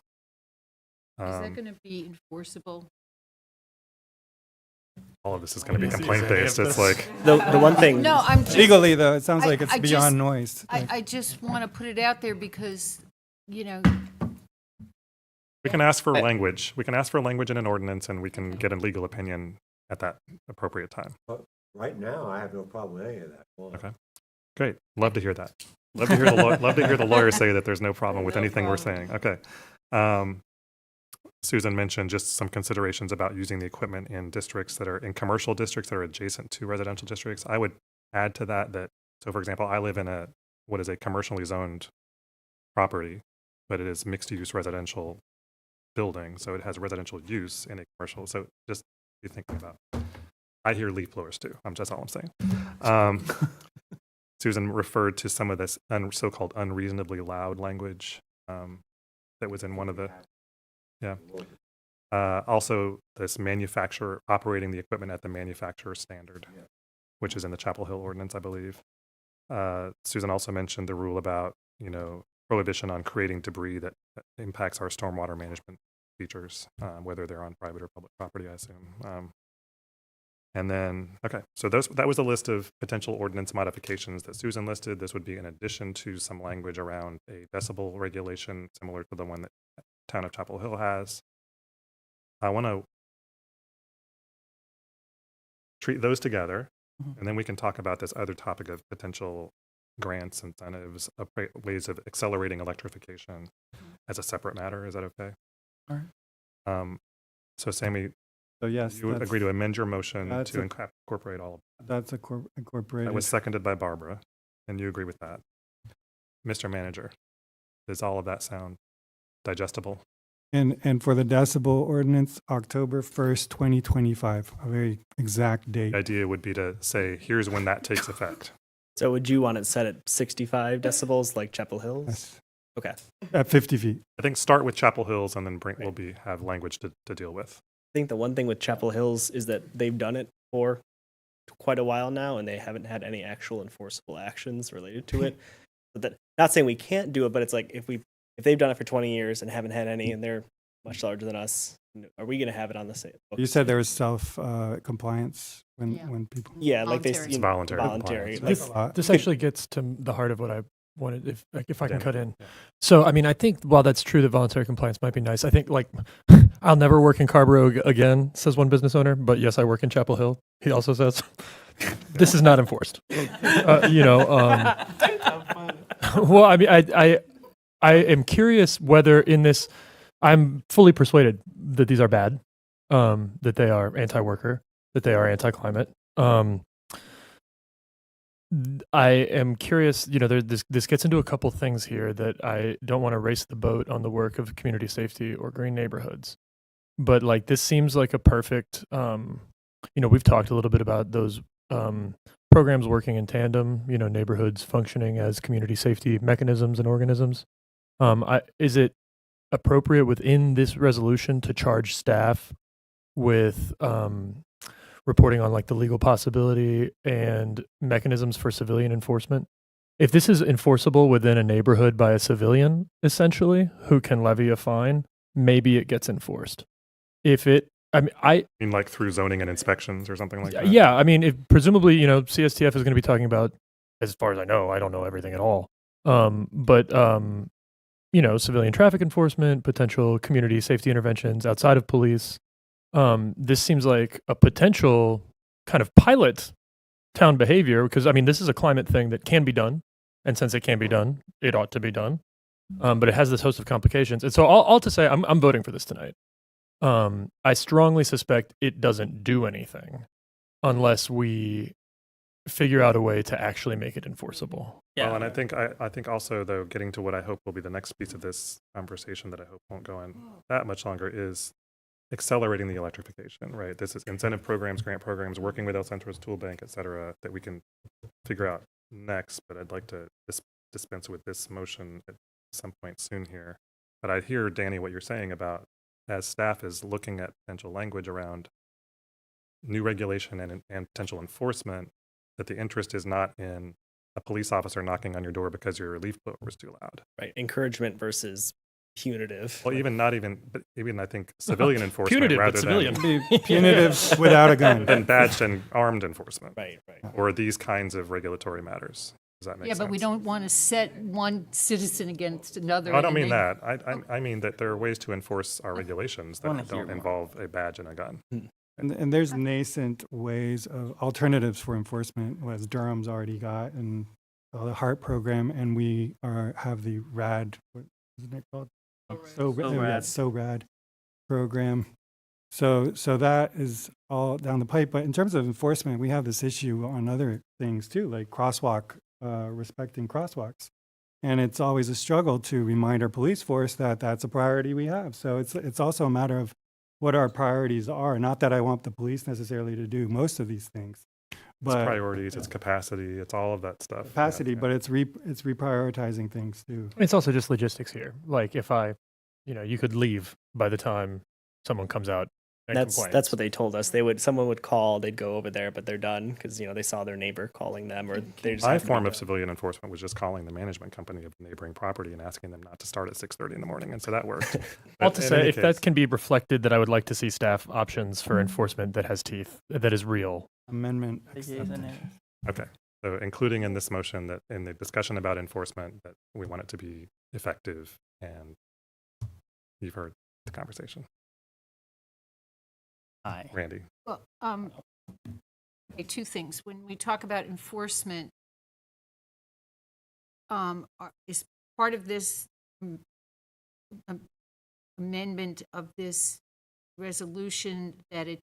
Is that going to be enforceable? All of this is going to be complaint based. It's like the one thing. No, I'm just, legally though. It sounds like it's beyond just, noise. I just want to put it out there because, we can ask for language. We can ask for language in an ordinance, and we can get a legal opinion at that appropriate time. But right now, I have no problem with any of that. Okay, great. Love to hear that. Love to hear the lawyer say that there's no problem with anything we're saying. Okay. Susan mentioned just some considerations about using the equipment in commercial districts that are adjacent to residential districts. I would add to that, so for example, I live in what is a commercially zoned property, but it is mixed use residential building. So it has residential use in a commercial. So just be thinking about, I hear leaf blowers too. That's all I'm saying. Susan referred to some of this so-called unreasonably loud language that was in one of the, also this manufacturer operating the equipment at the manufacturer standard, which is in the Chapel Hill ordinance, I believe. Susan also mentioned the rule about, prohibition on creating debris that impacts our stormwater management features, whether they're on private or public property, I assume. And then, so that was a list of potential ordinance modifications that Susan listed. This would be in addition to some language around a decibel regulation similar to the one that Town of Chapel Hill has. I want to treat those together, and then we can talk about this other topic of potential grants, incentives, ways of accelerating electrification as a separate matter. Is that okay? All right. So Sammy, so yes, you would agree to amend your motion to incorporate all of that. That's incorporated. That was seconded by Barbara, and you agree with that. Mr. Manager, does all of that sound digestible? And for the decibel ordinance, October 1st, 2025, a very exact date. The idea would be to say, here's when that takes effect. So would you want it set at 65 decibels like Chapel Hills? Yes. Okay. At 50 feet. I think start with Chapel Hills and then have language to deal with. I think the one thing with Chapel Hills is that they've done it for quite a while now, and they haven't had any actual enforceable actions related to it. But that, not saying we can't do it, but it's like if they've done it for 20 years and haven't had any, and they're much larger than us, are we going to have it on the same? You said there was self compliance when people. Yeah, like they It's voluntary. voluntary. This actually gets to the heart of what I wanted, if I can Danny, cut in. yeah. So, I mean, I think while that's true that voluntary compliance might be nice, I think like I'll never work in Carrboro again, says one business owner. But yes, I work in Chapel Hill. He also says this is not enforced. Well, I mean, I am curious whether in this, I'm fully persuaded that these are bad, that they are anti-worker, that they are anti-climate. I am curious, this gets into a couple things here that I don't want to race the boat on the work of community safety or green neighborhoods. But like, this seems like a perfect, we've talked a little bit about those programs working in tandem, neighborhoods functioning as community safety mechanisms and organisms. Is it appropriate within this resolution to charge staff with reporting on like the legal possibility and mechanisms for civilian enforcement? If this is enforceable within a neighborhood by a civilian, essentially, who can levy a fine, maybe it gets enforced. If it, I mean, like through zoning and inspections or something like that? Yeah, I mean, if presumably, CSTF is going to be talking about, as far as I don't know everything at all. But civilian traffic enforcement, potential community safety interventions outside of police. This seems like a potential kind of pilot town behavior because, I mean, this is a climate thing that can be done. And since it can be done, it ought to be done. But it has this host of complications. And so all to say, I'm voting for this tonight. I strongly suspect it doesn't do anything unless we figure out a way to actually make it enforceable. Yeah. Well, and I think also, though, getting to what I hope will be the next piece of this conversation that I hope won't go on that much longer is accelerating the electrification, right? This is incentive programs, grant programs, working with El Centro's tool bank, et cetera, that we can figure out next. But I'd like to dispense with this motion at some point soon here. But I hear, Danny, what you're saying about as staff is looking at potential language around new regulation and potential enforcement, that the interest is not in a police officer knocking on your door because your leaf blower was too loud. Right. Encouragement versus punitive. Well, but even I think civilian enforcement punitive, rather but civilian. than Punitive without a gun. than badged and armed enforcement. Right. Or these kinds of regulatory matters. Does that make sense? Yeah, but we don't want to set one citizen against another. No, I don't mean that. I mean that there are ways to enforce our regulations that don't involve a badge and a gun. And there's nascent ways of alternatives for enforcement, as Durham's already got, and the HART program, and we have the RAD, what isn't it called? So RAD program. So that is all down the pipe. But in terms of enforcement, we have this issue on other things too, like crosswalk, respecting crosswalks. And it's always a struggle to remind our police force that that's a priority we have. So it's also a matter of what our priorities are. Not that I want the police necessarily to do most of these things. But it's priorities, it's capacity, it's all of that stuff. Capacity, but it's reprioritizing things too. It's also just logistics here. Like if you could leave by the time someone comes out and complains. That's what they told us. Someone would call, they'd go over there, but they're done because they saw their neighbor calling them, or they just. My form of civilian enforcement was just calling the management company of the neighboring property and asking them not to start at 6:30 in the morning, and so that worked. All to say, if that can be reflected, that I would like to see staff options for enforcement that has teeth, that is real. Amendment. Okay. So including in this motion that in the discussion about enforcement, that we want it to be effective, and you've heard the conversation. Hi. Randy. Well, okay, two things. When we talk about enforcement, is part of this amendment of this resolution that it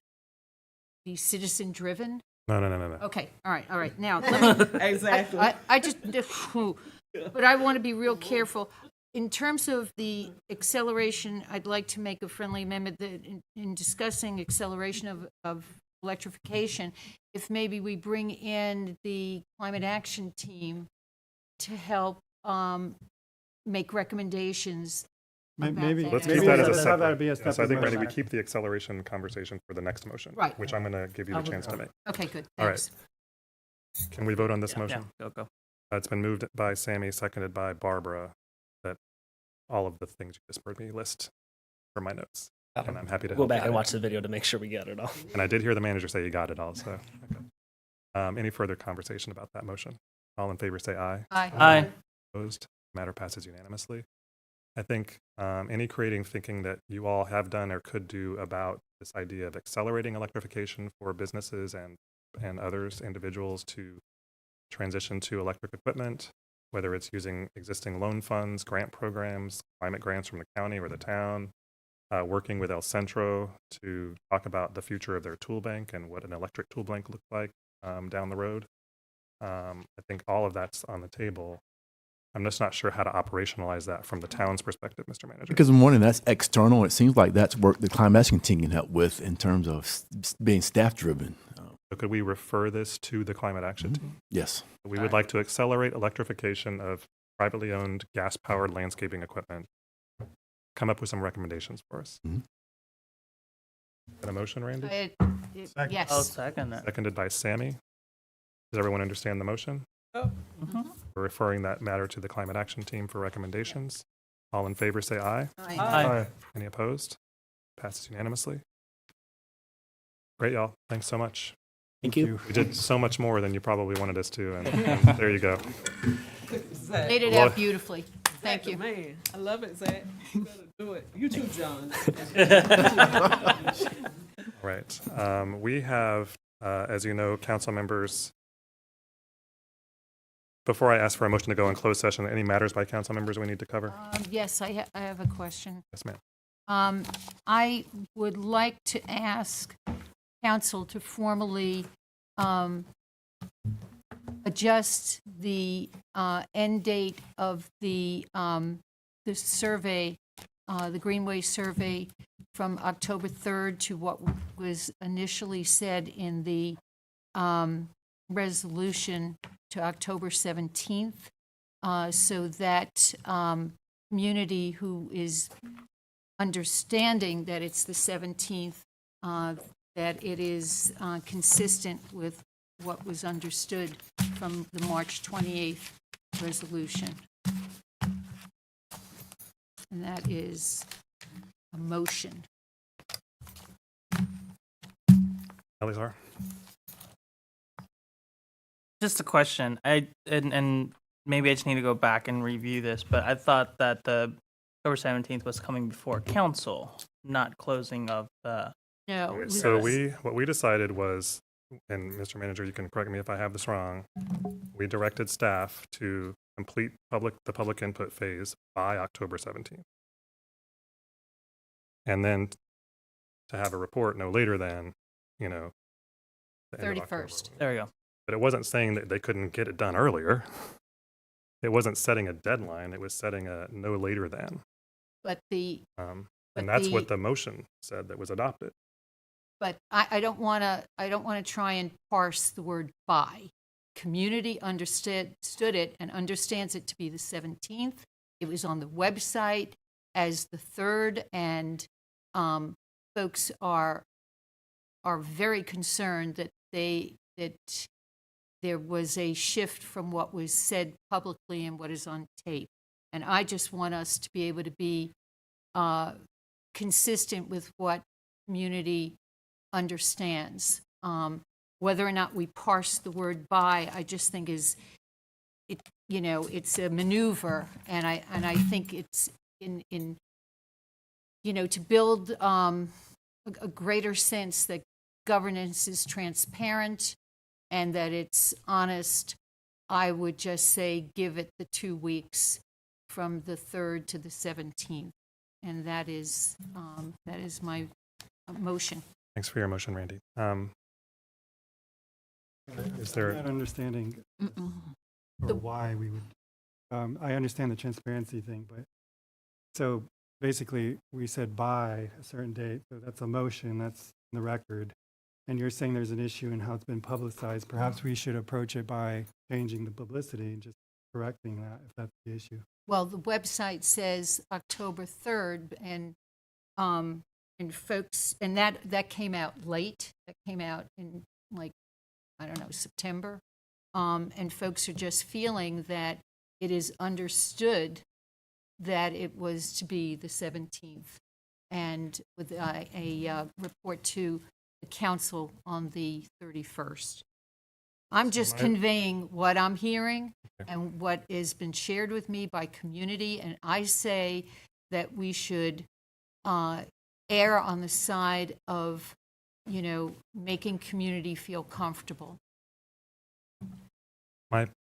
be citizen-driven? No. Okay, all right. Now, let me. Exactly. I just, but I want to be real careful. In terms of the acceleration, I'd like to make a friendly amendment that in discussing acceleration of electrification, if maybe we bring in the climate action team to help make recommendations about Maybe, that. Let's maybe keep that as a let's have that separate. be a Yeah, so I separate think, Randy, motion. we keep the acceleration conversation for the next motion, Right. which I'm going to give you the chance to make. Okay, good, All right. thanks. Can we vote on this Yeah, motion? go. It's been moved by Sammy, seconded by Barbara, that all of the things you just heard me list for my notes. And I'm happy to Go help back you. and watch the video to make sure we got it all. And I did hear the manager say you got it all, so. Okay. Any further conversation about that motion? All in favor say aye. Aye. Aye. Opposed? Matter passes unanimously. I think any creative thinking that you all have done or could do about this idea of accelerating electrification for businesses and others, individuals, to transition to electric equipment, whether it's using existing loan funds, grant programs, climate grants from the county or the town, working with El Centro to talk about the future of their tool bank and what an electric tool bank looks like down the road. I think all of that's on the table. I'm just not sure how to operationalize that from the town's perspective, Mr. Manager. Because I'm wondering, that's external. It seems like that's work the climate action team can help with in terms of being staff driven. So could we refer this to the climate action team? Yes. We would like to accelerate electrification of privately owned gas-powered landscaping equipment. Come up with some recommendations for us. Mhm. Got a motion, Randy? Yes. I'll second that. Seconded by Sammy. Does everyone understand the motion? We're referring that matter to the climate action team for recommendations. All in favor say aye. Aye. Any opposed? Passes unanimously. Great, y'all. Thanks so much. Thank you. We did so much more than you probably wanted us to, and there you go. Made it Well- out beautifully. Thank you. Man, I love it, Zach. You better do it. You too, John. All right. We have, as you know, council members. Before I ask for a motion to go in closed session, any matters by council members we need to cover? Yes, I have a question. Yes, ma'am. I would like to ask council to formally adjust the end date of the survey, the Greenway survey, from October 3rd to what was initially said in the resolution to October 17th, so that community who is understanding that it's the 17th, that it is consistent with what was understood from the March 28th resolution. And that is a motion. Eleazar? Just a question. And maybe I just need to go back and review this, but I thought that the October 17th was coming before council, not closing of the. No. it was- So what we decided was, and Mr. Manager, you can correct me if I have this wrong, we directed staff to complete the public input phase by October 17th. And then to have a report no later than, the end of October. 31st. There we go. But it wasn't saying that they couldn't get it done earlier. It wasn't setting a deadline. It was setting a no later than. But the, And But that's the- what the motion said that was adopted. but I don't want to try and parse the word by. Community understood it and understands it to be the 17th. It was on the website as the 3rd, and folks are very concerned that there was a shift from what was said publicly and what is on tape. And I just want us to be able to be consistent with what community understands. Whether or not we parse the word by, I just think it's a maneuver, and I think it's in to build a greater sense that governance is transparent and that it's honest. I would just say give it the 2 weeks from the 3rd to the 17th, and that is my motion. Thanks for your motion, Randy. Is there? I'm not understanding or The- why we would, I understand the transparency thing, but, so basically, we said by a certain date, so that's a motion, that's in the record, and you're saying there's an issue in how it's been publicized. Perhaps we should approach it by changing the publicity and just correcting that if that's the issue. Well, the website says October 3rd, and folks, and that came out late. That came out in, like, I don't know, September. And folks are just feeling that it is understood that it was to be the 17th, and with a report to the council on the 31st. I'm just conveying what I'm hearing and what has been shared with me by community, and I say that we should err on the side of, making community feel comfortable.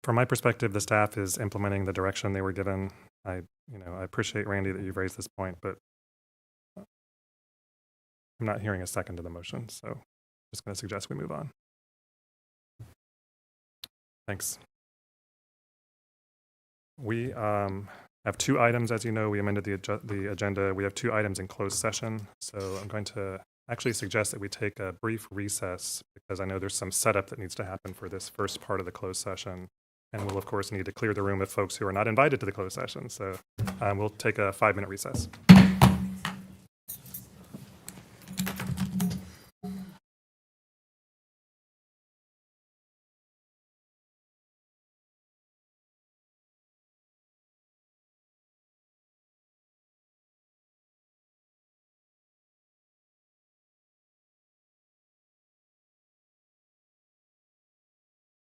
From my perspective, the staff is implementing the direction they were given. I appreciate, Randy, that you've raised this point, but I'm not hearing a second to the motion, so I'm just going to suggest we move on. Thanks. We have 2 items, as you know. We amended the agenda. We have 2 items in closed session, so I'm going to actually suggest that we take a brief recess because I know there's some setup that needs to happen for this first part of the closed session. And we'll, of course, need to clear the room of folks who are not invited to the closed session. So we'll take a 5-minute recess.